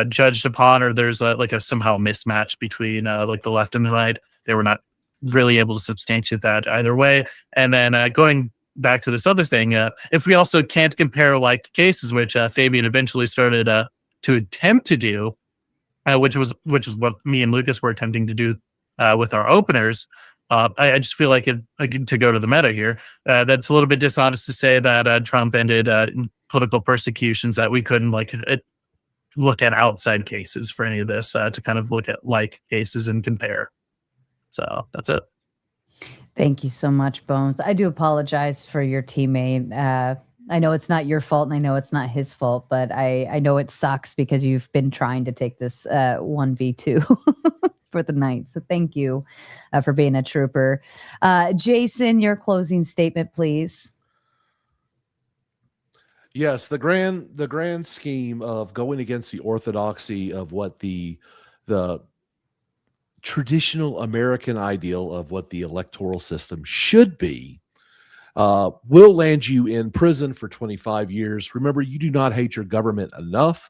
judged upon, or there's like a somehow mismatch between like the left and the right. They were not really able to substantiate that either way. And then going back to this other thing, if we also can't compare like cases, which Fabian eventually started to attempt to do, which is what me and Lucas were attempting to do with our openers, I just feel like to go to the meta here, that's a little bit dishonest to say that Trump ended political persecutions, that we couldn't look at outside cases for any of this to kind of look at like cases and compare. So that's it. Thank you so much, Bones. I do apologize for your teammate. I know it's not your fault and I know it's not his fault, but I know it sucks because you've been trying to take this 1v2 for the night. So thank you for being a trooper. Jason, your closing statement, please. Yes, the grand scheme of going against the orthodoxy of what the traditional American ideal of what the electoral system should be will land you in prison for 25 years. Remember, you do not hate your government enough.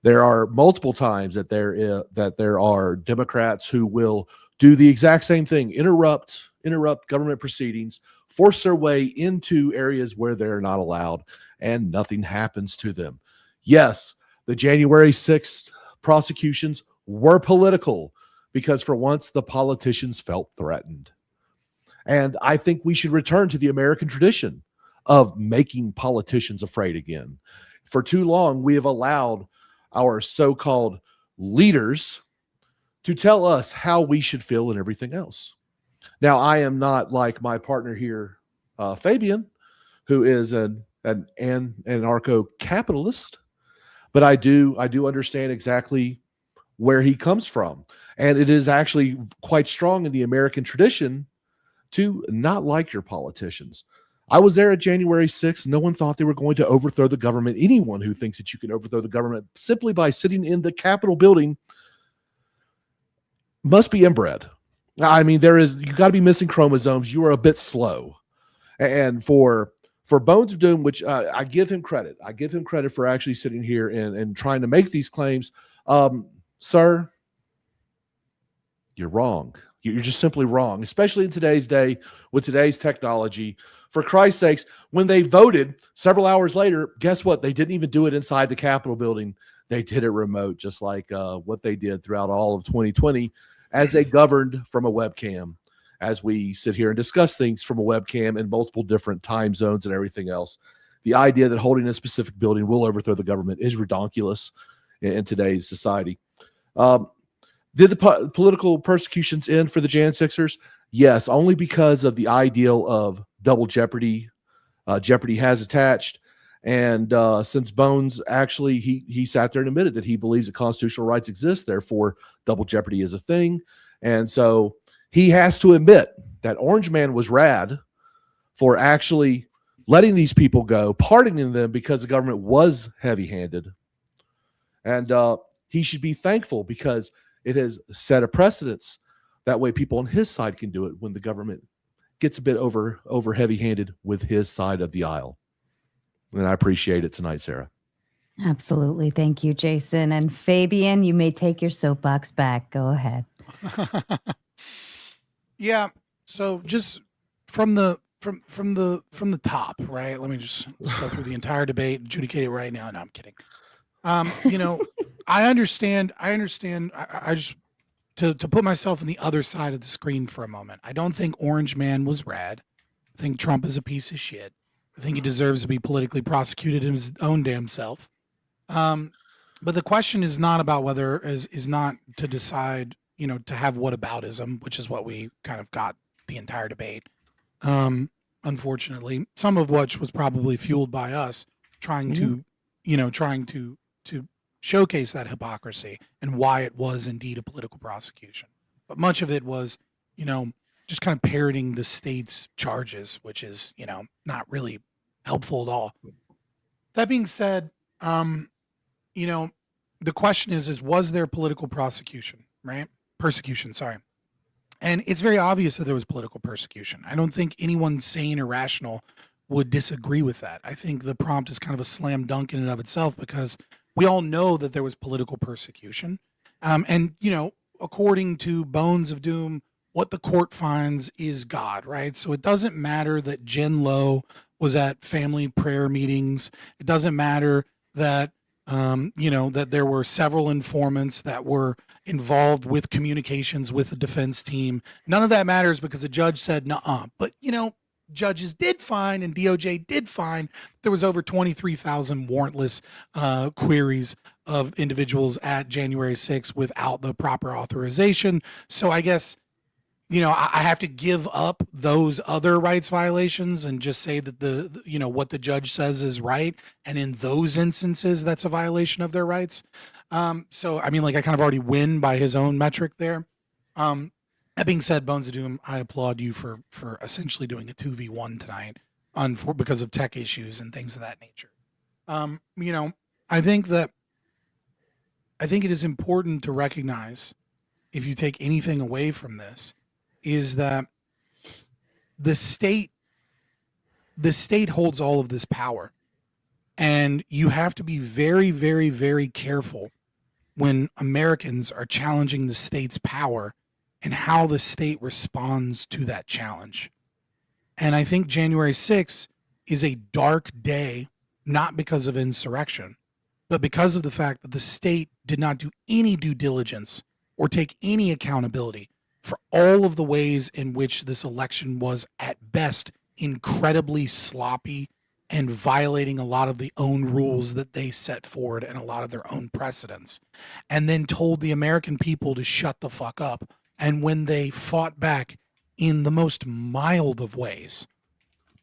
There are multiple times that there are Democrats who will do the exact same thing, interrupt government proceedings, force their way into areas where they're not allowed, and nothing happens to them. Yes, the January 6th prosecutions were political because for once the politicians felt threatened. And I think we should return to the American tradition of making politicians afraid again. For too long, we have allowed our so-called leaders to tell us how we should feel and everything else. Now, I am not like my partner here, Fabian, who is an anarcho-capitalist, but I do understand exactly where he comes from. And it is actually quite strong in the American tradition to not like your politicians. I was there at January 6th. No one thought they were going to overthrow the government. Anyone who thinks that you can overthrow the government simply by sitting in the Capitol building must be inbred. I mean, you got to be missing chromosomes. You are a bit slow. And for Bones of Doom, which I give him credit. I give him credit for actually sitting here and trying to make these claims. Sir, you're wrong. You're just simply wrong, especially in today's day with today's technology. For Christ's sakes, when they voted several hours later, guess what? They didn't even do it inside the Capitol building. They did it remote, just like what they did throughout all of 2020 as they governed from a webcam, as we sit here and discuss things from a webcam in multiple different time zones and everything else. The idea that holding a specific building will overthrow the government is ridiculous in today's society. Did the political persecutions end for the Jan Sixers? Yes, only because of the ideal of double jeopardy. Jeopardy has attached. And since Bones actually, he sat there and admitted that he believes that constitutional rights exist, therefore double jeopardy is a thing. And so he has to admit that Orange Man was rad for actually letting these people go, pardoning them because the government was heavy-handed. And he should be thankful because it has set a precedence. That way people on his side can do it when the government gets a bit over heavy-handed with his side of the aisle. And I appreciate it tonight, Sarah. Absolutely. Thank you, Jason. And Fabian, you may take your soapbox back. Go ahead. Yeah. So just from the top, right? Let me just go through the entire debate, adjudicate it right now. No, I'm kidding. I understand. I just to put myself on the other side of the screen for a moment. I don't think Orange Man was rad. I think Trump is a piece of shit. I think he deserves to be politically prosecuted in his own damn self. But the question is not about whether is not to decide, to have whataboutism, which is what we kind of got the entire debate. Unfortunately, some of which was probably fueled by us trying to showcase that hypocrisy and why it was indeed a political prosecution. But much of it was, just kind of parroting the state's charges, which is, not really helpful at all. That being said, the question is was there political prosecution, right? Persecution, sorry. And it's very obvious that there was political persecution. I don't think anyone sane or rational would disagree with that. I think the prompt is kind of a slam dunk in and of itself because we all know that there was political persecution. And, according to Bones of Doom, what the court finds is God, right? So it doesn't matter that Jen Lowe was at family prayer meetings. It doesn't matter that, that there were several informants that were involved with communications with the defense team. None of that matters because the judge said, nuh-uh. But, judges did find and DOJ did find there was over 23,000 warrantless queries of individuals at January 6th without the proper authorization. So I guess, you know, I have to give up those other rights violations and just say that the you know, what the judge says is right. And in those instances, that's a violation of their rights. So, I mean, like I kind of already win by his own metric there. That being said, Bones of Doom, I applaud you for essentially doing a 2v1 tonight because of tech issues and things of that nature. You know, I think it is important to recognize, if you take anything away from this, is that the state holds all of this power. And you have to be very, very, very careful when Americans are challenging the state's power and how the state responds to that challenge. And I think January 6th is a dark day, not because of insurrection, but because of the fact that the state did not do any due diligence or take any accountability for all of the ways in which this election was, at best, incredibly sloppy and violating a lot of the own rules that they set forward and a lot of their own precedents, and then told the American people to shut the fuck up. And when they fought back in the most mild of ways,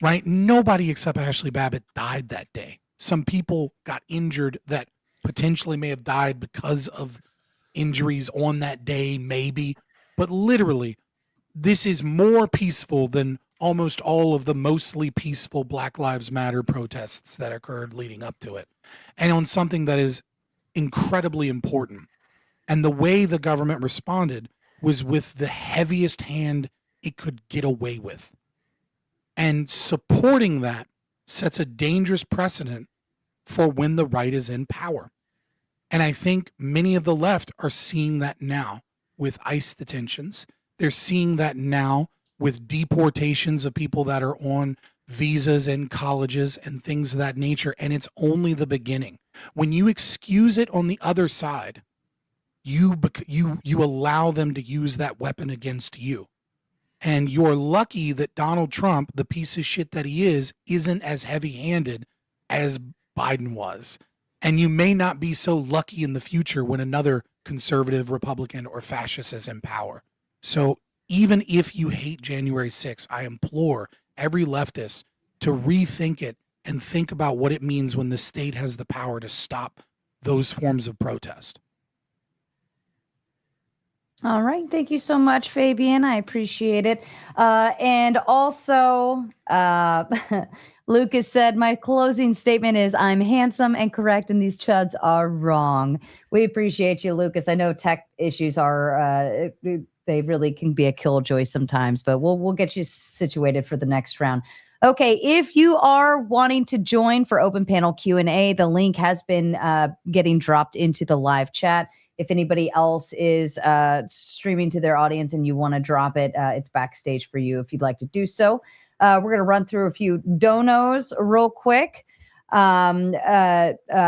right? Nobody except Ashley Babbitt died that day. Some people got injured that potentially may have died because of injuries on that day, maybe. But literally, this is more peaceful than almost all of the mostly peaceful Black Lives Matter protests that occurred leading up to it. And on something that is incredibly important. And the way the government responded was with the heaviest hand it could get away with. And supporting that sets a dangerous precedent for when the right is in power. And I think many of the left are seeing that now with ICE detentions. They're seeing that now with deportations of people that are on visas in colleges and things of that nature. And it's only the beginning. When you excuse it on the other side, you allow them to use that weapon against you. And you're lucky that Donald Trump, the piece of shit that he is, isn't as heavy-handed as Biden was. And you may not be so lucky in the future when another conservative, Republican, or fascist is in power. So even if you hate January 6th, I implore every leftist to rethink it and think about what it means when the state has the power to stop those forms of protest. All right. Thank you so much, Fabian. I appreciate it. And also, Lucas said, my closing statement is I'm handsome and correct, and these chuds are wrong. We appreciate you, Lucas. I know tech issues are, they really can be a killjoy sometimes, but we'll get you situated for the next round. Okay, if you are wanting to join for open panel Q&A, the link has been getting dropped into the live chat. If anybody else is streaming to their audience and you want to drop it, it's backstage for you if you'd like to do so. We're going to run through a few donos real quick.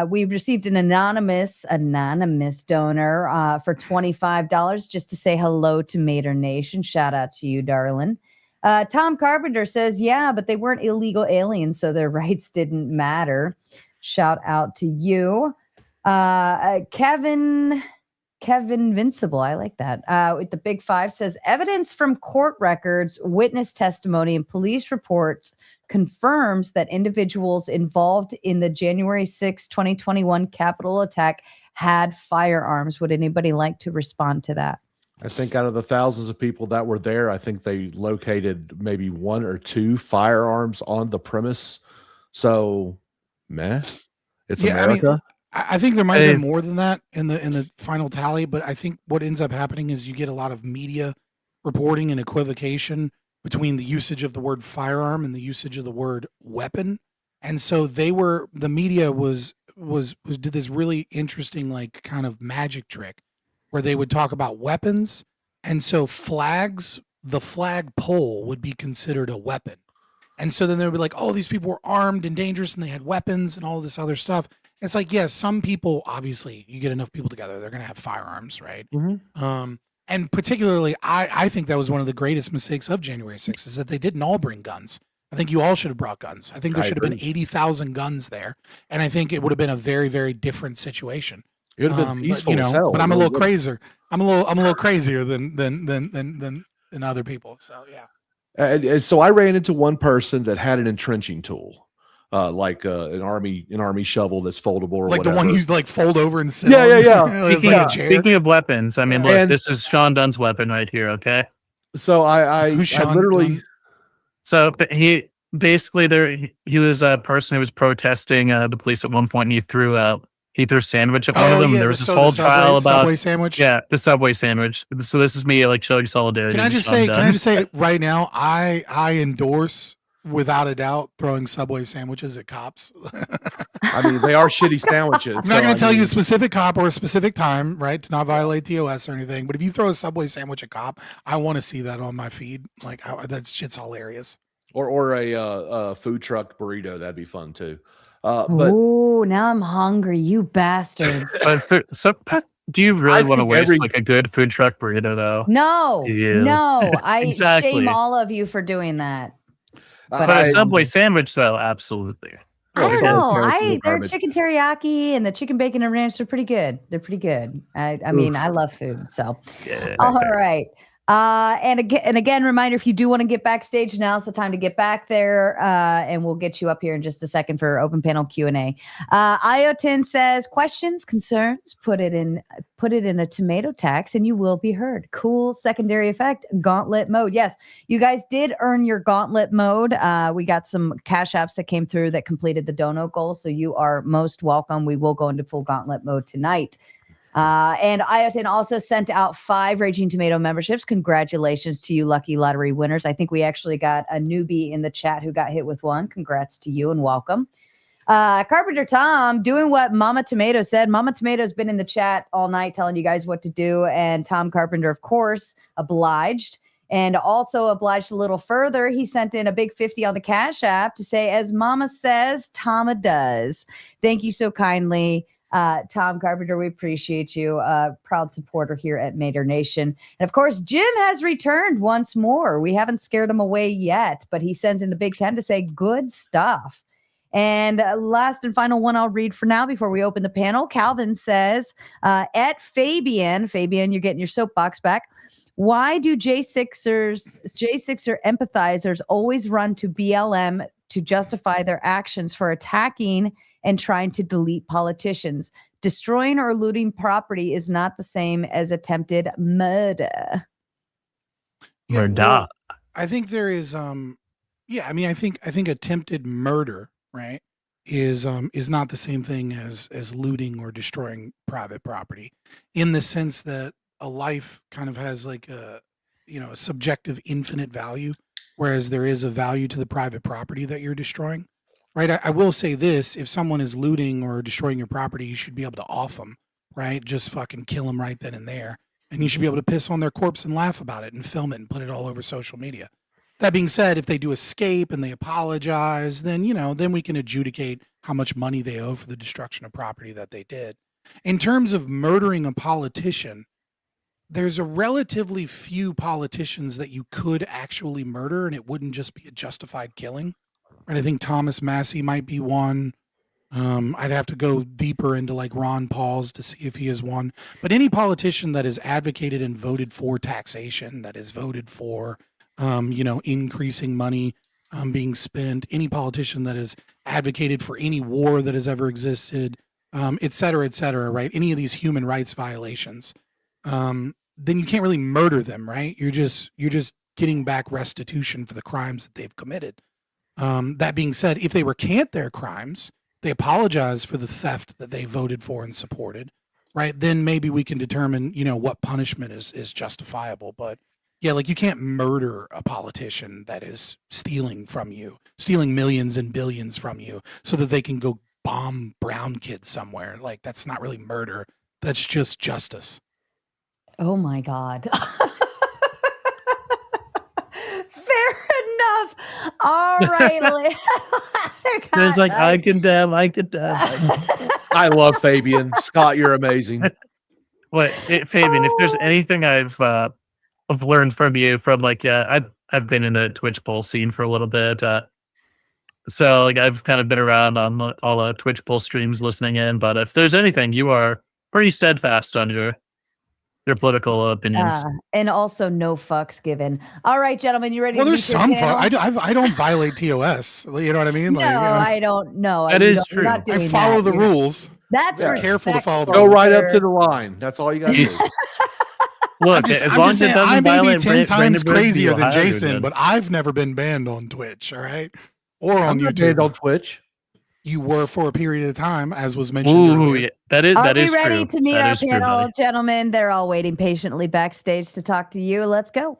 We've received an anonymous donor for $25 just to say hello to Mater Nation. Shout out to you, darling. Tom Carpenter says, yeah, but they weren't illegal aliens, so their rights didn't matter. Shout out to you. Kevin Vincible, I like that. With the Big Five says, evidence from court records, witness testimony, and police reports confirms that individuals involved in the January 6, 2021 Capitol attack had firearms. Would anybody like to respond to that? I think out of the thousands of people that were there, I think they located maybe one or two firearms on the premise. So, it's America. I think there might have been more than that in the final tally, but I think what ends up happening is you get a lot of media reporting and equivocation between the usage of the word firearm and the usage of the word weapon. And so the media did this really interesting, like, kind of magic trick where they would talk about weapons. And so the flag pole would be considered a weapon. And so then they would be like, oh, these people were armed and dangerous and they had weapons and all this other stuff. It's like, yes, some people, obviously, you get enough people together, they're going to have firearms, right? Mm-hmm. And particularly, I think that was one of the greatest mistakes of January 6th is that they didn't all bring guns. I think you all should have brought guns. I think there should have been 80,000 guns there, and I think it would have been a very, very different situation. It would have been peaceful but, as hell. But I'm a It little really crazier. I'm a little crazier than other people. So yeah. And so I ran into one person that had an entrenching tool, like an army shovel that's foldable or Like whatever. the one you like fold over and sit Yeah, on. yeah, yeah. It's like a chair. Speaking of weapons, I mean, look, And- this is Sean Dunn's weapon right here. Okay. So I literally. Dunn? So but he basically he was a person who was protesting the police at one point, and he threw a sandwich at one of them. Yeah, There was this whole trial about Subway sandwich. the Subway sandwich. So this is me like showing solidarity. Can I with just Sean say? Dunn. Can I just say right now? I endorse without a doubt throwing Subway sandwiches at cops. I mean, they are shitty sandwiches. I'm not going to tell you a specific cop or a specific time, right, to not violate TOS or anything. But if you throw a Subway sandwich at cop, I want to see that on my feed. Like that shit's hilarious. Or a food truck burrito. That'd be fun too. But Ooh, now I'm hungry, you bastards. Do you really I want to think waste every- like a good food truck burrito though? No, Ew. no, I Exactly. shame all of you for doing that. But a Subway sandwich though, absolutely. I don't know. Their garbage. chicken teriyaki and the chicken bacon and ranch, they're pretty good. They're pretty good. I mean, I love food. So, Yeah. all right. And again, reminder, if you do want to get backstage, now's the time to get back there. And we'll get you up here in just a second for open panel Q&A. Iotin says, questions, concerns, put it in a tomato tax and you will be heard. Cool secondary effect, gauntlet mode. Yes, you guys did earn your gauntlet mode. We got some cash apps that came through that completed the dono goal. So you are most welcome. We will go into full gauntlet mode tonight. And Iotin also sent out 5 Raging Tomato memberships. Congratulations to you, lucky lottery winners. I think we actually got a newbie in the chat who got hit with one. Congrats to you and welcome. Carpenter Tom doing what Mama Tomato said. Mama Tomato's been in the chat all night telling you guys what to do. And Tom Carpenter, of course, obliged. And also obliged a little further. He sent in a big 50 on the Cash App to say, as Mama says, Tama does. Thank you so kindly. Tom Carpenter, we appreciate you. Proud supporter here at Mater Nation. And of course, Jim has returned once more. We haven't scared him away yet, but he sends in the Big 10 to say good stuff. And last and final one I'll read for now before we open the panel. Calvin says, at Fabian, you're getting your soapbox back. Why do J6er empathizers always run to BLM to justify their actions for attacking and trying to delete politicians? Destroying or looting property is not the same as attempted murder. Murder. I think there is I think attempted murder, right, is not the same thing as looting or destroying private property, in the sense that a life kind of has like a subjective infinite value, whereas there is a value to the private property that you're destroying. Right. I will say this: if someone is looting or destroying your property, you should be able to off them, right? Just fucking kill them right then and there. And you should be able to piss on their corpse and laugh about it and film it and put it all over social media. That being said, if they do escape and they apologize, then, then we can adjudicate how much money they owe for the destruction of property that they did. In terms of murdering a politician, there's a relatively few politicians that you could actually murder and it wouldn't just be a justified killing. And I think Thomas Massey might be one. I'd have to go deeper into like Ron Paul's to see if he is one. But any politician that has advocated and voted for taxation, that has voted for, increasing money being spent, any politician that has advocated for any war that has ever existed, et cetera, right? Any of these human rights violations, then you can't really murder them, right? You're just getting back restitution for the crimes that they've committed. That being said, if they recant their crimes, they apologize for the theft that they voted for and supported, right? Then maybe we can determine, what punishment is justifiable. But yeah, like you can't murder a politician that is stealing from you, stealing millions and billions from you so that they can go bomb brown kids somewhere. Like that's not really murder. That's just justice. Oh my God. Fair enough. All right. There's like, I can damn. I love Fabian. Scott, you're amazing. Fabian, if there's anything I've learned from you from I've been in the Twitch poll scene for a little bit. So like I've kind of been around on all Twitch pull streams listening in, but if there's anything, you are pretty steadfast on your political opinions. And also no fucks given. All right, gentlemen, you ready Well, to there's meet your some panel? fun. I don't violate TOS. You know what I mean? No, I don't know. That is true. Not doing I follow that. the rules. That's Yeah, careful to follow the Go respectful, right up sir. to the line. That's all you got to do. Look, as long as it doesn't I may be violate 10 times Brandenburg, crazier than Ohio, you're Jason, good. but I've never been banned on Twitch, all right? Or on I'm not YouTube. banned on Twitch. You were for a period of time, as was mentioned Ooh, earlier. yeah, that is Are that we is ready true. to meet That our is true, panel, buddy. gentlemen? They're all waiting patiently backstage to talk to you. Let's go.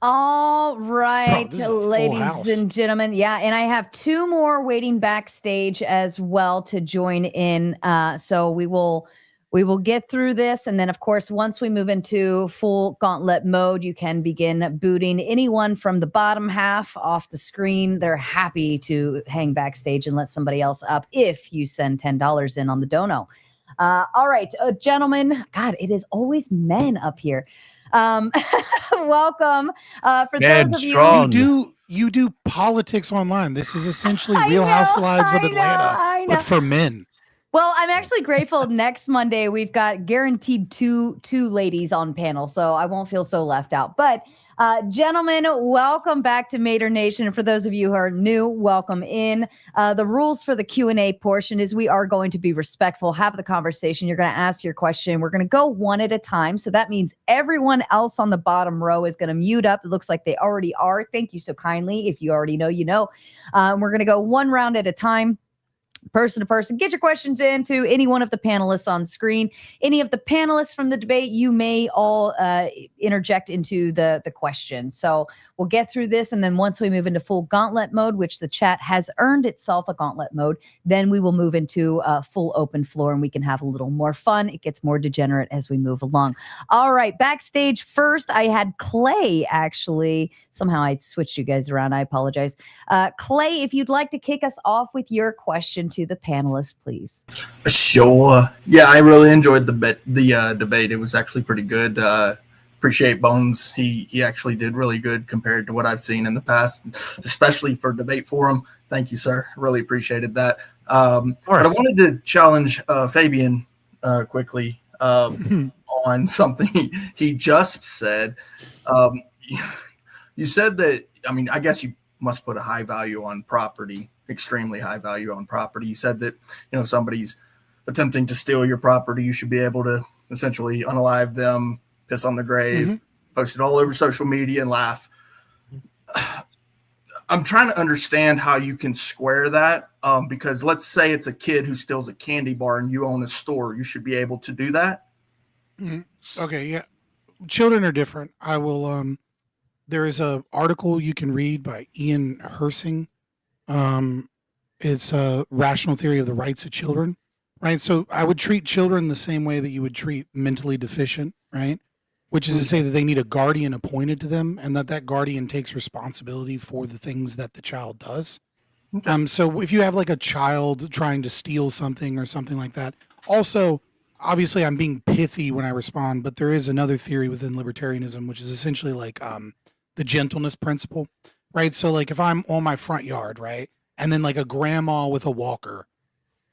All right, this is a full ladies house. and gentlemen. Yeah, and I have two more waiting backstage as well to join in. So we will get through this, and then of course, once we move into full gauntlet mode, you can begin booting anyone from the bottom half off the screen. They're happy to hang backstage and let somebody else up if you send $10 in on the dono. All right, gentlemen. God, it is always men up here. Welcome. For Man, those of strong. You do politics online. This is essentially I Real know, Housewives of I know, Atlanta, I know. but for men. Well, I'm actually grateful. Next Monday, we've got guaranteed two ladies on panel, so I won't feel so left out. But gentlemen, welcome back to Mater Nation. And for those of you who are new, welcome in. The rules for the Q&A portion is we are going to be respectful, have the conversation. You're going to ask your question. We're going to go one at a time. So that means everyone else on the bottom row is going to mute up. It looks like they already are. Thank you so kindly. If you already know, you know. We're going to go one round at a time. Person to person, get your questions in to any one of the panelists on screen. Any of the panelists from the debate, you may all interject into the question. So we'll get through this, and then once we move into full gauntlet mode, which the chat has earned itself a gauntlet mode, then we will move into full open floor, and we can have a little more fun. It gets more degenerate as we move along. All right, backstage first, I had Clay, actually. Somehow I switched you guys around. I apologize. Clay, if you'd like to kick us off with your question to the panelists, please. Sure. Yeah, I really enjoyed the debate. It was actually pretty good. Appreciate Bones. He actually did really good compared to what I've seen in the past, especially for debate forum. Thank you, sir. Really appreciated that. But I wanted to challenge Fabian quickly on something he just said. You said that, I mean, I guess you must put a high value on property, extremely high value on property. You said that, you know, if somebody's attempting to steal your property, you should be able to essentially unalive them, piss on the grave, post it all over social media and laugh. I'm trying to understand how you can square that, because let's say it's a kid who steals a candy bar and you own a store. You should be able to do that. Okay, yeah. Children are different. I will there is a article you can read by Ian Hersing. It's a rational theory of the rights of children, right? So I would treat children the same way that you would treat mentally deficient, right? Which is to say that they need a guardian appointed to them, and that guardian takes responsibility for the things that the child does. So if you have like a child trying to steal something or something like that, also, obviously I'm being pithy when I respond, but there is another theory within libertarianism, which is essentially like the gentleness principle, right? So like if I'm on my front yard, right, and then like a grandma with a walker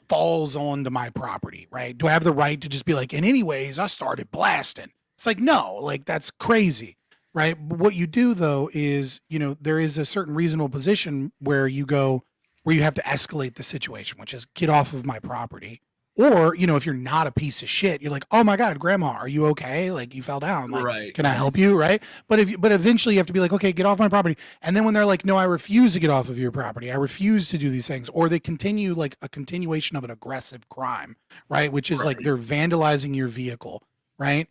falls onto my property, right? Do I have the right to just be like, and anyways, I started blasting? It's like, no, like that's crazy, right? But what you do though is, you know, there is a certain reasonable position where you go, where you have to escalate the situation, which is get off of my property. Or, you know, if you're not a piece of shit, you're like, oh my God, grandma, are you okay? Like you fell down. Like, Right. can I help you? Right. But eventually you have to be like, okay, get off my property. And then when they're like, no, I refuse to get off of your property. I refuse to do these things. Or they continue like a continuation of an aggressive crime, right? Which is like they're vandalizing your vehicle, right?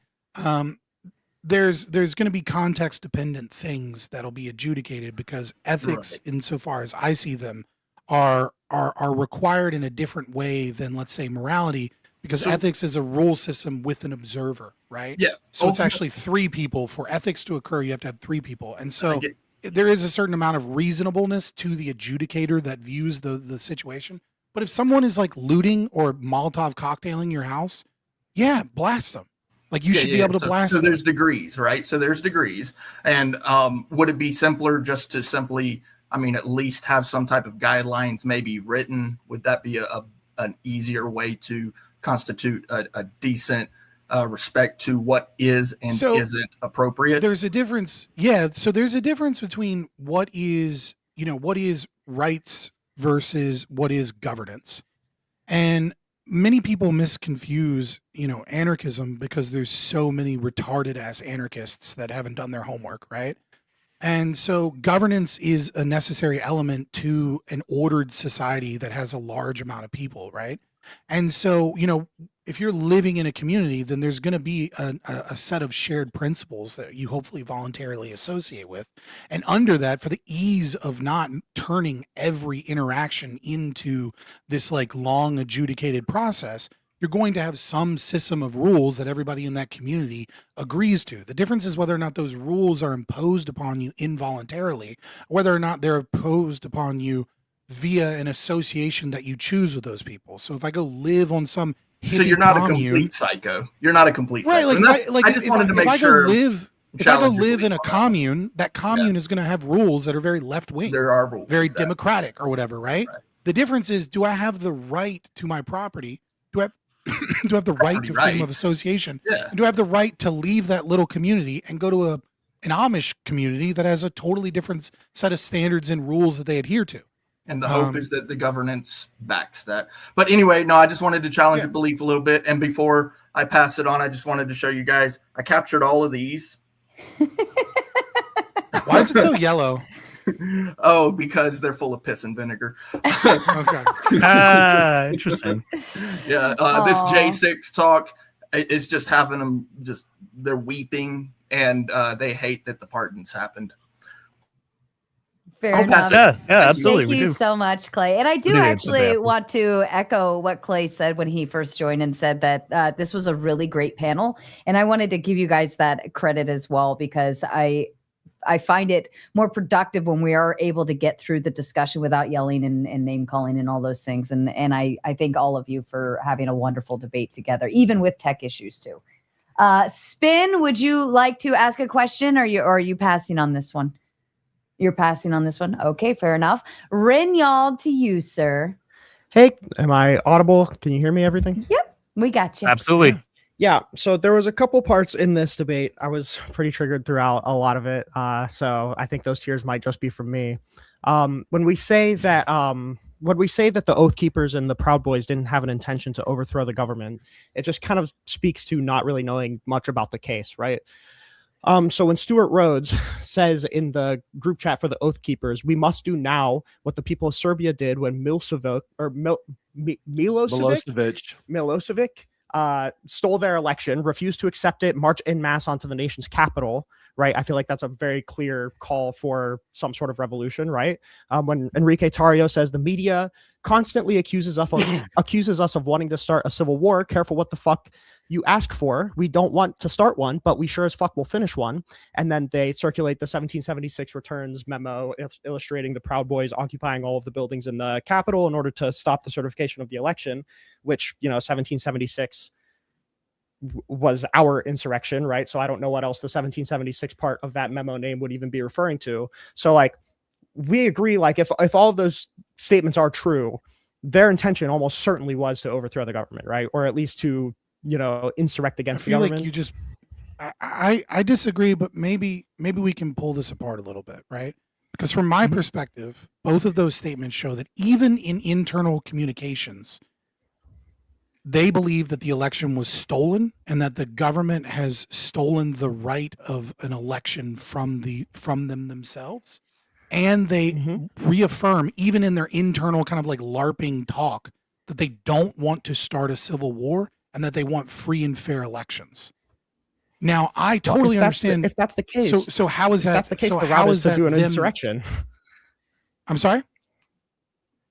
There's going to be context dependent things that'll be adjudicated because ethics, insofar as I see them, are required in a different way than, let's say, morality, because ethics is a rule system with an observer, right? Yeah. So it's actually 3 people. For ethics to occur, you have to have 3 people. And so there is a certain amount of reasonableness to the adjudicator that views the situation. But if someone is like looting or Molotov cocktailing your house, yeah, blast them. Like you should be able to blast them. So there's degrees, right? So there's degrees. And would it be simpler just to simply, I mean, at least have some type of guidelines maybe written? Would that be an easier way to constitute a decent respect to what is and isn't appropriate? There's a difference. Yeah. So there's a difference between what is rights versus what is governance. And many people misconfuse, anarchism because there's so many retarded ass anarchists that haven't done their homework, right? And so governance is a necessary element to an ordered society that has a large amount of people, right? And so, if you're living in a community, then there's going to be a set of shared principles that you hopefully voluntarily associate with. And under that, for the ease of not turning every interaction into this like long adjudicated process, you're going to have some system of rules that everybody in that community agrees to. The difference is whether or not those rules are imposed upon you involuntarily, whether or not they're imposed upon you via an association that you choose with those people. So if I go live on some hippie so you're not commune, a complete psycho. You're not a complete right? psycho. Like I just wanted to make sure. If I go live in a commune, that commune is going to have rules that are very left wing. There are rules, very democratic or whatever, right? The difference is, do I have the right to my property? Do I have the right to freedom of association? Yeah. And do I have the right to leave that little community and go to an Amish community that has a totally different set of standards and rules that they adhere to? And the hope is that the governance backs that. But anyway, no, I just wanted to challenge your belief a little bit. And before I pass it on, I just wanted to show you guys, I captured all of these. Why is it so yellow? Oh, because they're full of piss and vinegar. Okay. Interesting. Yeah. This J6 talk is just having them they're weeping and they hate that the pardons happened. Fair enough. Yeah, absolutely. Thank you so much, Clay. And I do actually want to echo what Clay said when he first joined and said that this was a really great panel. And I wanted to give you guys that credit as well, because I find it more productive when we are able to get through the discussion without yelling and name calling and all those things. And I thank all of you for having a wonderful debate together, even with tech issues too. Spin, would you like to ask a question, or are you passing on this one? You're passing on this one. Okay, fair enough. Rinyal, to you, sir. Hey, am I audible? Can you hear me, everything? Yep, we got you. Absolutely. Yeah, so there was a couple parts in this debate. I was pretty triggered throughout a lot of it. So I think those tears might just be from me. When we say that the Oath Keepers and the Proud Boys didn't have an intention to overthrow the government, it just kind of speaks to not really knowing much about the case, right? So when Stuart Rhodes says in the group chat for the Oath Keepers, we must do now what the people of Serbia did when Milosevic stole their election, refused to accept it, march en masse onto the nation's capital, right? I feel like that's a very clear call for some sort of revolution, right? When Enrique Tarrio says the media constantly accuses us of wanting to start a civil war, careful what the fuck you ask for. We don't want to start one, but we sure as fuck will finish one. And then they circulate the 1776 returns memo illustrating the Proud Boys occupying all of the buildings in the Capitol in order to stop the certification of the election, which, 1776 was our insurrection, right? So I don't know what else the 1776 part of that memo name would even be referring to. So like, we agree, like if all of those statements are true, their intention almost certainly was to overthrow the government, right? Or at least to insurrect against the government. Like you just, I disagree, but maybe we can pull this apart a little bit, right? Because from my perspective, both of those statements show that even in internal communications, they believe that the election was stolen and that the government has stolen the right of an election from them themselves. And they reaffirm, even in their internal kind of like LARPing talk, that they don't want to start a civil war and that they want free and fair elections. Now, I totally understand if that's the case. So how is that? If that's the case, so the how route is is to that do an them- insurrection. I'm sorry?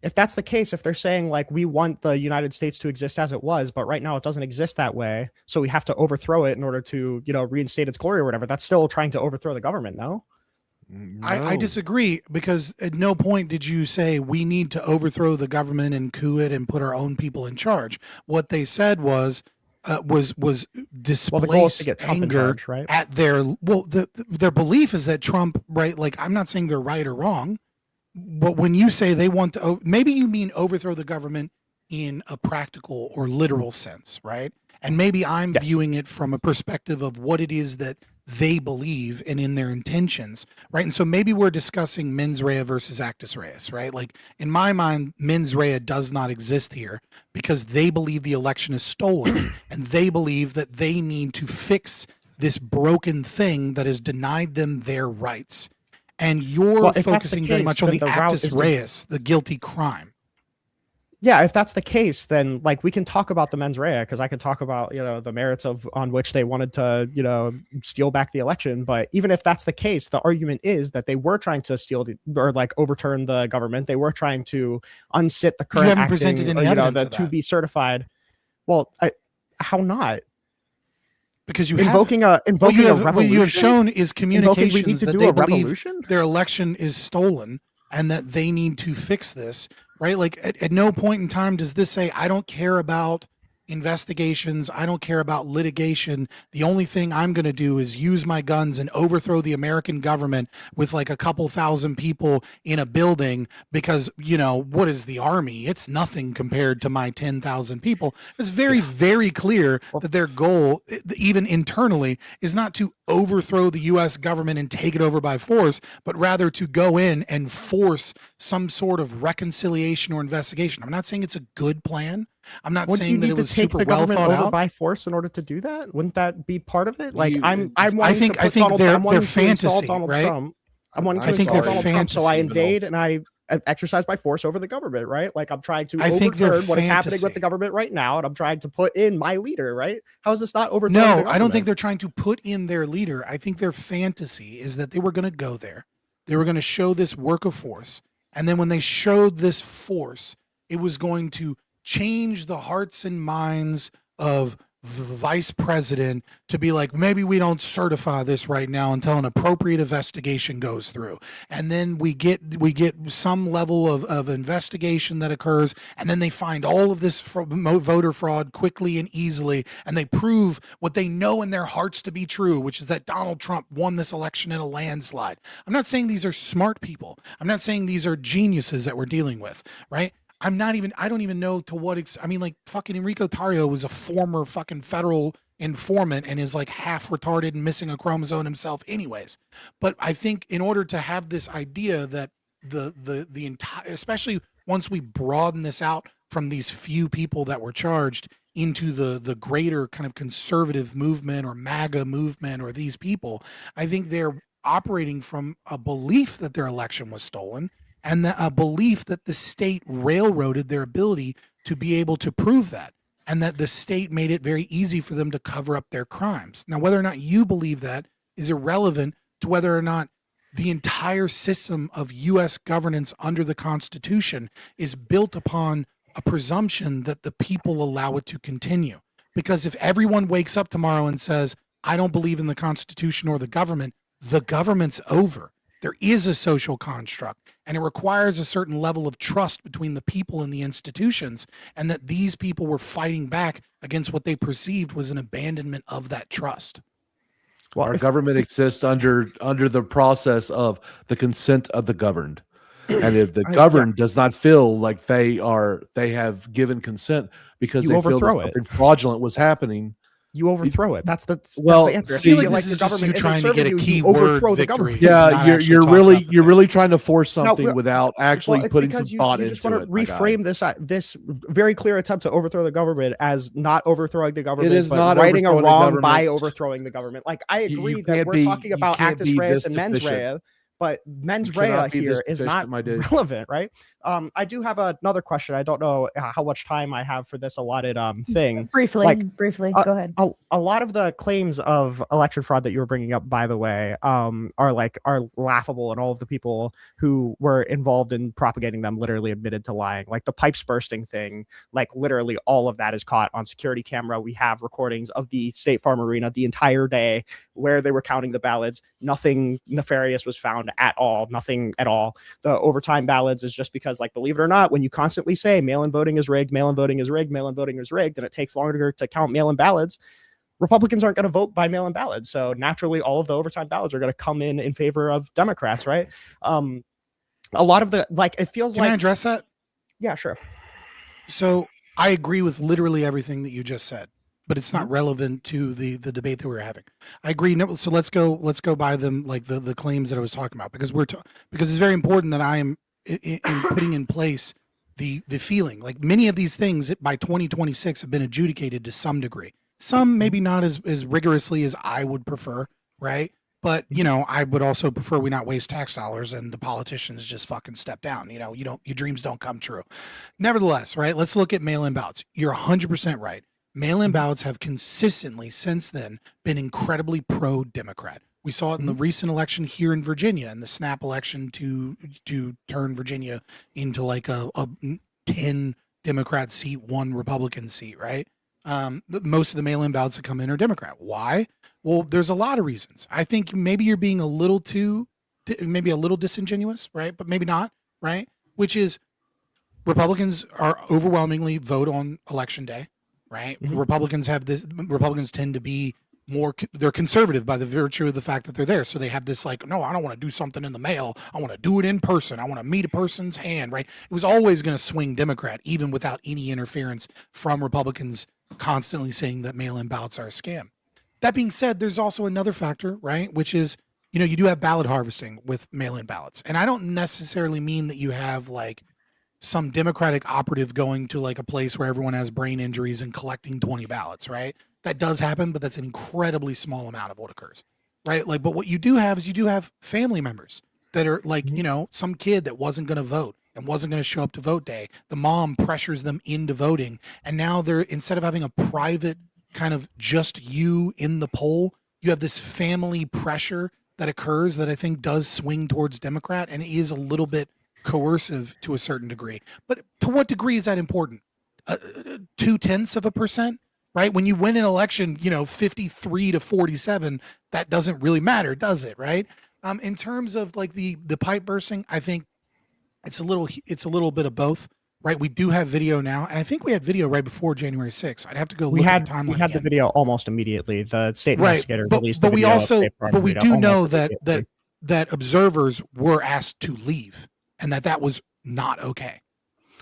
If that's the case, if they're saying like we want the United States to exist as it was, but right now it doesn't exist that way, so we have to overthrow it in order to, reinstate its glory or whatever, that's still trying to overthrow the government, no? I disagree, because at no point did you say we need to overthrow the government and coup it and put our own people in charge. What they said was displaced to get Trump in anger charge, right? at their belief is that Trump, right? Like, I'm not saying they're right or wrong, but when you say they want to, maybe you mean overthrow the government in a practical or literal sense, right? And maybe I'm viewing it from a perspective of what it is that they believe and in their intentions, right? And so maybe we're discussing mens rea versus actus reus, right? Like, in my mind, mens rea does not exist here because they believe the election is stolen and they believe that they need to fix this broken thing that has denied them their rights. And you're Well, if that's the focusing very case, much on then the the route actus is to- reus, the guilty crime. Yeah, if that's the case, then like we can talk about the mens rea, because I could talk about the merits on which they wanted to steal back the election. But even if that's the case, the argument is that they were trying to steal or like overturn the government. They were trying to unsit the current haven't acting, presented any or, evidence the of to that. be certified. Well, how not? Because you invoking haven't. a revolution. What you have shown is communications we need to that do they a believe revolution. their election is stolen and that they need to fix this, right? Like, at no point in time does this say, I don't care about investigations, I don't care about litigation. The only thing I'm going to do is use my guns and overthrow the American government with like a couple thousand people in a building because, what is the army? It's nothing compared to my 10,000 people. It's very, very clear that their goal, even internally, is not to overthrow the U.S. government and take it over by force, but rather to go in and force some sort of reconciliation or investigation. I'm not saying it's a good plan. I'm not Wouldn't you saying that need it to was take super the well government thought over out. by force in order to do that? Wouldn't that be part of it? Like, I'm I wanting think to put Donald, they're I'm wanting to install fantasy, Donald right? Trump. I'm wanting to I think install they're Donald Trump, so I fantasy, invade and I exercise by force over the government, right? Like, I'm trying to I think they're overturn what is happening with fantasy. the government right now, and I'm trying to put in my leader, right? How is this not overthrowing the No, government? I don't think they're trying to put in their leader. I think their fantasy is that they were going to go there. They were going to show this work of force. And then when they showed this force, it was going to change the hearts and minds of the vice president to be like, maybe we don't certify this right now until an appropriate investigation goes through. And then we get some level of investigation that occurs. And then they find all of this voter fraud quickly and easily. And they prove what they know in their hearts to be true, which is that Donald Trump won this election in a landslide. I'm not saying these are smart people. I'm not saying these are geniuses that we're dealing with, right? I don't even know to what like fucking Enrico Tarrio was a former fucking federal informant and is like half retarded and missing a chromosome himself anyways. But I think in order to have this idea that the entire, especially once we broaden this out from these few people that were charged into the greater kind of conservative movement or MAGA movement or these people, I think they're operating from a belief that their election was stolen and a belief that the state railroaded their ability to be able to prove that, and that the state made it very easy for them to cover up their crimes. Now, whether or not you believe that is irrelevant to whether or not the entire system of U.S. governance under the Constitution is built upon a presumption that the people allow it to continue. Because if everyone wakes up tomorrow and says, I don't believe in the Constitution or the government's over. There is a social construct, and it requires a certain level of trust between the people and the institutions, and that these people were fighting back against what they perceived was an abandonment of that trust. Well, our government exists under the process of the consent of the governed. And if the governed does not feel like they have given consent because You they feel that overthrow it. something fraudulent was happening, you overthrow it. That's the answer. See, I feel like this the is just government you isn't trying to serving get a you, key you word overthrow the victory. government. Not Yeah, actually you're talk really about the you're thing. really trying to force something well, without actually it's putting because some thought you into just want it. to my guy. reframe this very clear attempt to overthrow the government as not overthrowing the government, is but not righting a overthrowing the wrong by government. overthrowing the government. Like I You agree that can't we're be- talking you about can't actus be reus this and mens deficient. rea, but mens You rea cannot be this here is deficient, not my dude. relevant, right? I do have another question. I don't know how much time I have for this allotted thing. Briefly, Like, go ahead. A lot of the claims of election fraud that you were bringing up, by the way, are laughable, and all of the people who were involved in propagating them literally admitted to lying. Like the pipes bursting thing, like literally all of that is caught on security camera. We have recordings of the State Farm Arena the entire day where they were counting the ballots. Nothing nefarious was found at all. Nothing at all. The overtime ballots is just because, like, believe it or not, when you constantly say mail-in voting is rigged, mail-in voting is rigged, mail-in voting is rigged, and it takes longer to count mail-in ballots, Republicans aren't going to vote by mail-in ballots. So naturally, all of the overtime ballots are going to come in favor of Democrats, right? A lot of the, like, it feels Can like... I address that? Yeah, sure. So I agree with literally everything that you just said, but it's not relevant to the debate that we're having. I agree. No, so let's go by them, like the claims that I was talking about, because because it's very important that I am in putting in place the feeling. Like many of these things by 2026 have been adjudicated to some degree. Some maybe not as rigorously as I would prefer, right? But I would also prefer we not waste tax dollars and the politicians just fucking step down. Your dreams don't come true. Nevertheless, right? Let's look at mail-in ballots. You're 100% right. Mail-in ballots have consistently since then been incredibly pro-Democrat. We saw it in the recent election here in Virginia, in the snap election to turn Virginia into like a 10 Democrat seat, 1 Republican seat, right? Most of the mail-in ballots that come in are Democrat. Why? Well, there's a lot of reasons. I think maybe you're being a little disingenuous, right? But maybe not, right? Which is Republicans are overwhelmingly vote on election day, right? Republicans tend to be they're conservative by the virtue of the fact that they're there. So they have this like, no, I don't want to do something in the mail. I want to do it in person. I want to meet a person's hand, right? It was always going to swing Democrat, even without any interference from Republicans constantly saying that mail-in ballots are a scam. That being said, there's also another factor, right? Which is, you do have ballot harvesting with mail-in ballots. And I don't necessarily mean that you have like some Democratic operative going to like a place where everyone has brain injuries and collecting 20 ballots, right? That does happen, but that's an incredibly small amount of what occurs, right? Like, but what you do have is you do have family members that are like, some kid that wasn't going to vote and wasn't going to show up to vote day. The mom pressures them into voting. And now they're, instead of having a private kind of just you in the poll, you have this family pressure that occurs that I think does swing towards Democrat and is a little bit coercive to a certain degree. But to what degree is that important? 0.2%, right? When you win an election, 53 to 47, that doesn't really matter, does it? Right? In terms of like the pipe bursting, I think it's a little bit of both. Right, we do have video now, and I think we had video right before January 6th. I'd have to go look at the timeline. We had the video almost immediately. The state investigator released but the video. But we do know that observers were asked to leave, and that was not okay.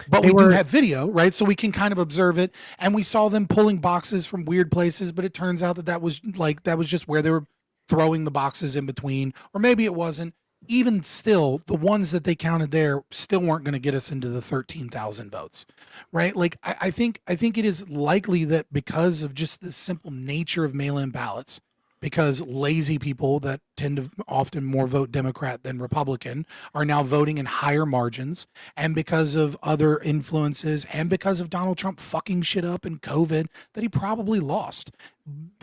But we do have video, right? So we can kind of observe it, and we saw them pulling boxes from weird places. But it turns out that was just where they were throwing the boxes in between, or maybe it wasn't. Even still, the ones that they counted there still weren't going to get us into the 13,000 votes, right? Like, I think it is likely that because of just the simple nature of mail-in ballots, because lazy people that tend to often more vote Democrat than Republican are now voting in higher margins, and because of other influences, and because of Donald Trump fucking shit up in COVID that he probably lost.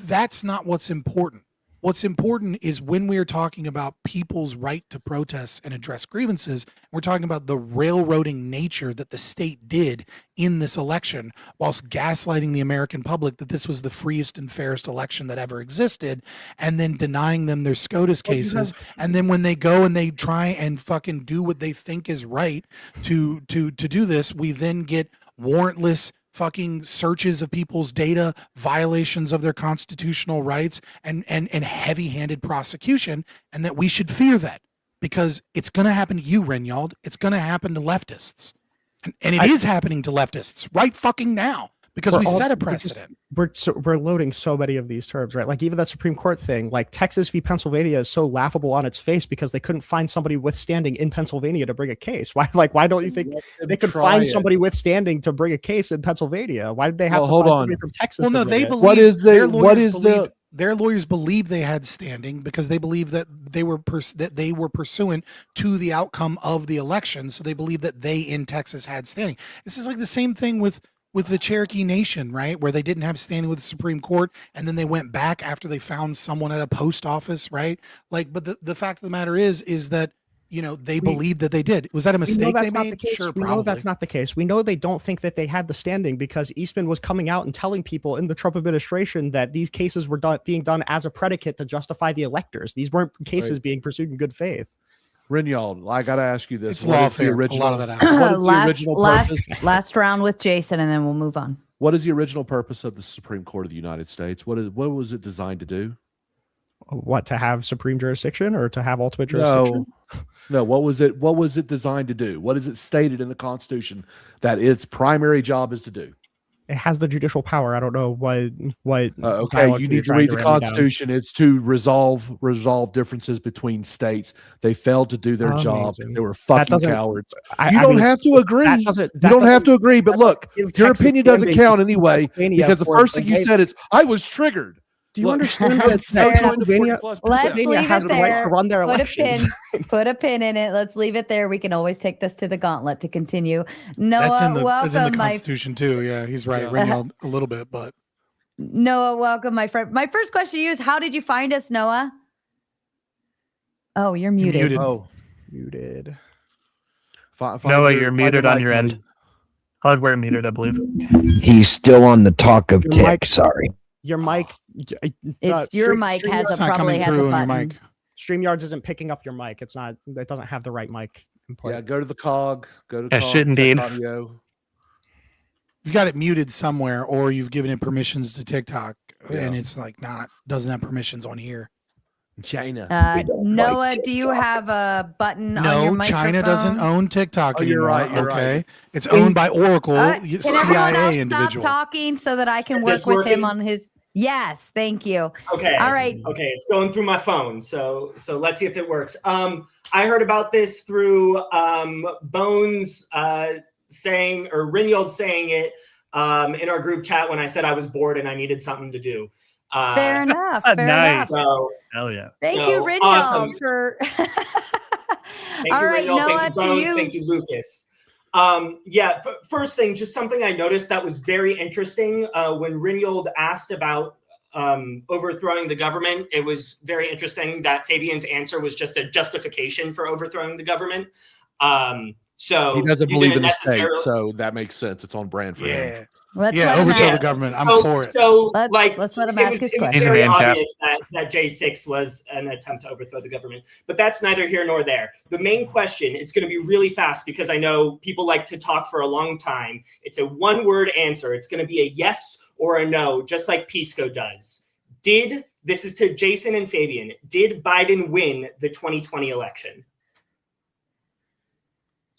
That's not what's important. What's important is when we are talking about people's right to protest and address grievances, we're talking about the railroading nature that the state did in this election, whilst gaslighting the American public that this was the freest and fairest election that ever existed, and then denying them their SCOTUS cases. And then when they go and they try and fucking do what they think is right to do this, we then get warrantless fucking searches of people's data, violations of their constitutional rights, and heavy-handed prosecution, and that we should fear that because it's going to happen to you, Renyald. It's going to happen to leftists. And it is happening to leftists right fucking now because we set a precedent. We're loading so many of these terms, right? Like even that Supreme Court thing, like Texas v. Pennsylvania is so laughable on its face because they couldn't find somebody withstanding in Pennsylvania to bring a case. Why don't you think they could find somebody withstanding to bring a case in Pennsylvania? Why did they have to find somebody from Texas? Well, no, they believe their lawyers believe they had standing because they believe that they were pursuant to the outcome of the election. So they believe that they in Texas had standing. This is like the same thing with the Cherokee Nation, right? Where they didn't have standing with the Supreme Court, and then they went back after they found someone at a post office, right? Like, but the fact of the matter is that, you know, they believed that they did. Was that a mistake they made? Sure, we know that's not the case. We know they don't think that they had the standing because Eastman was coming out and telling people in the Trump administration that these cases were being done as a predicate to justify the electors. These weren't cases being pursued in good faith. Rinyald, I got to ask you this. It's lawfare. A lot of that last round with Jason, and then we'll move on. What is the original purpose of the Supreme Court of the United States? What was it designed to do? What, to have supreme jurisdiction or to have ultimate jurisdiction? No. What was it designed to do? What is it stated in the Constitution that its primary job is to do? It has the judicial power. I don't know what. Okay, you need to read the Constitution. It's to resolve differences between states. They failed to do their job. They were fucking cowards. You don't have to agree. You don't have to agree. But look, your opinion doesn't count anyway because the first thing you said is, "I was triggered." Do you understand that Pennsylvania has the right to run their elections? Put a pin in it. Let's leave it there. We can always take this to the gauntlet to continue. Noah, that's in the welcome, Constitution too. Yeah, he's right. Rinyald a little bit, but Noah, welcome, my friend. My first question to you is, how did you find us, Noah? Oh, you're muted. Muted. Noah, you're muted on your end. Hardware muted, I believe. He's still on the talk of tech. Sorry. Your mic. It's your mic probably has a button. StreamYards isn't picking up your mic. It doesn't have the right mic input. Yeah, go to the cog. Shit indeed. Audio. You've got it muted somewhere, or you've given it permissions to TikTok, and it's like doesn't have permissions on here. China. Noah, do you have a button on your microphone? No, China doesn't own TikTok anymore. You're right. Okay, it's owned by Oracle, can CIA individual. Stop talking so that I can work with him on his. Yes, thank you. Okay. All right. Okay, it's going through my phone, so let's see if it works. I heard about this through Bones saying, or Rinyald saying it in our group chat when I said I was bored and I needed something to do. Fair enough. Fair enough. So, hell yeah. Thank you, Rinyald, awesome. for. Thank All you, right, Rinyald. Noah, thank you, Bones. to you. Thank you, Lucas. First thing, just something I noticed that was very interesting when Rinyald asked about overthrowing the government. It was very interesting that Fabian's answer was just a justification for overthrowing the government. So he doesn't believe in the state, so that makes sense. It's on brand for him. Overthrow the government. I'm for it. So let's let him ask his question. It was very obvious that J6 was an attempt to overthrow the government, but that's neither here nor there. The main question, it's going to be really fast because I know people like to talk for a long time. It's a one-word answer. It's going to be a yes or a no, just like Pisco does. This is to Jason and Fabian, did Biden win the 2020 election?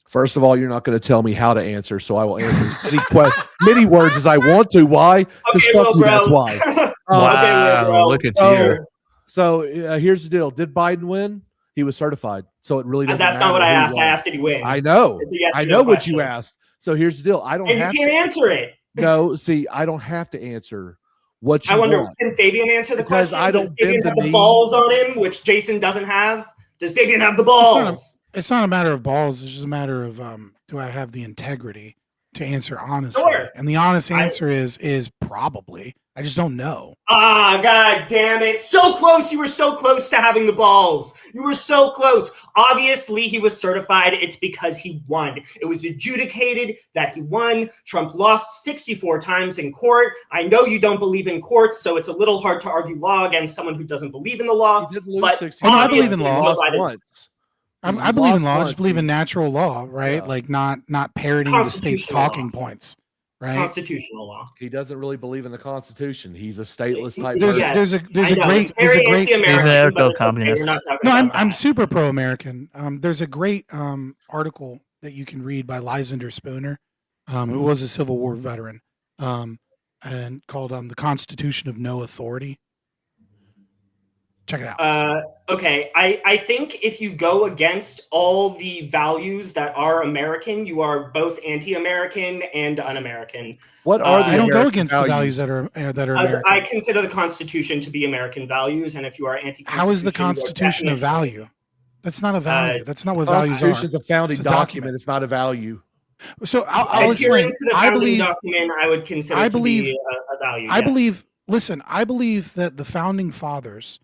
First of all, you're not going to tell me how to answer, so I will answer as many words as I want to. Why? Because fuck you, that's why. Wow, look at you. So here's the deal. Did Biden win? He was certified. So it really doesn't matter. That's not what I asked. I asked, did he win? I know. Yes I know what you asked. So here's the deal. I don't have to answer it. No, see, I don't have to answer what you I wonder, want. can Fabian answer the Because question? I don't Does Fabian bend have the the knee. balls on him, which Jason doesn't have? Does Fabian have the balls? It's not a matter of balls. It's just a matter of do I have the integrity to answer honestly? Sure. And the honest answer is probably. I just don't know. Ah, god damn it. So close. You were so close to having the balls. You were so close. Obviously, he was certified. It's because he won. It was adjudicated that he won. Trump lost 64 times in court. I know you don't believe in courts, so it's a little hard to argue law against someone who doesn't believe in the law. But I believe in law. Once. I believe in law. I just believe in natural law, right? Yeah. Like not parroting the state's talking points, right? Constitutional law. He doesn't really believe in the Constitution. He's a stateless type There's person. No, I'm super pro-American. There's a great article that you can read by Lysander Spooner, who was a Civil War veteran. and called the Constitution of No Authority. Check it out. Okay, I think if you go against all the values that are American, you are both anti-American and un-American. What are the I don't go American against the values that are American. I consider the Constitution to be American values, and if you are anti-Constitution, How is the Constitution a value? That's not a value. That's not what values are. Constitution is a founding It's a document. It's not a value. So I'll explain. To the I founding believe. document, I would consider to be a value. I yes. believe. Listen, I believe that the founding fathers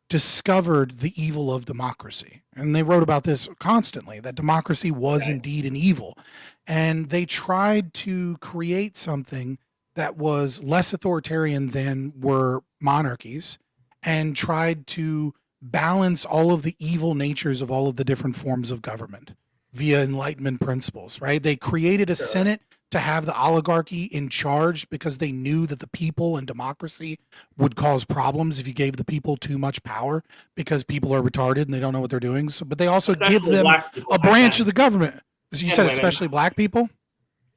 discovered the evil of democracy, and they wrote about this constantly. That democracy was indeed an evil, and they tried to create something that was less authoritarian than were monarchies, and tried to balance all of the evil natures of all of the different forms of government via Enlightenment principles, right? They created a Senate to have the oligarchy in charge because they knew that the people and democracy would cause problems if you gave the people too much power, because people are retarded and they don't know what they're doing. So, but they also give them a branch of the government. As you said, women. especially black people.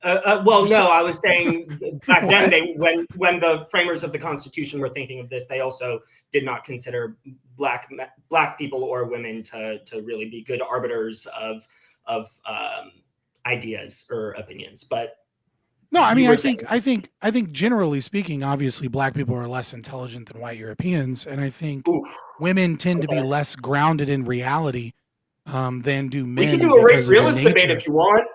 Well, no, I was saying back then, when the framers of the Constitution were thinking of this, they also did not consider black people or women to really be good arbiters of ideas or opinions. But no, I mean, I think generally speaking, obviously black people are less intelligent than white Europeans, and I think women tend to be less grounded in reality than do men. We can do a race because of their realist debate nature. if you want.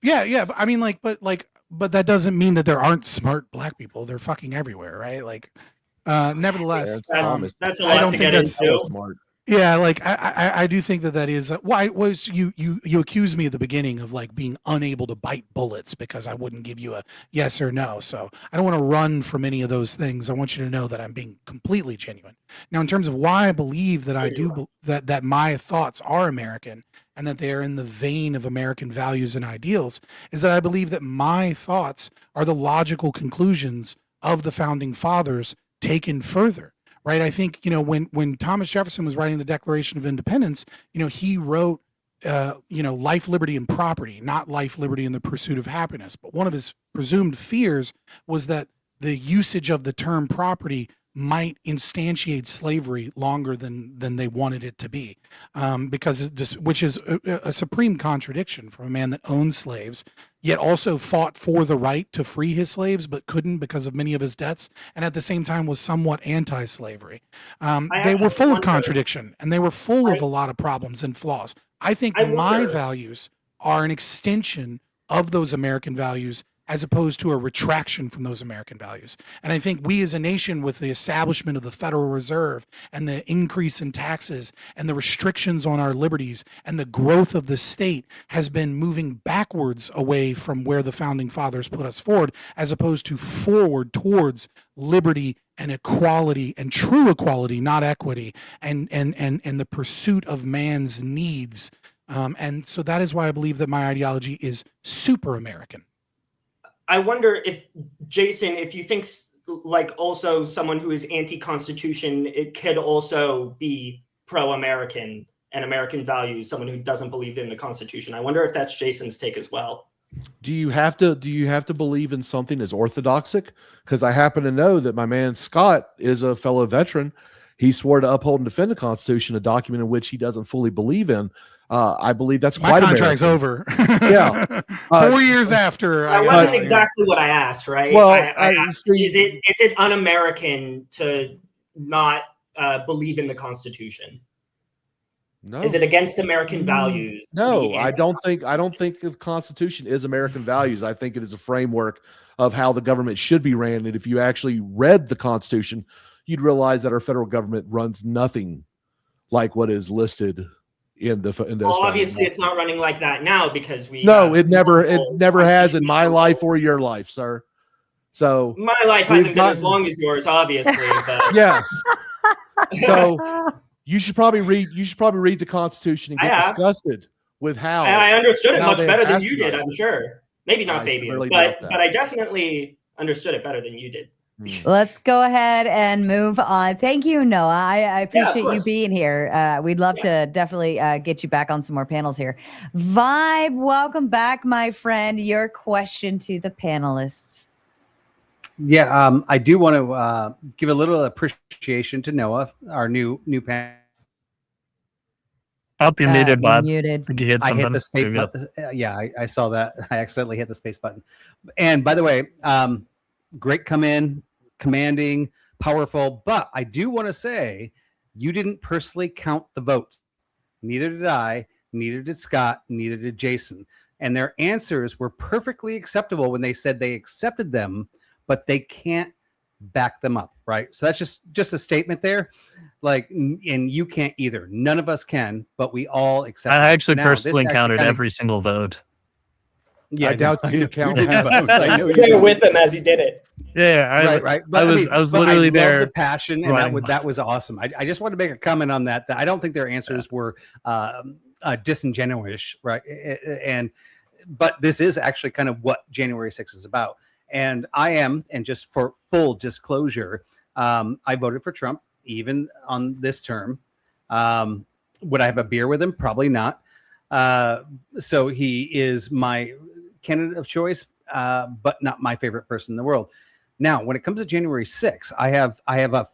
Yeah, but I mean, but that doesn't mean that there aren't smart black people. They're fucking everywhere, right? Like, nevertheless, that's a lot to get into. Smart. Yeah, like I do think that is why was you accused me at the beginning of like being unable to bite bullets because I wouldn't give you a yes or no. So I don't want to run from any of those things. I want you to know that I'm being completely genuine. Now, in terms of why I believe that that my thoughts are American and that they are in the vein of American values and ideals, is that I believe that my thoughts are the logical conclusions of the founding fathers taken further. Right. I think, when Thomas Jefferson was writing the Declaration of Independence, he wrote, life, liberty, and property, not life, liberty, and the pursuit of happiness. But one of his presumed fears was that the usage of the term property might instantiate slavery longer than they wanted it to be, which is a supreme contradiction from a man that owned slaves, yet also fought for the right to free his slaves, but couldn't because of many of his debts, and at the same time was somewhat anti-slavery. They were full of contradiction, and they were full of a lot of problems and flaws. I think my values are an extension of those American values as opposed to a retraction from those American values. And I think we as a nation, with the establishment of the Federal Reserve and the increase in taxes and the restrictions on our liberties and the growth of the state, has been moving backwards away from where the founding fathers put us forward, as opposed to forward towards liberty and equality, and true equality, not equity, and the pursuit of man's needs. And so that is why I believe that my ideology is super American. I wonder if, Jason, if you think like also someone who is anti-Constitution, it could also be pro-American and American values, someone who doesn't believe in the Constitution. I wonder if that's Jason's take as well. Do you have to believe in something as orthodoxic? Because I happen to know that my man Scott is a fellow veteran. He swore to uphold and defend the Constitution, a document in which he doesn't fully believe in. I believe that's my quite contract's American. over. Yeah, 4 years after. That wasn't exactly what I asked, right? Well, I asked, is it un-American to not believe in the Constitution? No. Is it against American values? No, I don't think the Constitution is American values. I think it is a framework of how the government should be ran. And if you actually read the Constitution, you'd realize that our federal government runs nothing like what is listed in those. Well, obviously, it's not running like that now because we. No, it never has in my life or your life, sir. So my life hasn't been as long as yours, obviously. But yes. So you should probably read the Constitution and get disgusted with how. I understood it much better than you did, I'm sure. Maybe not Fabian, really but I definitely understood it better than you did. Let's go ahead and move on. Thank you, Noah. I appreciate you being here. We'd love to definitely get you back on some more panels here. Vibe, welcome back, my friend. Your question to the panelists. Yeah, I do want to give a little appreciation to Noah, our new pan. Up, you muted, you're Bob. muted. Did you hit I something? hit the space There you go. button. Yeah, I saw that. I accidentally hit the space button. And by the way, great come in, commanding, powerful. But I do want to say you didn't personally count the votes. Neither did I, neither did Scott, neither did Jason. And their answers were perfectly acceptable when they said they accepted them, but they can't back them up, right? So that's just a statement there. Like, and you can't either. None of us can, but we all accept. I actually Now, personally this actually counted kinda- every single vote. Yeah, I doubt you count. didn't vote. I know you They were didn't. with him as he did it. Yeah, right. I was but literally love there. The passion, and running. that was awesome. I just wanted to make a comment on that. That I don't think their answers were disingenuous, right? But this is actually kind of what January 6th is about. And I am, and just for full disclosure, I voted for Trump even on this term. Would I have a beer with him? Probably not. So he is my candidate of choice, but not my favorite person in the world. Now, when it comes to January 6th, I have a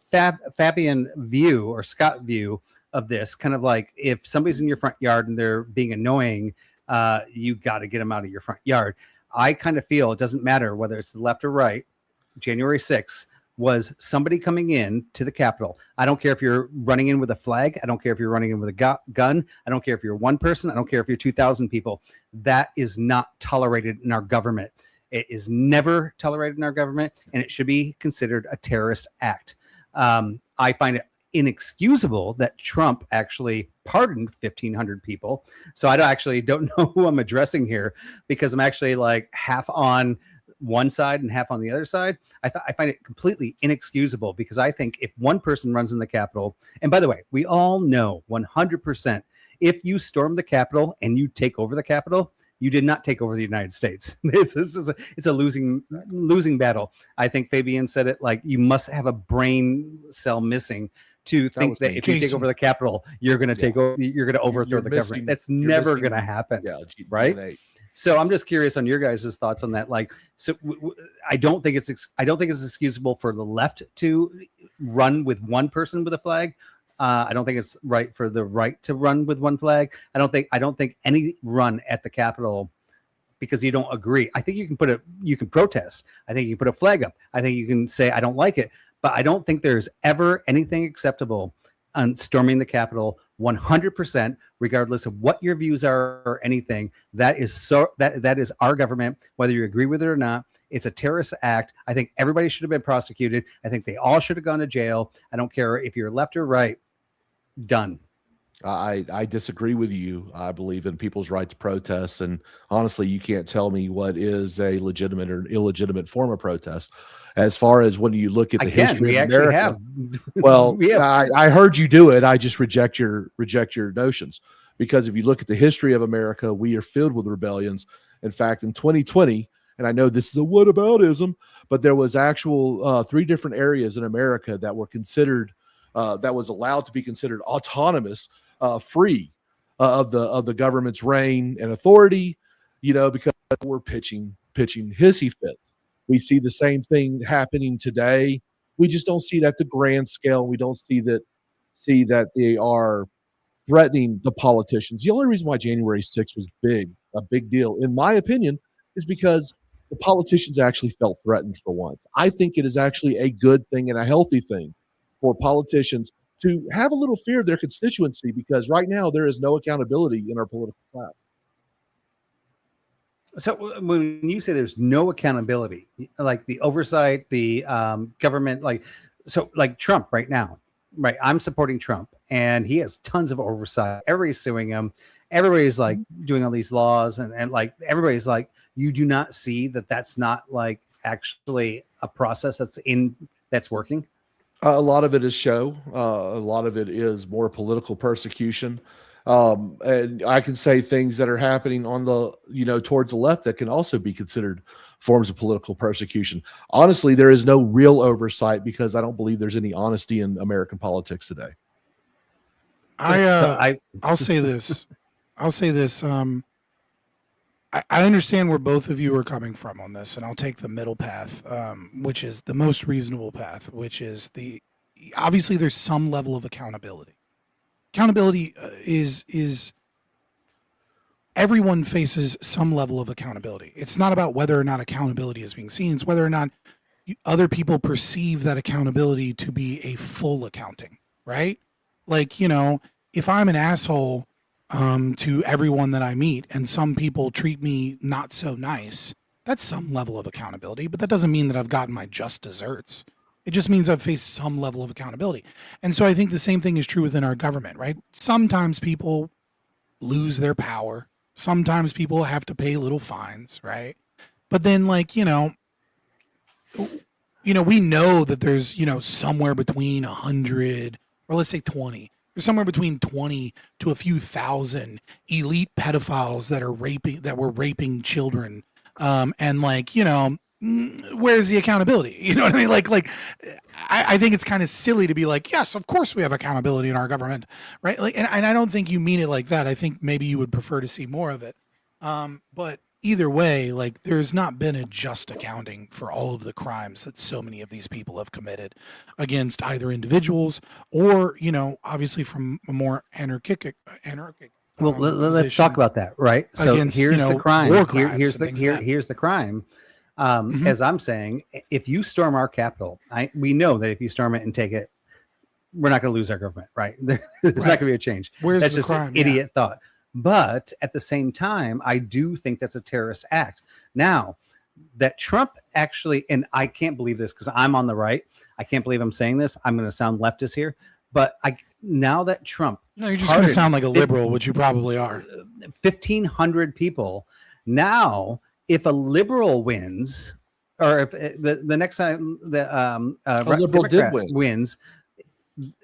Fabian view or Scott view of this, kind of like if somebody's in your front yard and they're being annoying, you got to get them out of your front yard. I kind of feel it doesn't matter whether it's the left or right. January 6th was somebody coming in to the Capitol. I don't care if you're running in with a flag. I don't care if you're running in with a gun. I don't care if you're one person. I don't care if you're 2,000 people. That is not tolerated in our government. It is never tolerated in our government, and it should be considered a terrorist act. I find it inexcusable that Trump actually pardoned 1,500 people. So I don't know who I'm addressing here, because I'm actually like half on one side and half on the other side. I find it completely inexcusable, because I think if one person runs in the Capitol, and by the way, we all know 100%, if you storm the Capitol and you take over the Capitol, you did not take over the United States. It's a losing battle. I think Fabian said it like you must have a brain cell missing to think that if you take over the Capitol, you're going to take over, you're going to overthrow the government. That's never going to happen, right? So I'm just curious on your guys' thoughts on that. Like, so I don't think it's excusable for the left to run with one person with a flag. I don't think it's right for the right to run with one flag. I don't think any run at the Capitol because you don't agree. I think you can protest. I think you can put a flag up. I think you can say I don't like it, but I don't think there's ever anything acceptable on storming the Capitol 100%, regardless of what your views are or anything. That is our government, whether you agree with it or not. It's a terrorist act. I think everybody should have been prosecuted. I think they all should have gone to jail. I don't care if you're left or right. Done. I disagree with you. I believe in people's right to protest, and honestly, you can't tell me what is a legitimate or illegitimate form of protest. As far as when you look at the history of America, well, I heard you do it. I just reject your notions, because if you look at the history of America, we are filled with rebellions. In fact, in 2020, and I know this is a whataboutism, but there was actual 3 different areas in America that were considered that was allowed to be considered autonomous, free of the government's reign and authority, because we're pitching hissy fits. We see the same thing happening today. We just don't see it at the grand scale. We don't see that they are threatening the politicians. The only reason why January 6th was a big deal, in my opinion, is because the politicians actually felt threatened for once. I think it is actually a good thing and a healthy thing for politicians to have a little fear of their constituency, because right now there is no accountability in our political class. So when you say there's no accountability, like the oversight, the government, like Trump right now, right? I'm supporting Trump, and he has tons of oversight. Everybody's suing him. Everybody's like doing all these laws, and like everybody's like, you do not see that that's not like actually a process that's working. A lot of it is show. A lot of it is more political persecution. And I can say things that are happening on the, towards the left that can also be considered forms of political persecution. Honestly, there is no real oversight, because I don't believe there's any honesty in American politics today. I'll say this. I understand where both of you are coming from on this, and I'll take the middle path, which is the most reasonable path, which is obviously there's some level of accountability. Accountability is everyone faces some level of accountability. It's not about whether or not accountability is being seen. It's whether or not other people perceive that accountability to be a full accounting, right? Like, if I'm an asshole to everyone that I meet and some people treat me not so nice, that's some level of accountability, but that doesn't mean that I've gotten my just desserts. It just means I've faced some level of accountability. And so I think the same thing is true within our government, right? Sometimes people lose their power. Sometimes people have to pay little fines, right? But then, like, we know that there's, somewhere between 100, or let's say 20. There's somewhere between 20 to a few thousand elite pedophiles that were raping children. And like, where's the accountability? You know what I mean? Like, I think it's kind of silly to be like, yes, of course we have accountability in our government, right? Like, and I don't think you mean it like that. I think maybe you would prefer to see more of it. But either way, like, there's not been a just accounting for all of the crimes that so many of these people have committed against either individuals or, obviously from a more anarchic. Well, let's talk about that, right? So against, here's the crime. war crimes Here's and the things like that. here's the crime. As I'm saying, if you storm our capital, we know that if you storm it and take it, we're not going to lose our government, right? There's not going to be a change. Where's That's the just crime? an idiot thought. But at the same time, I do think that's a terrorist act. Now, that Trump actually, and I can't believe this because I'm on the right. I can't believe I'm saying this. I'm going to sound leftist here. But now that Trump... No, you're just going to sound like a liberal, which you probably are. 1,500 people. Now, if a liberal wins, or if the next time the liberal Democrat did win. wins,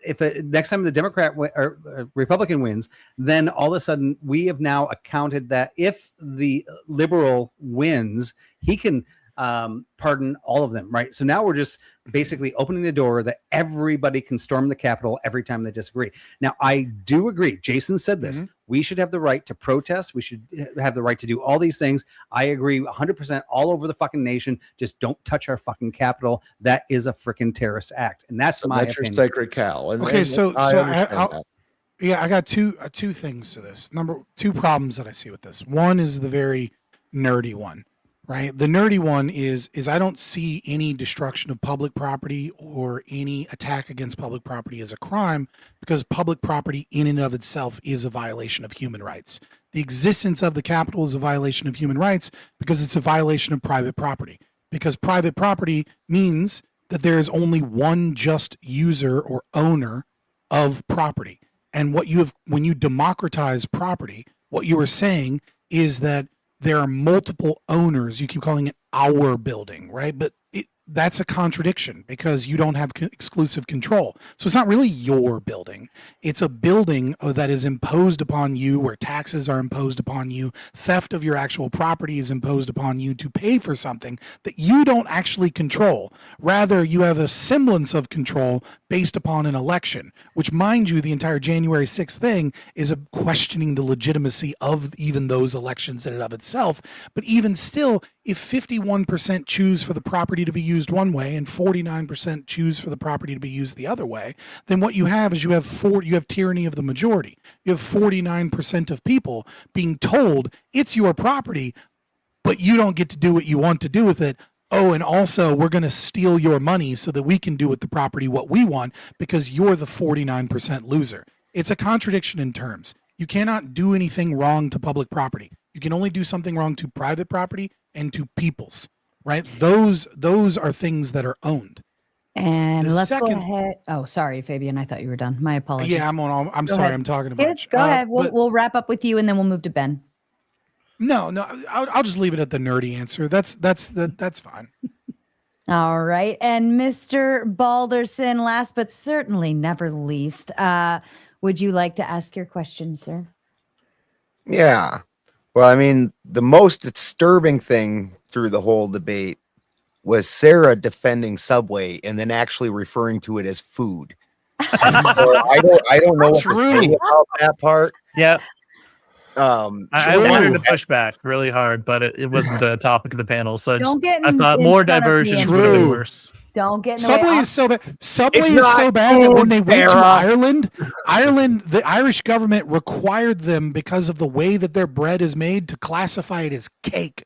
if next time the Democrat or Republican wins, then all of a sudden we have now accounted that if the liberal wins, he can pardon all of them, right? So now we're just basically opening the door that everybody can storm the Capitol every time they disagree. Now, I do agree. Jason said this. We should have the right to protest. We should have the right to do all these things. I agree 100% all over the fucking nation. Just don't touch our fucking Capitol. That is a freaking terrorist act. And that's my That's your opinion. sacred cow. Okay, so understand that. I got two things to this. Two problems that I see with this. One is the very nerdy one, right? The nerdy one is I don't see any destruction of public property or any attack against public property as a crime because public property in and of itself is a violation of human rights. The existence of the Capitol is a violation of human rights because it's a violation of private property. Because private property means that there is only one just user or owner of property. And when you democratize property, what you are saying is that there are multiple owners. You keep calling it our building, right? But that's a contradiction because you don't have exclusive control. So it's not really your building. It's a building that is imposed upon you where taxes are imposed upon you. Theft of your actual property is imposed upon you to pay for something that you don't actually control. Rather, you have a semblance of control based upon an election, which, mind you, the entire January 6th thing is a questioning the legitimacy of even those elections in and of itself. But even still, if 51% choose for the property to be used one way and 49% choose for the property to be used the other way, then what you have is you have tyranny of the majority. You have 49% of people being told it's your property, but you don't get to do what you want to do with it. Oh, and also we're going to steal your money so that we can do with the property what we want because you're the 49% loser. It's a contradiction in terms. You cannot do anything wrong to public property. You can only do something wrong to private property and to people's, right? Those are things that are owned. And let's go ahead. Oh, sorry, Fabian. I thought you were done. My apologies. Yeah, I'm Go sorry. ahead. I'm talking about you. Go ahead. but- We'll wrap up with you and then we'll move to Ben. No, I'll just leave it at the nerdy answer. That's fine. All right. And Mr. Balderson, last but certainly never least, would you like to ask your question, sir? Yeah. Well, I mean, the most disturbing thing through the whole debate was Sarah defending Subway and then actually referring to it as food. So I don't know what to say about that part. Yeah. I wanted to push back really hard, but it wasn't the topic of the panel. So Don't get I thought in more front of me diversions and- would be True. worse. Don't get in the Subway way. is so bad. Subway It's is not so bad that when food, they went to Sarah. Ireland, the Irish government required them because of the way that their bread is made to classify it as cake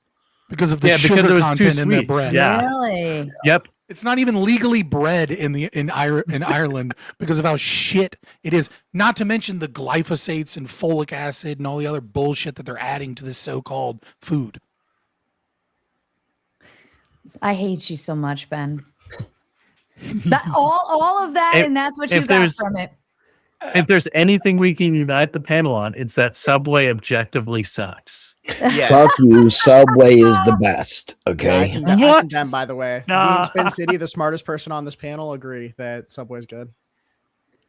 because of the Because sugar it was too content in their sweet. bread. Yeah. Really? Yep. It's not even legally bread in Ireland because of how shit it is. Not to mention the glyphosates and folic acid and all the other bullshit that they're adding to this so-called food. I hate you so much, Ben. All of that, If- and that's what you if got there's- from it. If there's anything we can unite the panel on, it's that Subway objectively sucks. Fuck you. Subway is the best. I Okay. condemn, by the way. Me Nah. and Spin City, the smartest person on this panel, agree that Subway's good.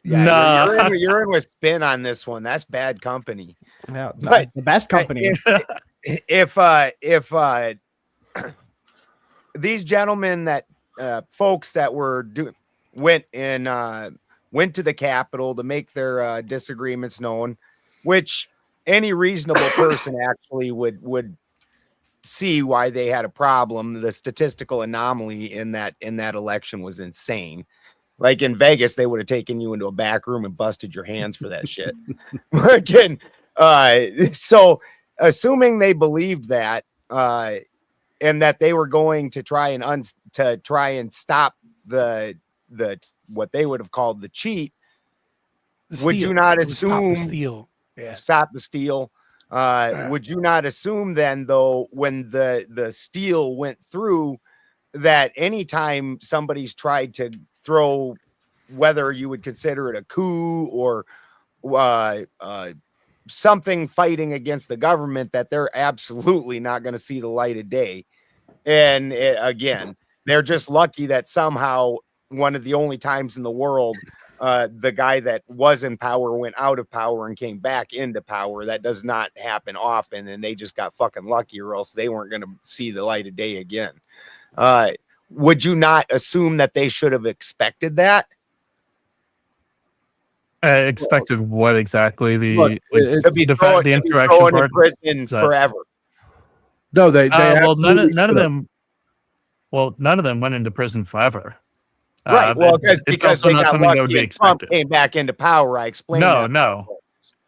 Yeah, Nah. you're in with Spin on this one. That's bad company. Yeah, But the best company. If these gentlemen that folks that were went to the Capitol to make their disagreements known, which any reasonable person actually would see why they had a problem. The statistical anomaly in that election was insane. Like in Vegas, they would have taken you into a back room and busted your hands for that shit. Again, so assuming they believed that, and that they were going to try and stop the what they would have called the cheat, would you not assume stop the steal? Would you not assume then, though, when the steal went through, that anytime somebody's tried to throw, whether you would consider it a coup or something fighting against the government, that they're absolutely not going to see the light of day? And again, they're just lucky that somehow one of the only times in the world the guy that was in power went out of power and came back into power. That does not happen often, and they just got fucking lucky, or else they weren't going to see the light of day again. Would you not assume that they should have expected that? I expected what exactly? Look, to be thrown in prison forever. No, they well, none absolutely of should. them. Well, none of them went into prison forever. Right. Well, it's because also they not got something that would lucky be and Trump expected. came back into power. I explained No, that. no.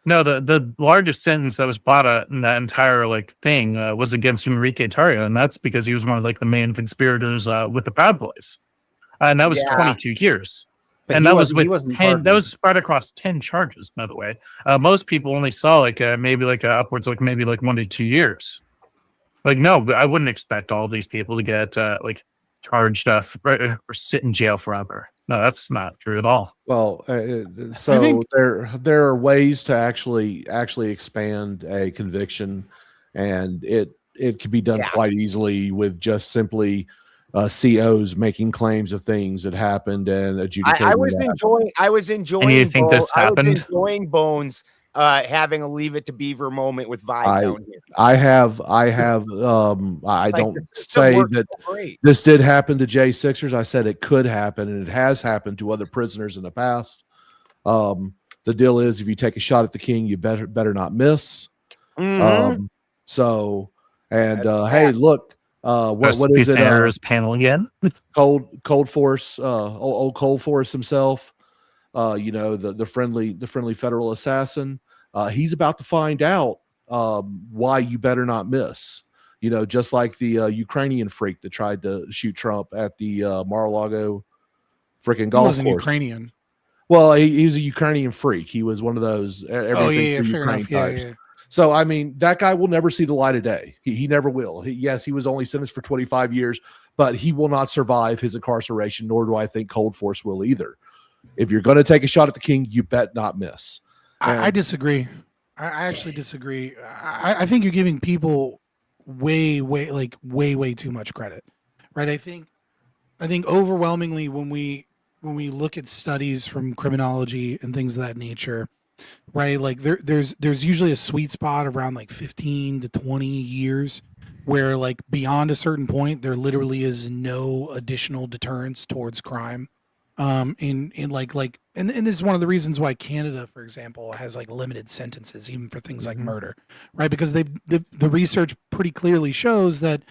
The largest sentence that was brought out in that entire thing was against Enrique Tarrio, and that's because he was one of the main conspirators with the Proud Boys, and that was Yeah. 22 years. But And he that was wasn't- he with wasn't 10. That pardoned. was spread across 10 charges, by the way. Most people only saw maybe upwards maybe 1 to 2 years. No, I wouldn't expect all these people to get charged or sit in jail forever. No, that's not true at all. Well, so think- there are ways to actually expand a conviction, and it can be done quite easily with just simply COs making claims of things that happened and adjudicating. I was that. enjoying. And you think this I was happened? enjoying Bones having a Leave It to Beaver moment with Vibe down here. I don't the system say works that so great. this did happen to J6ers. I said it could happen, and it has happened to other prisoners in the past. The deal is, if you take a shot at the king, you better not miss. Mhm. Hey, look, what is it? Senator's panel again? Cold Force, old Cold Force himself. The friendly federal assassin. He's about to find out why you better not miss. Just like the Ukrainian freak that tried to shoot Trump at the Mar-a-Lago freaking He golf wasn't course. Ukrainian. Well, he's a Ukrainian freak. He was one of those everything for fair Ukraine enough. Yeah, types. yeah. So, I mean, that guy will never see the light of day. He never will. Yes, he was only sentenced for 25 years, but he will not survive his incarceration, nor do I think Cold Force will either. If you're going to take a shot at the king, you bet not miss. I disagree. I actually disagree. I think you're giving people way too much credit, right? I think overwhelmingly when we look at studies from criminology and things of that nature, right? There's usually a sweet spot around 15 to 20 years where beyond a certain point, there literally is no additional deterrence towards crime. in and this is one of the reasons why Canada, for example, has like limited sentences even for things like murder, right? Because the research pretty clearly shows that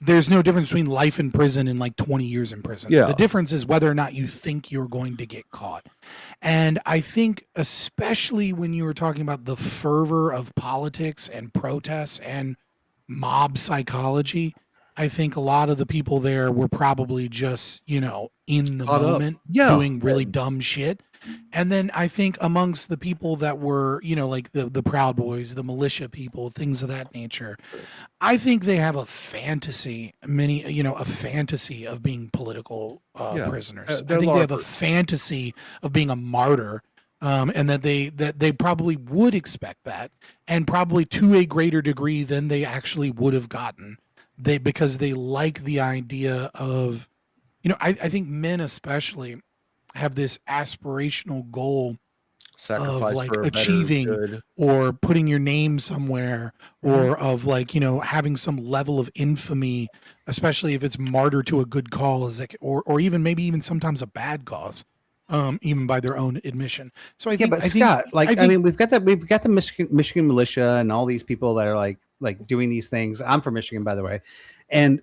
there's no difference between life in prison and like 20 years in prison. Yeah. The difference is whether or not you think you're going to get caught. And I think especially when you were talking about the fervor of politics and protests and mob psychology, I think a lot of the people there were probably just, in the Caught up. moment doing really dumb shit. And then I think amongst the people that were, like the Proud Boys, the militia people, things of that nature, I think they have a fantasy, a fantasy of being political prisoners. I think they have a fantasy of being a martyr. And that they probably would expect that, and probably to a greater degree than they actually would have gotten. Because they like the idea of, I think men especially have this aspirational goal Sacrifice of like for a better achieving good. or putting your name somewhere, or of like, having some level of infamy, especially if it's martyr to a good cause, like, or even maybe even sometimes a bad cause. Even by their own admission. So I think, but Scott, we've got the Michigan militia and all these people that are like doing these things. I'm from Michigan, by the way,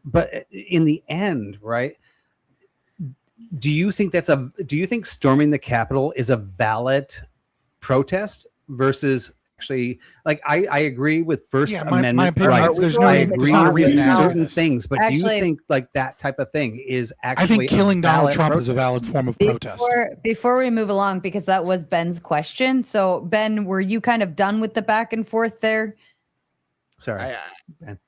but in the end, right? Do you think storming the Capitol is a valid protest versus actually, like, I agree with First Amendment my opinion, rights. there's I no agree reason with to certain do this. things, but do you Actually- think like that type of thing is actually? I think killing a Donald valid Trump is a protest? valid form of protest. Before we move along, because that was Ben's question. So Ben, were you kind of done with the back and forth there? Sorry,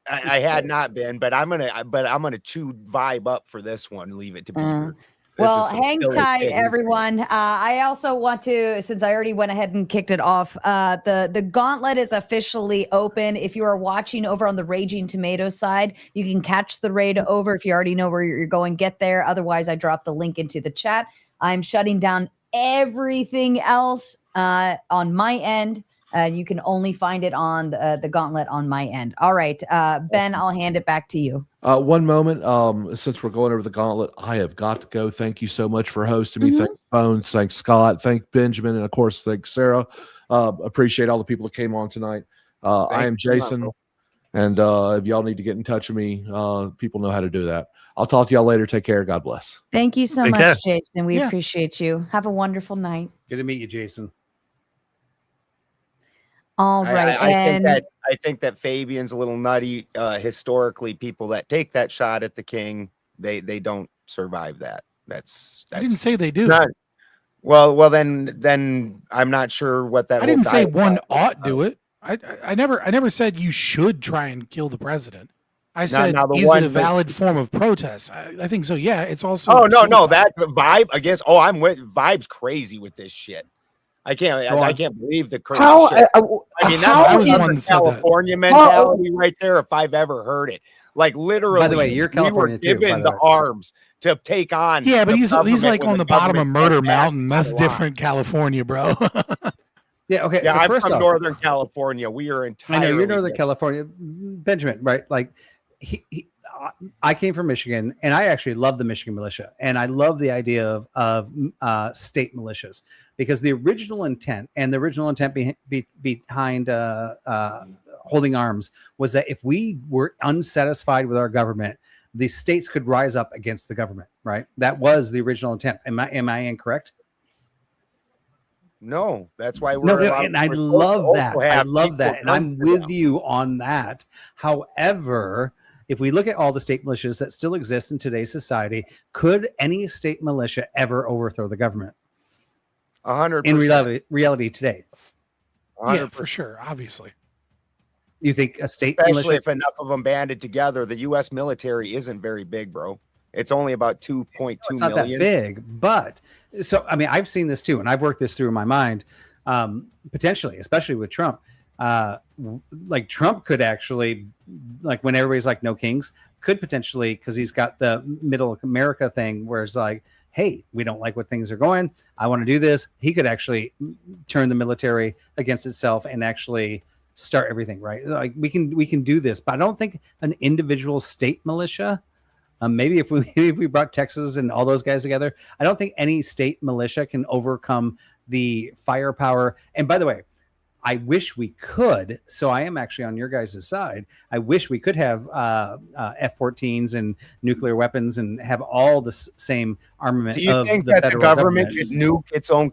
I had not been, but I'm gonna chew vibe up for this one. Leave it to Beaver. This Well, is some hang silly tight, thing. everyone. I also want to, since I already went ahead and kicked it off, the gauntlet is officially open. If you are watching over on the Raging Tomato side, you can catch the raid over. If you already know where you're going, get there. Otherwise, I dropped the link into the chat. I'm shutting down everything else on my end. You can only find it on the gauntlet on my end. All right, Ben, I'll hand it back to you. One moment. Since we're going over the gauntlet, I have got to go. Thank you so much for hosting me. Thanks, Bones. Thanks, Scott. Thank Benjamin. And of course, thanks, Sarah. Appreciate all the people that came on tonight. I am Jason. And if y'all need to get in touch with me, people know how to do that. I'll talk to y'all later. Take care. God bless. Thank you so Take much, care. Jason. We appreciate you. Have a wonderful night. Good to meet you, Jason. All right. I think that Fabian's a little nutty. Historically, people that take that shot at the king, they don't survive that. That's I didn't say they do. Well, then I'm not sure what that. I didn't say one ought do it. I never said you should try and kill the president. I said, now the is one it a that- valid form of protest? I think so. Yeah, it's also. Oh no, suicide. that vibe against. Oh, I'm with Vibe's crazy with this shit. I can't believe the crazy How- shit. I mean, that was one that said that. California mentality right there, if I've ever heard it. Like literally, By the way, you're California we were too, by given the the way. arms to take on. Yeah, but the he's government like when on the bottom of government Murder came back Mountain. That's on the line. different, California, bro. Yeah. Okay. Yeah, so I'm first from off, Northern California. We are I entirely. know you're Northern different. California, Benjamin, right? Like, I came from Michigan, and I actually love the Michigan militia, and I love the idea of state militias, because the original intent behind holding arms was that if we were unsatisfied with our government, the states could rise up against the government. Right? That was the original intent. Am I incorrect? No, that's why we're. No, allowed- and I we're love supposed to that. also I have love people that, and come I'm for with them. you on that. However, if we look at all the state militias that still exist in today's society, could any state militia ever overthrow the government? 100%. In reality today, Yeah, for sure. Obviously. you think a state Especially militia? if enough of them banded together. The U.S. military isn't very big, bro. It's only about 2.2 It's not million. that big, but so I mean, I've seen this too, and I've worked this through in my mind. Potentially, especially with Trump, like Trump could actually, like when everybody's like no kings, could potentially, because he's got the middle America thing, where it's like, hey, we don't like what things are going. I want to do this. He could actually turn the military against itself and actually start everything right. Like we can do this, but I don't think an individual state militia Maybe if we brought Texas and all those guys together, I don't think any state militia can overcome the firepower. And by the way, I wish we could. So I am actually on your guys' side. I wish we could have F-14s and nuclear weapons and have all the same armament. Do you of think the that the federal government could nuke its own